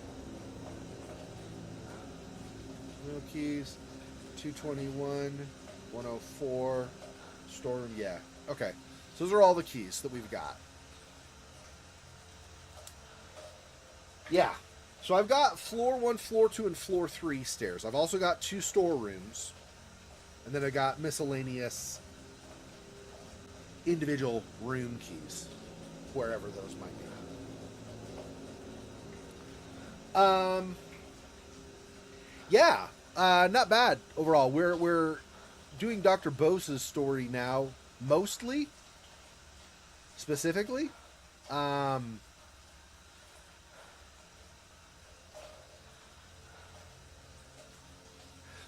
No keys. 221, 104, storeroom. Yeah. Okay. So those are all the keys that we've got. Yeah. So I've got floor 1, floor 2, and floor 3 stairs. I've also got 2 storerooms. And then I got miscellaneous individual room keys, wherever those might be. Yeah, not bad overall. We're doing Dr. Bose's story now, mostly, specifically.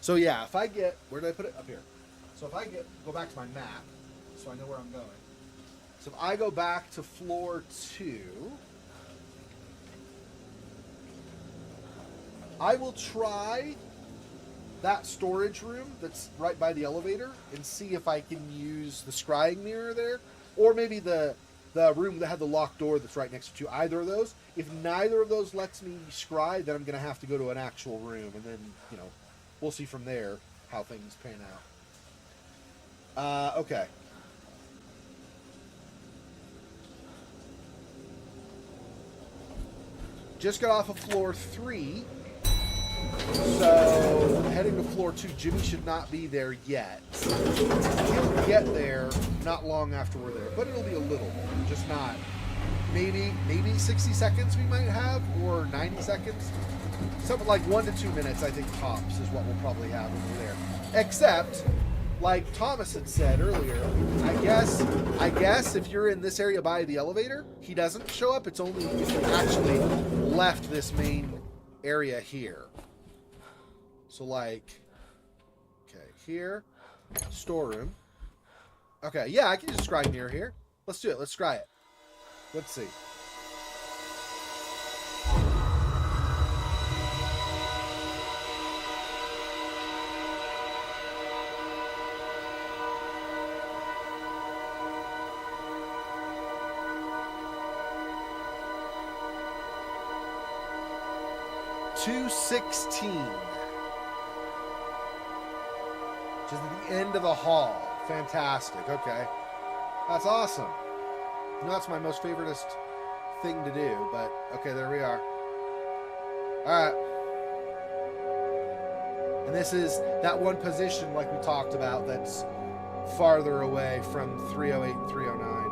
So yeah, if I get, where did I put it? Up here. So if I go back to my map, so I know where I'm going. So if I go back to floor 2, I will try that storage room that's right by the elevator and see if I can use the scrying mirror there, or maybe the room that had the locked door that's right next to either of those. If neither of those lets me scry, then I'm going to have to go to an actual room, and then, we'll see from there how things pan out. Okay. Just got off of floor 3. So, heading to floor 2, Jimmy should not be there yet. He'll get there not long after we're there, but it'll be a little, just not. Maybe 60 seconds we might have, or 90 seconds. Something like 1 to 2 minutes, I think, tops is what we'll probably have when we're there. Except, like Thomas had said earlier, I guess if you're in this area by the elevator, he doesn't show up. It's only if you actually left this main area here. So like, okay, here, storeroom. Okay, yeah, I can just scry near here. Let's do it. Let's scry it. Let's see. $216. Which is at the end of the hall. Fantastic. Okay. That's awesome. That's my most favoriteest thing to do, but okay, there we are. Alright. And this is that one position, like we talked about, that's farther away from 308 and 309.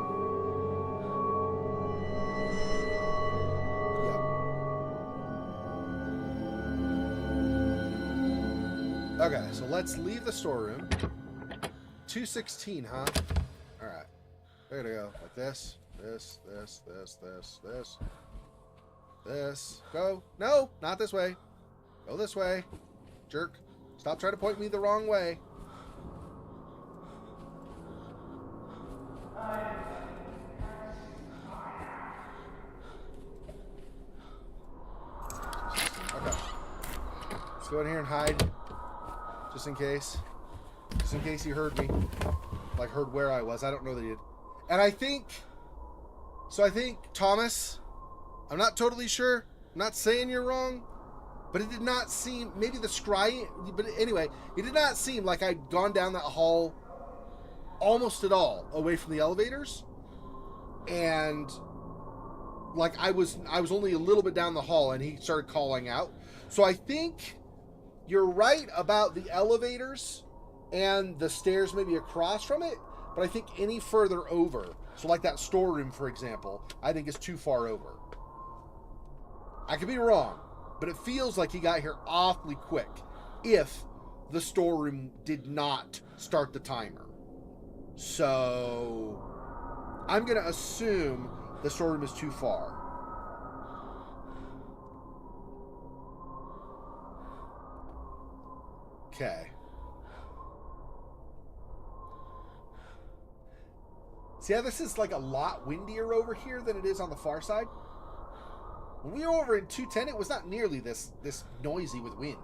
Okay, so let's leave the storeroom. 216, huh? Alright. There to go. Like this. This. Go. No, not this way. Go this way. Jerk. Stop trying to point me the wrong way. Okay. Let's go in here and hide. Just in case. Just in case he heard me. Like, heard where I was. I don't know that he did. And I think... So I think, Thomas, I'm not totally sure. I'm not saying you're wrong. But it did not seem... Maybe the scrying... But anyway, it did not seem like I'd gone down that hall almost at all away from the elevators. And... Like, I was only a little bit down the hall and he started calling out. So I think... You're right about the elevators and the stairs maybe across from it, but I think any further over, so like that storeroom, for example, I think is too far over. I could be wrong, but it feels like he got here awfully quick if the storeroom did not start the timer. So I'm going to assume the storeroom is too far. Okay. See how this is like a lot windier over here than it is on the far side? When we were over in 210, it was not nearly this noisy with wind.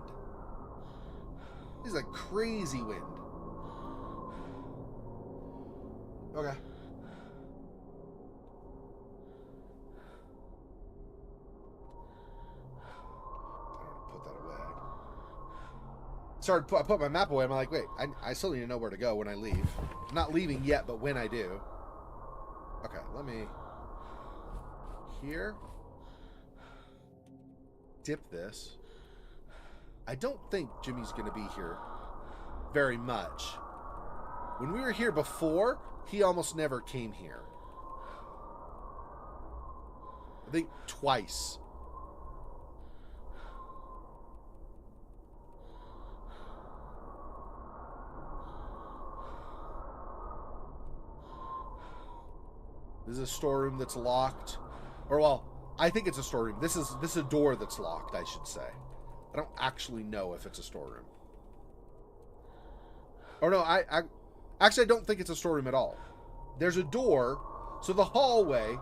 This is a crazy wind. Okay. Put that away. I put my map away. I'm like, wait, I still need to know where to go when I leave. I'm not leaving yet, but when I do. Okay, let me... Here. Dip this. I don't think Jimmy's going to be here very much. When we were here before, he almost never came here. I think twice. This is a storeroom that's locked. Or, well, I think it's a storeroom. This is a door that's locked, I should say. I don't actually know if it's a storeroom. Or no, I actually don't think it's a storeroom at all. There's a door, so the hallway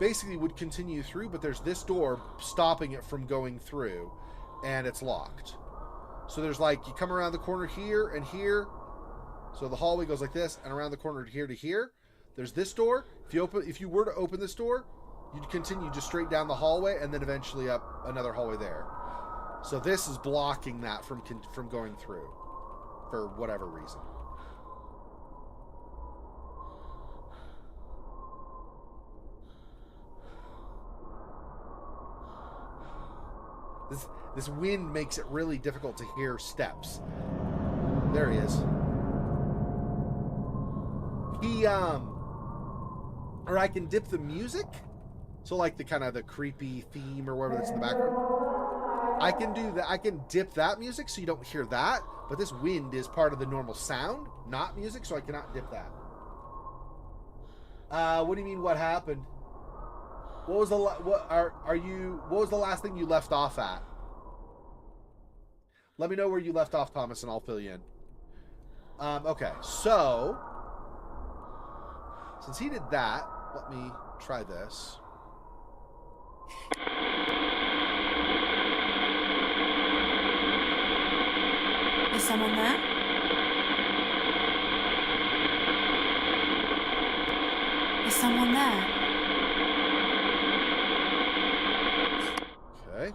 basically would continue through, but there's this door stopping it from going through, and it's locked. So there's like, you come around the corner here and here, so the hallway goes like this, and around the corner here to here. There's this door. If you were to open this door, you'd continue just straight down the hallway and then eventually up another hallway there. So this is blocking that from going through for whatever reason. This wind makes it really difficult to hear steps. There he is. Or I can dip the music. So like the kind of the creepy theme or whatever that's in the background. I can do that. I can dip that music so you don't hear that. But this wind is part of the normal sound, not music, so I cannot dip that. What do you mean? What happened? What was the what was the last thing you left off at? Let me know where you left off, Thomas, and I'll fill you in. Okay, so since he did that, let me try this. Is someone there? Is someone there? Okay.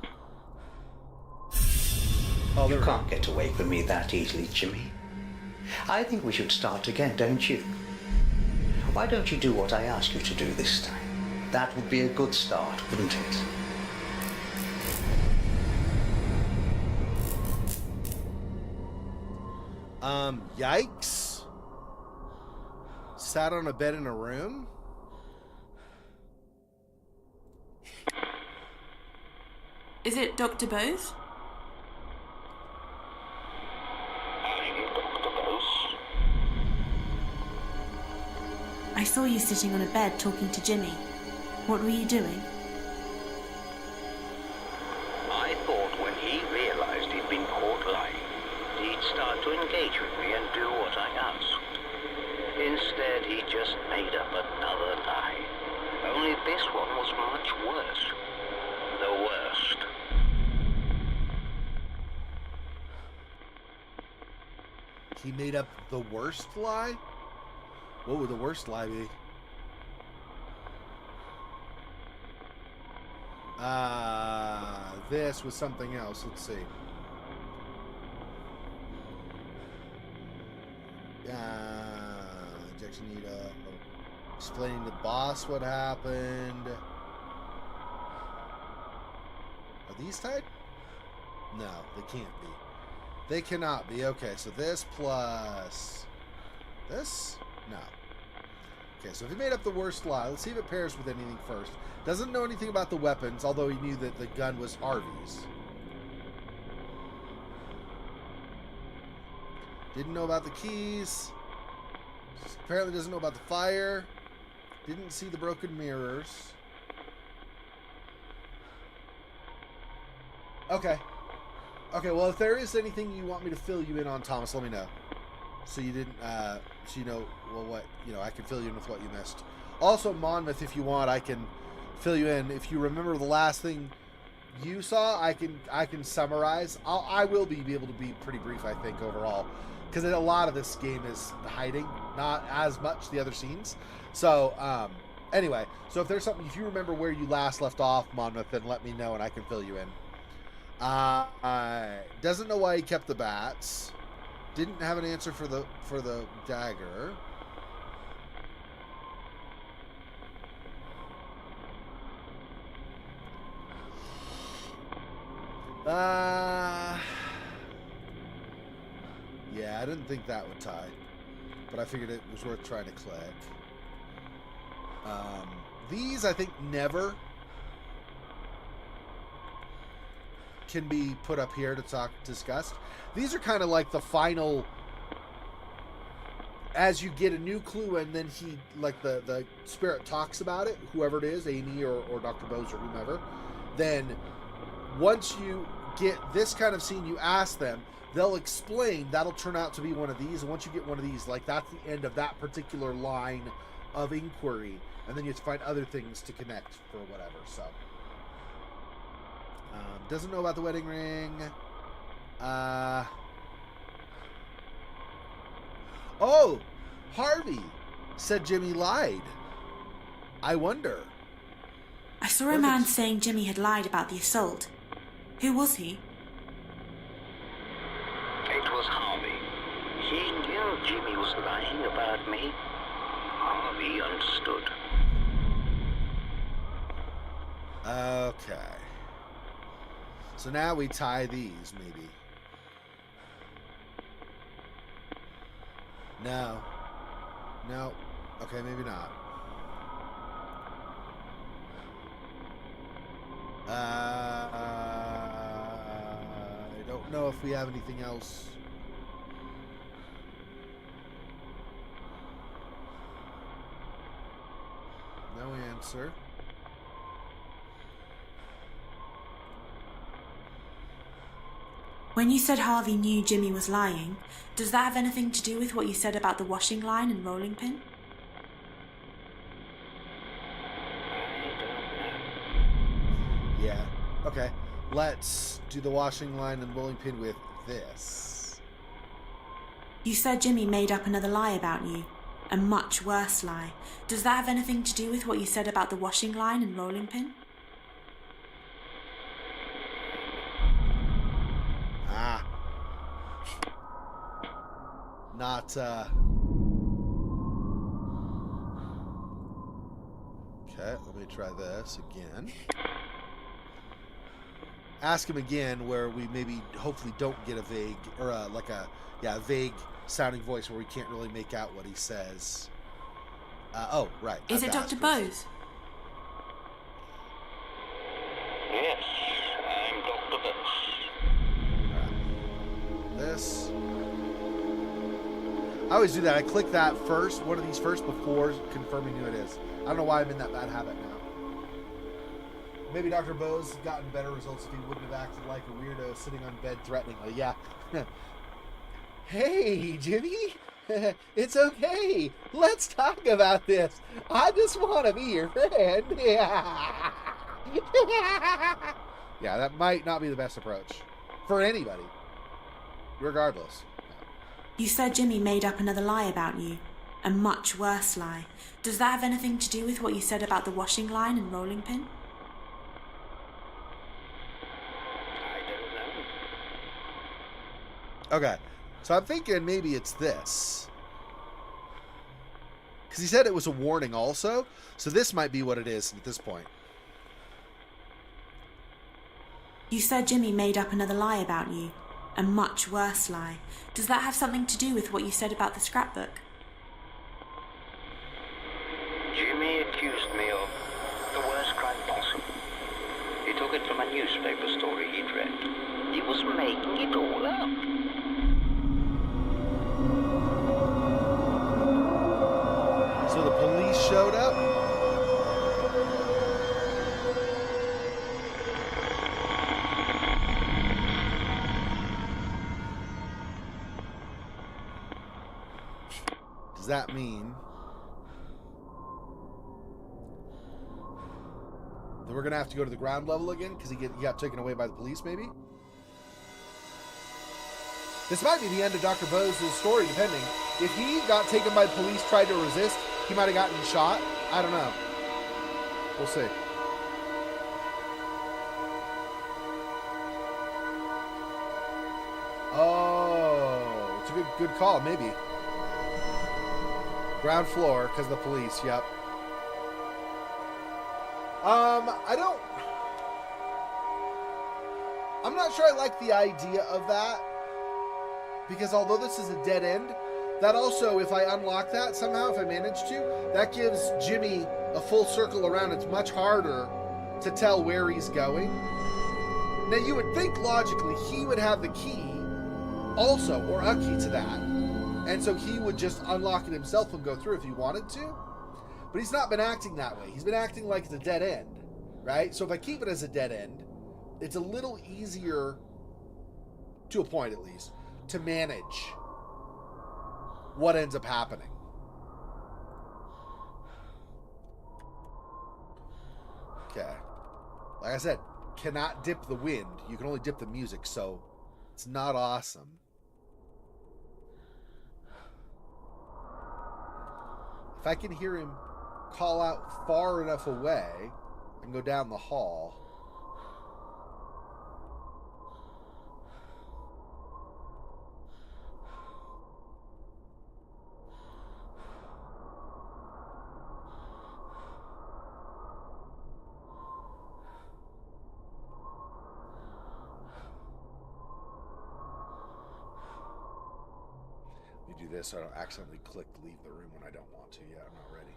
Oh, You can't get away from me that easily, Jimmy. I think we should start again, don't you? Why don't you do what I ask you to do this time? That would be a good start, wouldn't it? Yikes. Sat on a bed in a room? Is it Dr. Bose? I'm Dr. Bose. I saw you sitting on a bed talking to Jimmy. What were you doing? I thought when he realized he'd been caught lying, he'd start to engage with me and do what I asked. Instead, he just made up another lie. Only this one was much worse. The worst. He made up the worst lie? What would the worst lie be? This was something else. Let's see. Injection need explaining to the boss what happened. Are these tied? No, they can't be. They cannot be. Okay, so this plus this? No. Okay, so if he made up the worst lie, let's see if it pairs with anything first. Doesn't know anything about the weapons, although he knew that the gun was Harvey's. Didn't know about the keys. Apparently doesn't know about the fire. Didn't see the broken mirrors. Okay. Okay, well, if there is anything you want me to fill you in on, Thomas, let me know. So you didn't, so you know, well, what, you know, I can fill you in with what you missed. Also, Monmouth, if you want, I can fill you in. If you remember the last thing you saw, I can summarize. I will be able to be pretty brief, I think, overall. Because a lot of this game is hiding, not as much the other scenes. So, anyway, so if there's something, if you remember where you last left off, Monmouth, then let me know and I can fill you in. Doesn't know why he kept the bats. Didn't have an answer for the dagger. Yeah, I didn't think that would tie, but I figured it was worth trying to click. These, I think, never can be put up here to discussed. These are kind of like the final, as you get a new clue and then he, like the spirit talks about it, whoever it is, Amy or Dr. Bose or whomever, then once you get this kind of scene, you ask them, they'll explain, that'll turn out to be one of these, and once you get one of these, like, that's the end of that particular line of inquiry, and then you have to find other things to connect for whatever. So doesn't know about the wedding ring. Oh, Harvey said Jimmy lied. I wonder. I saw a man saying Jimmy had lied about the assault. Who was he? It was Harvey. He knew Jimmy was lying about me. Harvey understood. Okay. So now we tie these, maybe. No. No. Okay, maybe not. I don't know if we have anything else. No answer. When you said Harvey knew Jimmy was lying, does that have anything to do with what you said about the washing line and rolling pin? Yeah. Okay. Let's do the washing line and rolling pin with this. You said Jimmy made up another lie about you. A much worse lie. Does that have anything to do with what you said about the washing line and rolling pin? Not, Okay, let me try this again. Ask him again where we maybe, hopefully don't get a vague, or a vague sounding voice where we can't really make out what he says. Oh, right. Is it Dr. Bose? Yes, I'm Dr. Bose. Alright. This. I always do that. I click that first, one of these first, before confirming who it is. I don't know why I'm in that bad habit now. Maybe Dr. Bose has gotten better results if he wouldn't have acted like a weirdo sitting on bed threateningly. Yeah. Hey, Jimmy. It's okay. Let's talk about this. I just want to be your friend. Yeah, that might not be the best approach for anybody, regardless. You said Jimmy made up another lie about you. A much worse lie. Does that have anything to do with what you said about the washing line and rolling pin? I don't know. Okay, so I'm thinking maybe it's this. Because he said it was a warning also, so this might be what it is at this point. You said Jimmy made up another lie about you. A much worse lie. Does that have something to do with what you said about the scrapbook? Jimmy accused me of the worst crime possible. He took it from a newspaper story he'd read. He was making it all up. So the police showed up? Does that mean that we're going to have to go to the ground level again because he got taken away by the police, maybe? This might be the end of Dr. Bose's story, depending. If he got taken by the police, tried to resist, he might have gotten shot. I don't know. We'll see. Oh, it's a good call, maybe. Ground floor, because of the police, yep. I'm not sure I like the idea of that. Because although this is a dead end, that also, if I unlock that somehow, if I manage to, that gives Jimmy a full circle around. It's much harder to tell where he's going. Now, you would think logically he would have the key also, or a key to that. And so he would just unlock it himself and go through if he wanted to. But he's not been acting that way. He's been acting like it's a dead end, right? So if I keep it as a dead end, it's a little easier, to a point at least, to manage what ends up happening. Okay. Like I said, cannot dip the wind. You can only dip the music, so it's not awesome. If I can hear him call out far enough away, I can go down the hall. Do this so I don't accidentally click leave the room when I don't want to. Yeah, I'm not ready.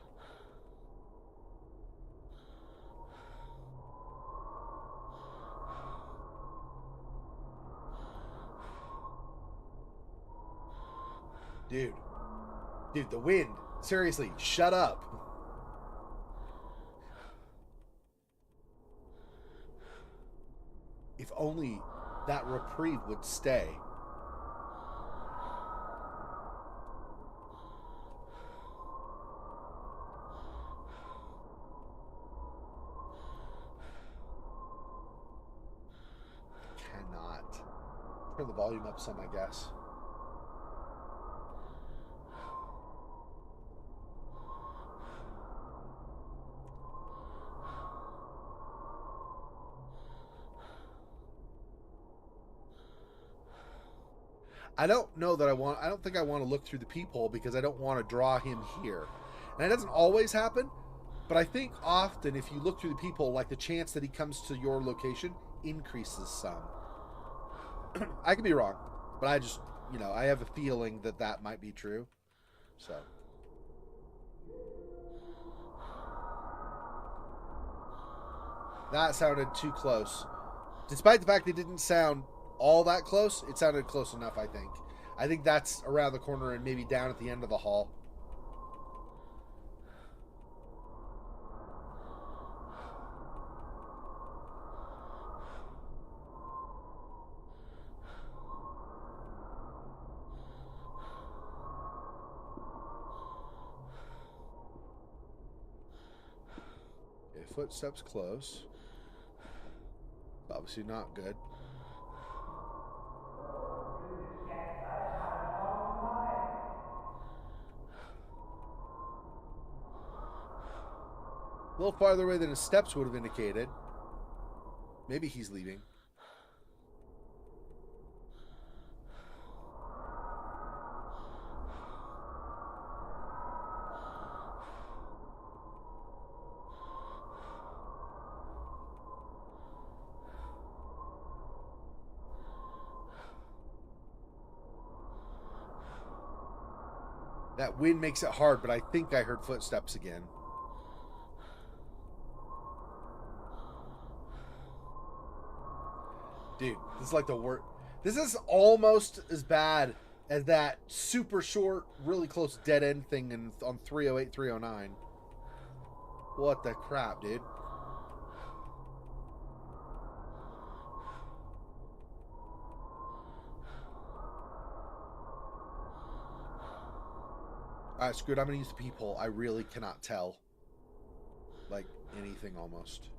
Dude, the wind. Seriously, shut up. If only that reprieve would stay. Turn the volume up some, I guess. I don't think I want to look through the peephole because I don't want to draw him here. And it doesn't always happen, but I think often if you look through the peephole, like the chance that he comes to your location increases some. I could be wrong, but I just, I have a feeling that that might be true. So. That sounded too close. Despite the fact it didn't sound all that close, it sounded close enough, I think. I think that's around the corner and maybe down at the end of the hall. Footsteps close. Obviously not good. A little farther away than his steps would have indicated. Maybe he's leaving. That wind makes it hard, but I think I heard footsteps again. Dude, this is like the worst. This is almost as bad as that super short, really close dead end thing on 308, 309. What the crap, dude? All right, screw it. I'm gonna use the peephole. I really cannot tell, like, anything almost.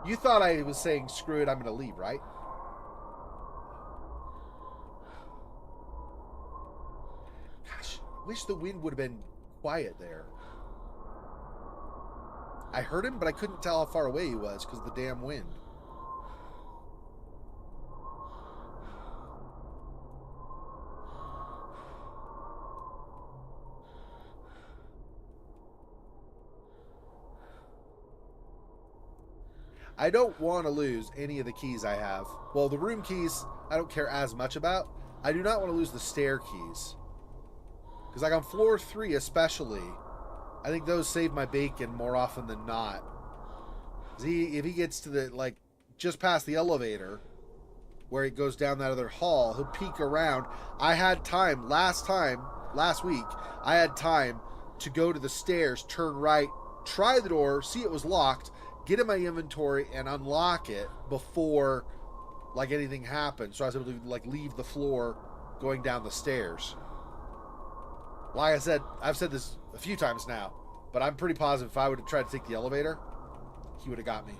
You thought I was saying screw it. I'm gonna leave, right? Gosh, I wish the wind would have been quiet there. I heard him, but I couldn't tell how far away he was because of the damn wind. I don't want to lose any of the keys I have. Well, the room keys, I don't care as much about. I do not want to lose the stair keys. Because, like, on floor 3 especially, I think those save my bacon more often than not. If he gets to the, like, just past the elevator, where it goes down that other hall, he'll peek around. I had time, last week, I had time to go to the stairs, turn right, try the door, see it was locked, get in my inventory, and unlock it before, like, anything happened. So I was able to, like, leave the floor going down the stairs. Like I said, I've said this a few times now, but I'm pretty positive if I would have tried to take the elevator, he would have got me.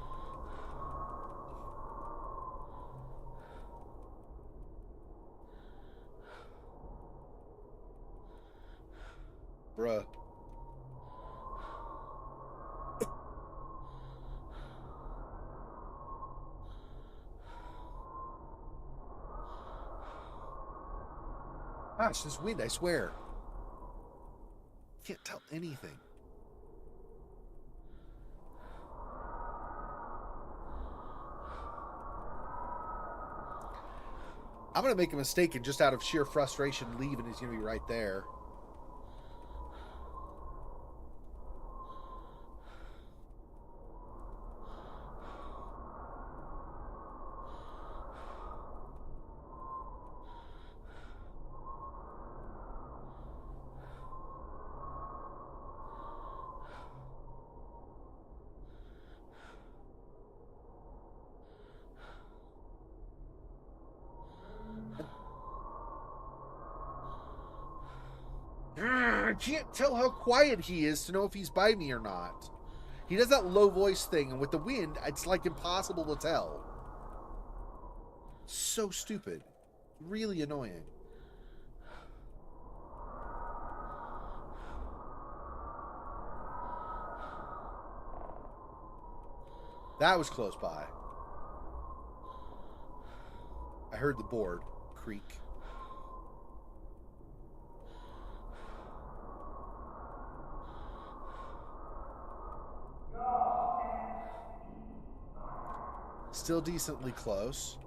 Bruh. Gosh, this wind, I swear. Can't tell anything. I'm going to make a mistake and just out of sheer frustration leave, and he's going to be right there. I can't tell how quiet he is to know if he's by me or not. He does that low voice thing, and with the wind, it's like impossible to tell. So stupid. Really annoying. That was close by. I heard the board creak. Still decently close,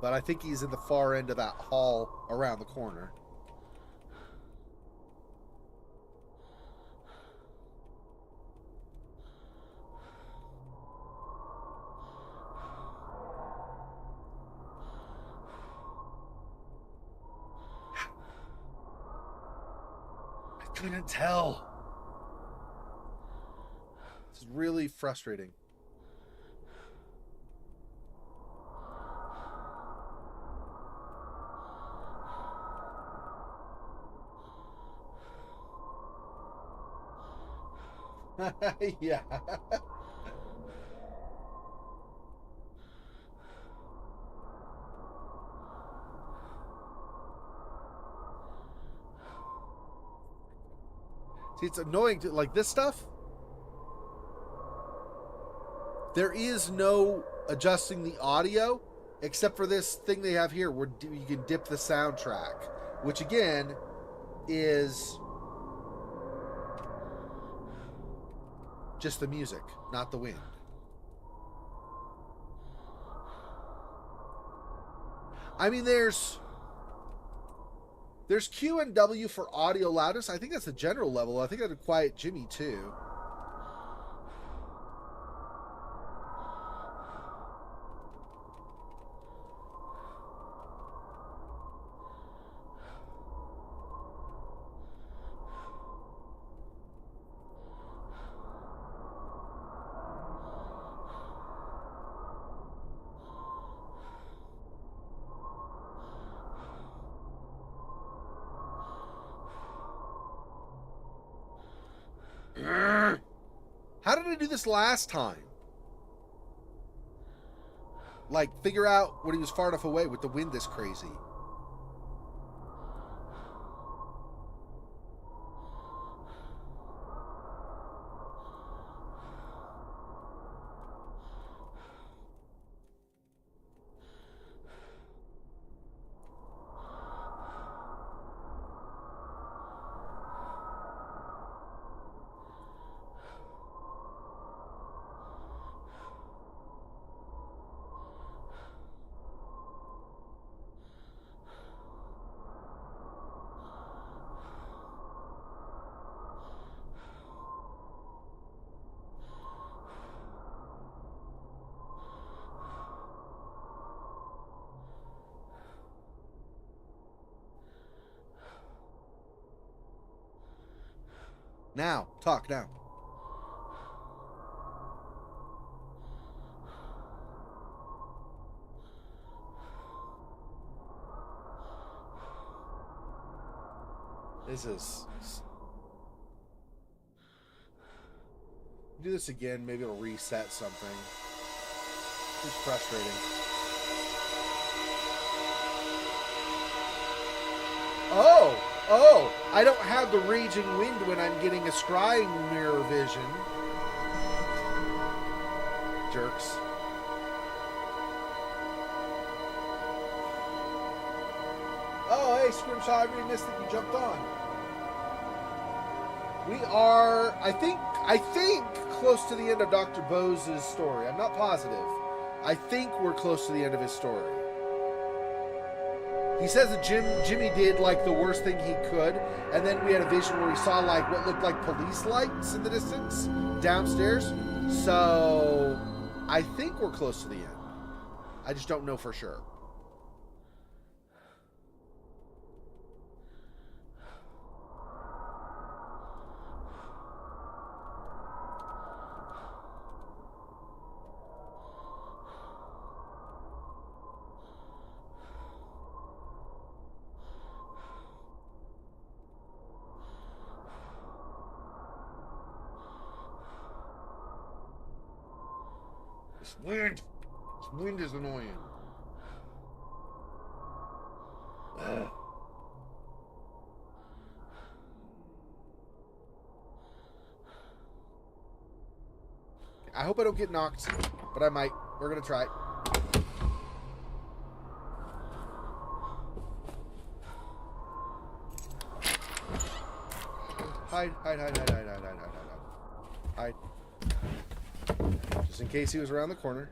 but I think he's in the far end of that hall around the corner. I couldn't tell. This is really frustrating. Yeah. See, it's annoying to, like, this stuff. There is no adjusting the audio except for this thing they have here where you can dip the soundtrack, which again is just the music, not the wind. I mean, there's Q and W for audio loudness. I think that's the general level. I think that'd quiet Jimmy too. How did I do this last time? Like, figure out when he was far enough away with the wind this crazy. Now, talk now. This is... Do this again, maybe it'll reset something. It's frustrating. Oh, I don't have the raging wind when I'm getting a scrying mirror vision. Jerks. Oh, hey, Scrimshaw, I really missed that you jumped on. We are, I think, close to the end of Dr. Bose's story. I'm not positive. I think we're close to the end of his story. He says that Jimmy did like the worst thing he could, and then we had a vision where he saw like what looked like police lights in the distance downstairs. So I think we're close to the end. I just don't know for sure. This wind is annoying. Ugh. I hope I don't get knocked, but I might. We're gonna try. Hide. Hide. Just in case he was around the corner.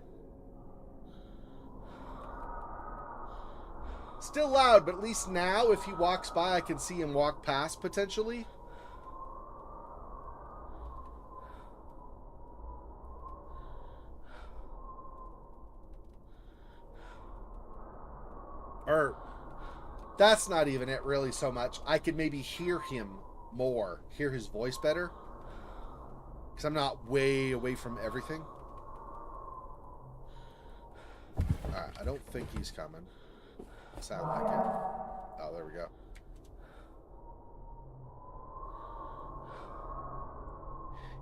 Still loud, but at least now, if he walks by, I can see him walk past, potentially. Or, that's not even it, really, so much. I could maybe hear him more. Hear his voice better. Because I'm not way away from everything. Alright, I don't think he's coming. Sound like it. Oh, there we go.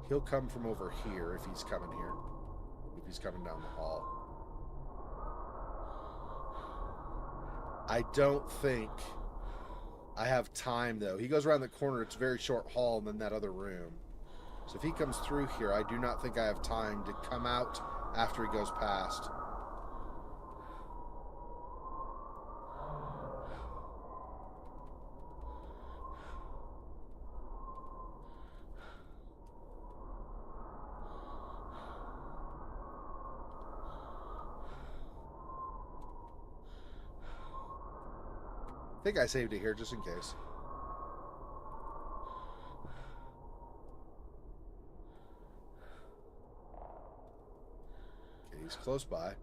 He'll come from over here if he's coming here. If he's coming down the hall. I don't think I have time, though. He goes around the corner. It's a very short hall and then that other room. So if he comes through here, I do not think I have time to come out after he goes past. I think I saved it here just in case. Okay, he's close by.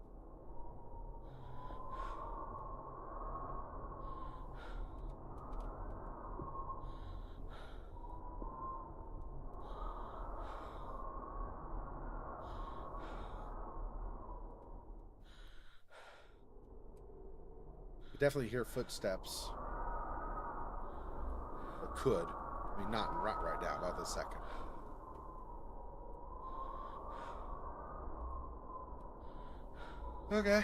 Definitely hear footsteps. Or could. I mean, not right now, not this second. Okay.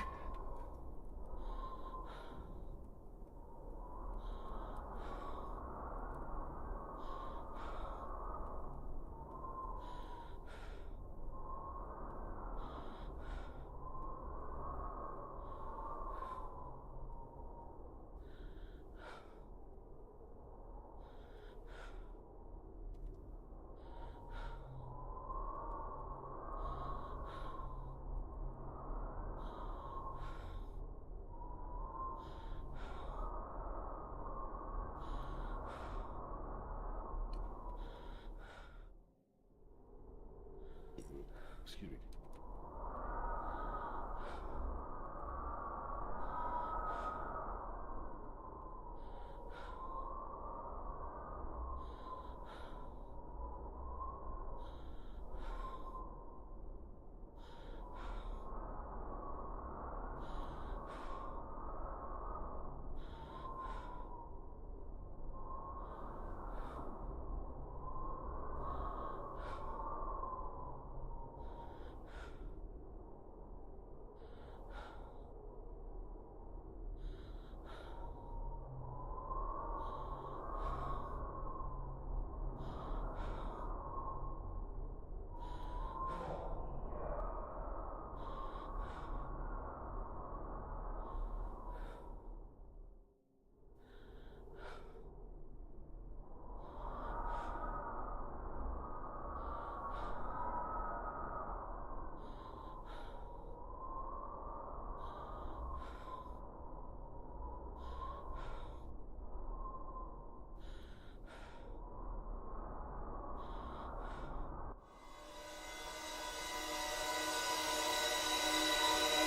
Excuse me.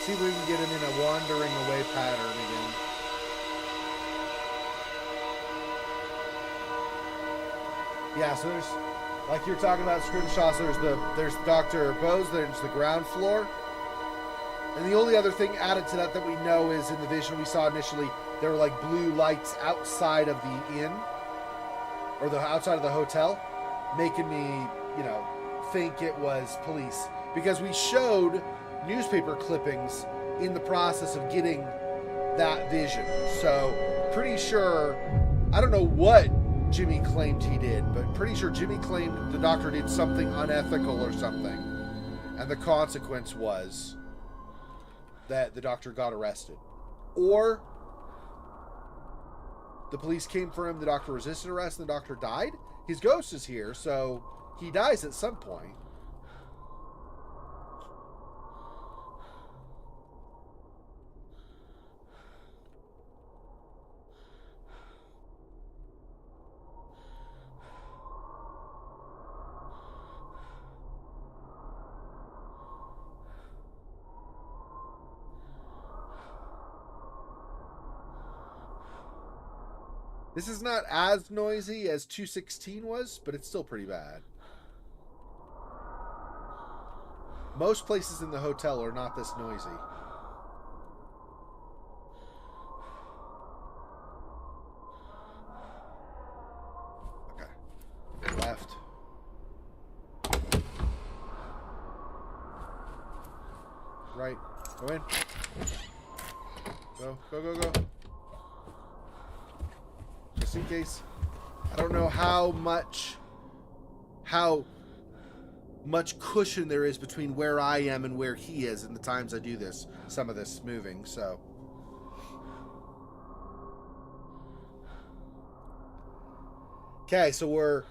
See if we can get him in a wandering away pattern again. Yeah, so there's, like you're talking about scrimshaw, so there's Dr. Bose, there's the ground floor. And the only other thing added to that we know is in the vision we saw initially, there were like blue lights outside of the inn, or the outside of the hotel, making me, think it was police. Because we showed newspaper clippings in the process of getting that vision. So pretty sure, I don't know what Jimmy claimed he did, but pretty sure Jimmy claimed the doctor did something unethical or something. And the consequence was that the doctor got arrested. Or the police came for him, the doctor resisted arrest, and the doctor died. His ghost is here, so he dies at some point. This is not as noisy as 216 was, but it's still pretty bad. Most places in the hotel are not this noisy. Okay. Left. Right. Go in. Go, go, go, go. Just in case. I don't know how much cushion there is between where I am and where he is in the times I do this, some of this moving, so. Okay, so we're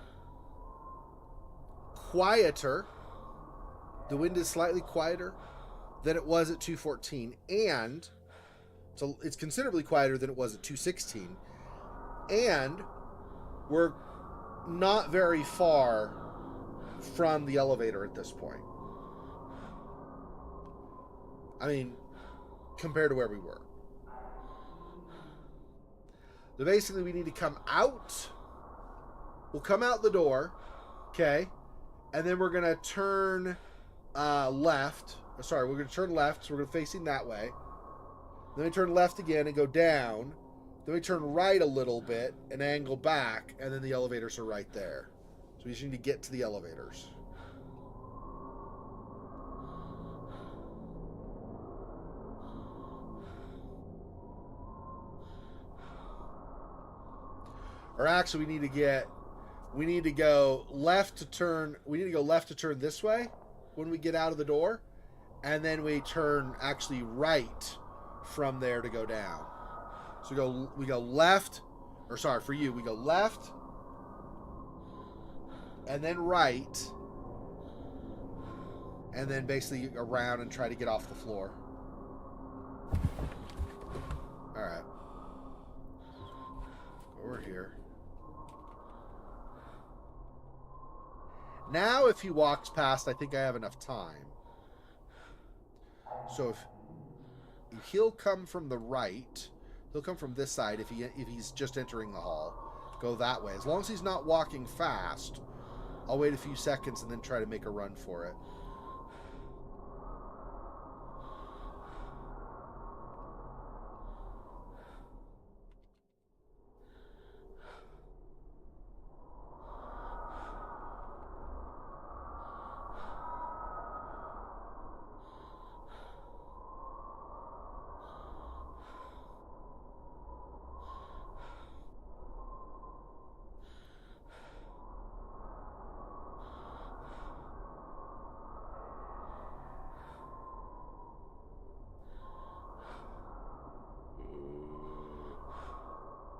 quieter. The wind is slightly quieter than it was at 214, and so it's considerably quieter than it was at 216. And we're not very far from the elevator at this point. I mean, compared to where we were. So basically we need to come out. We'll come out the door, okay? And then we're going to turn left. Sorry, we're going to turn left, so we're going to facing that way. Then we turn left again and go down. Then we turn right a little bit and angle back, and then the elevators are right there. So we just need to get to the elevators. Or actually, we need to go left to turn. We need to go left to turn this way when we get out of the door, and then we turn actually right from there to go down. So we go left, or sorry, for you, we go left, and then right, and then basically around and try to get off the floor. All right. Over here. Now, if he walks past, I think I have enough time. So if he'll come from the right, he'll come from this side if he's just entering the hall. Go that way. As long as he's not walking fast, I'll wait a few seconds and then try to make a run for it.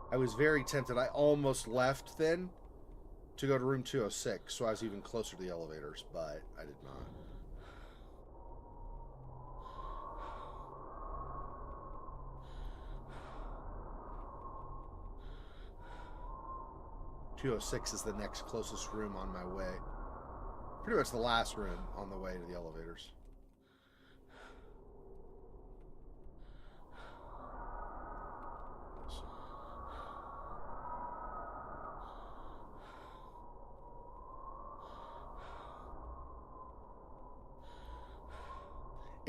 I was very tempted. I almost left then to go to room 206, so I was even closer to the elevators, but I did not. .206 is the next closest room on my way. Pretty much the last room on the way to the elevators.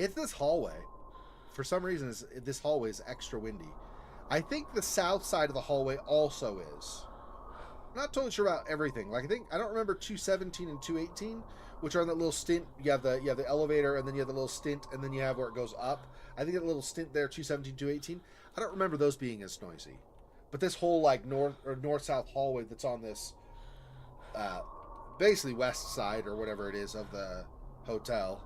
It's this hallway. For some reason, this hallway is extra windy. I think the south side of the hallway also is. I'm not totally sure about everything. Like I don't remember 217 and 218, which are on that little stint. You have the elevator, and then you have the little stint, and then you have where it goes up. I think that little stint there, 217, 218. I don't remember those being as noisy. But this whole like north-south hallway that's on this, basically west side or whatever it is of the hotel.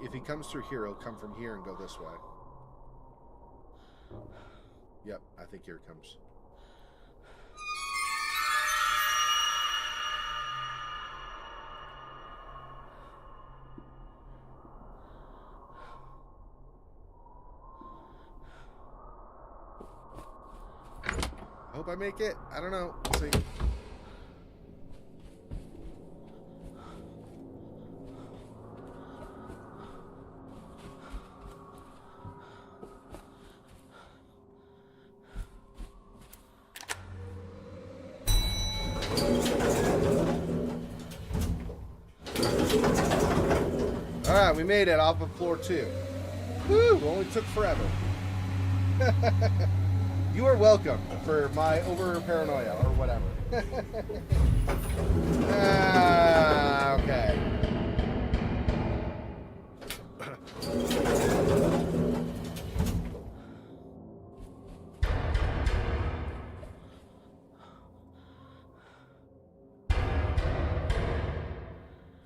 If he comes through here, he'll come from here and go this way. Yep, I think here it comes. I hope I make it. I don't know. We'll see. Alright, we made it off of floor 2. Woo! Only took forever. You are welcome for my over-paranoia or whatever. Okay.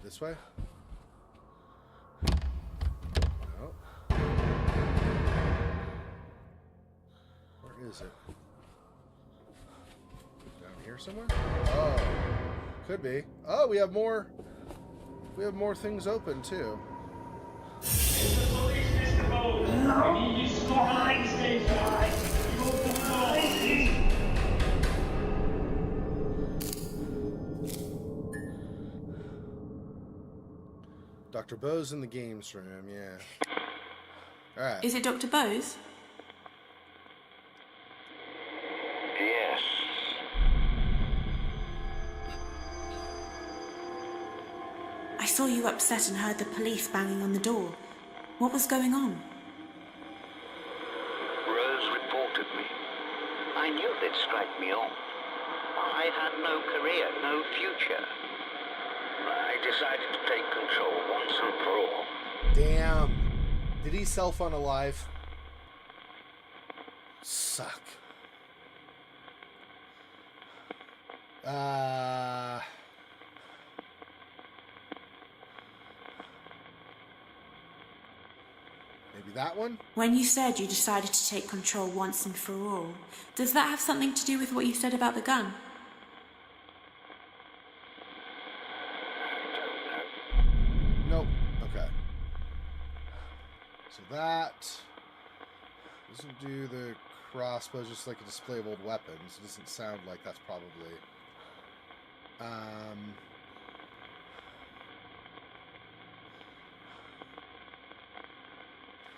This way? No. Where is it? Down here somewhere? Oh. Could be. Oh, we have more. We have more things open too. Mr. Bose, I need you to stop lying, stage guy. You open the door. Dr. Bose in the games room, yeah. Alright. Is it Dr. Bose? Yes. I saw you upset and heard the police banging on the door. What was going on? Rose reported me. I knew they'd strike me off. I had no career, no future. I decided to take control once and for all. Damn. Did he self unalive? Suck. Maybe that one? When you said you decided to take control once and for all, does that have something to do with what you said about the gun? Nope. Okay. So that doesn't do the crossbow, just like a display of old weapons. It doesn't sound like that's probably.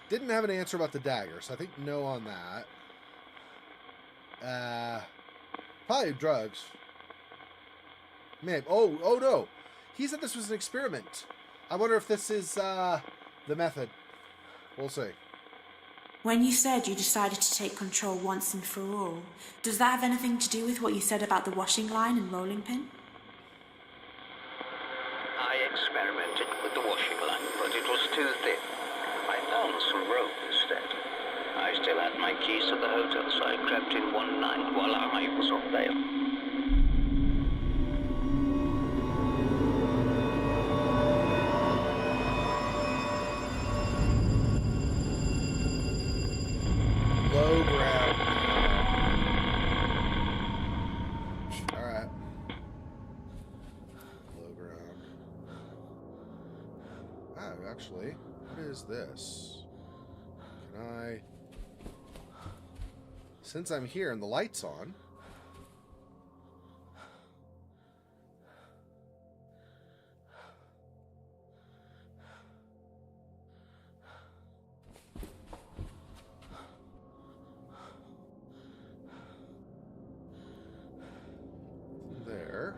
Didn't have an answer about the dagger, so I think no on that. Probably drugs. Maybe. Oh no. He said this was an experiment. I wonder if this is the method. We'll see. When you said you decided to take control once and for all, does that have anything to do with what you said about the washing line and rolling pin? I experimented with the washing line, but it was too thin. I found some rope instead. I still had my keys to the hotel, so I crept in one night while I was on bail. Low ground. Alright. Low ground. Oh, actually, what is this? Can I... Since I'm here and the light's on... There.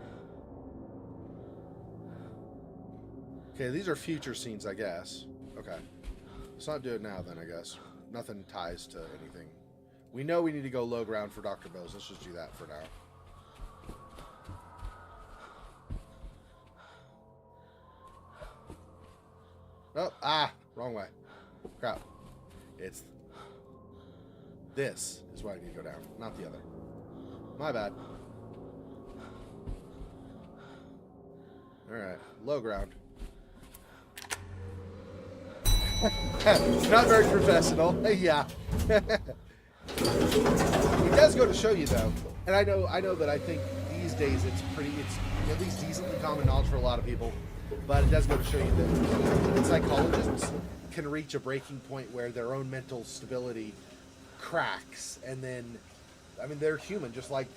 Okay, these are future scenes, I guess. Okay. Let's not do it now, then, I guess. Nothing ties to anything. We know we need to go low ground for Dr. Bose. Let's just do that for now. Oh, wrong way. Crap. It's... This is why I need to go down, not the other. My bad. Alright, low ground. Not very professional. Yeah. It does go to show you, though, and I know that I think these days it's at least decently common knowledge for a lot of people, but it does go to show you that psychologists can reach a breaking point where their own mental stability cracks, and then, I mean, they're human, just like,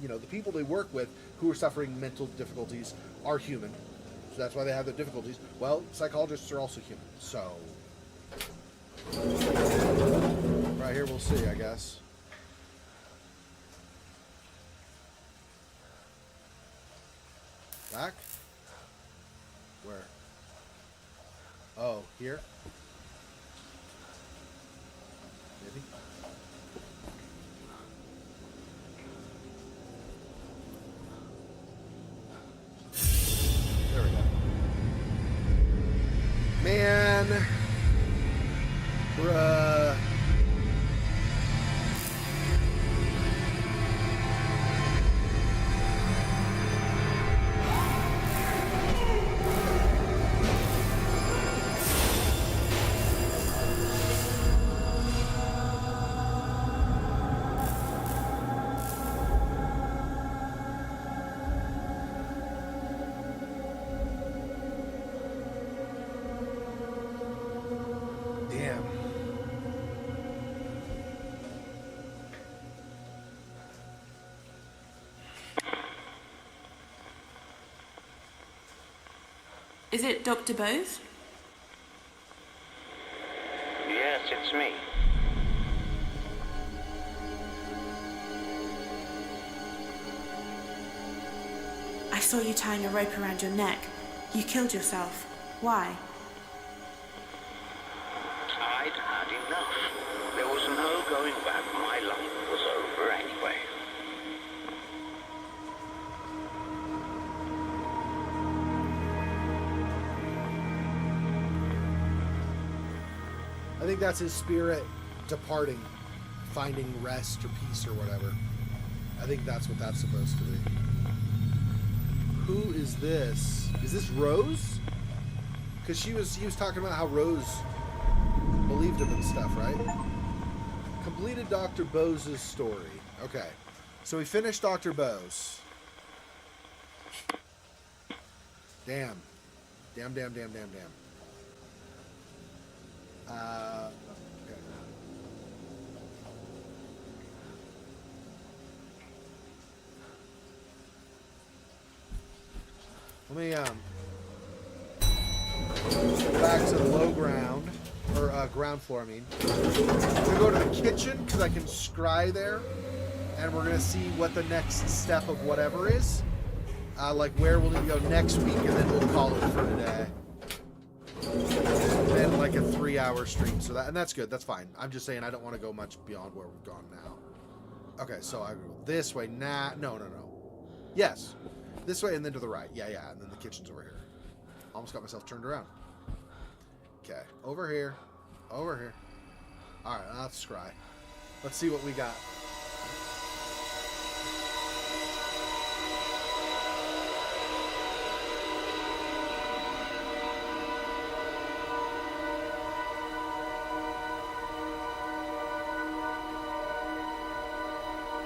you know, the people they work with who are suffering mental difficulties are human. So that's why they have their difficulties. Well, psychologists are also human, so... Right here we'll see, I guess. Back? Where? Oh, here? Maybe? There we go. Man. Bruh. Damn. Is it Dr. Bose? It's me. I saw you tying a rope around your neck. You killed yourself. Why? I'd had enough. There was no going back. My life was over anyway. I think that's his spirit departing, finding rest or peace or whatever. I think that's what that's supposed to be. Who is this? Is this Rose? Because he was talking about how Rose believed him and stuff, right? Completed Dr. Bose's story. Okay. So we finished Dr. Bose. Damn. Damn. Okay. Let me go back to the low ground, or ground floor, I mean. I'm gonna go to the kitchen because I can scry there, and we're gonna see what the next step of whatever is, like where we'll need to go next week, and then we'll call it for today. And like a 3-hour stream, so that's good. That's fine. I'm just saying I don't want to go much beyond where we've gone now. Okay, so I go this way. Nah, no. Yes. This way and then to the right. Yeah, and then the kitchen's over here. Almost got myself turned around. Okay, over here. Alright, let's scry. Let's see what we got.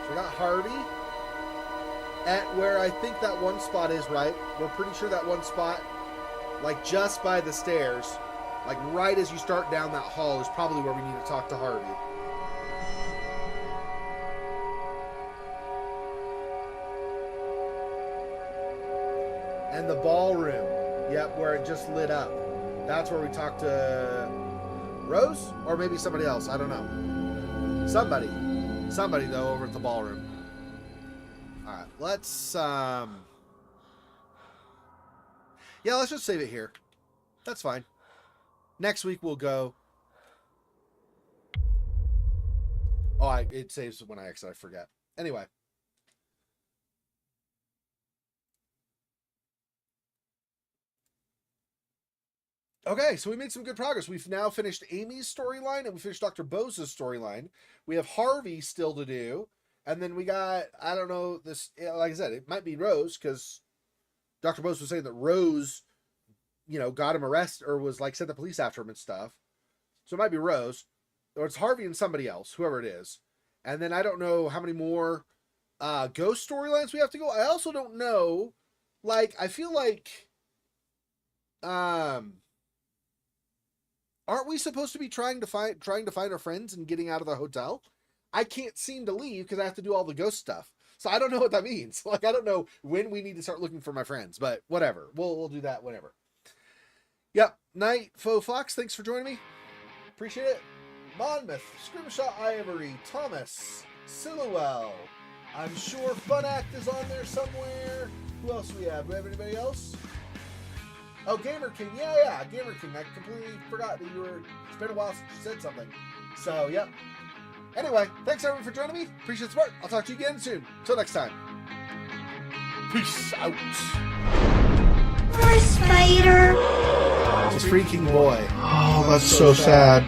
So we got Harvey at where I think that one spot is, right? We're pretty sure that one spot, like just by the stairs, like right as you start down that hall, is probably where we need to talk to Harvey. And the ballroom, yep, where it just lit up. That's where we talked to Rose? Or maybe somebody else, I don't know. Somebody though, over at the ballroom. Alright, let's let's just save it here. That's fine. Next week we'll go. Oh, it saves when I exit, I forget. Anyway. Okay, so we made some good progress. We've now finished Amy's storyline, and we finished Dr. Bose's storyline. We have Harvey still to do. And then we got, I don't know, this, like I said, it might be Rose, because Dr. Bose was saying that Rose, got him arrested, or was like, sent the police after him and stuff. So it might be Rose, or it's Harvey and somebody else, whoever it is. And then I don't know how many more ghost storylines we have to go. I also don't know, like, I feel like, aren't we supposed to be trying to find our friends and getting out of the hotel? I can't seem to leave because I have to do all the ghost stuff. So I don't know what that means. Like, I don't know when we need to start looking for my friends, but whatever. We'll do that whenever. Yep. Night, Faux Fox. Thanks for joining me. Appreciate it. Monmouth, Scrimshaw Ivory, Thomas, Silhouelle. I'm sure Fun Act is on there somewhere. Who else do we have? Do we have anybody else? Oh, Gamer King. Yeah. Gamer King. I completely forgot that it's been a while since you said something. So, yep. Anyway, thanks everyone for joining me. Appreciate the support. I'll talk to you again soon. Till next time. Peace out. Poor spider. It's a freaking boy. Oh, that's so sad.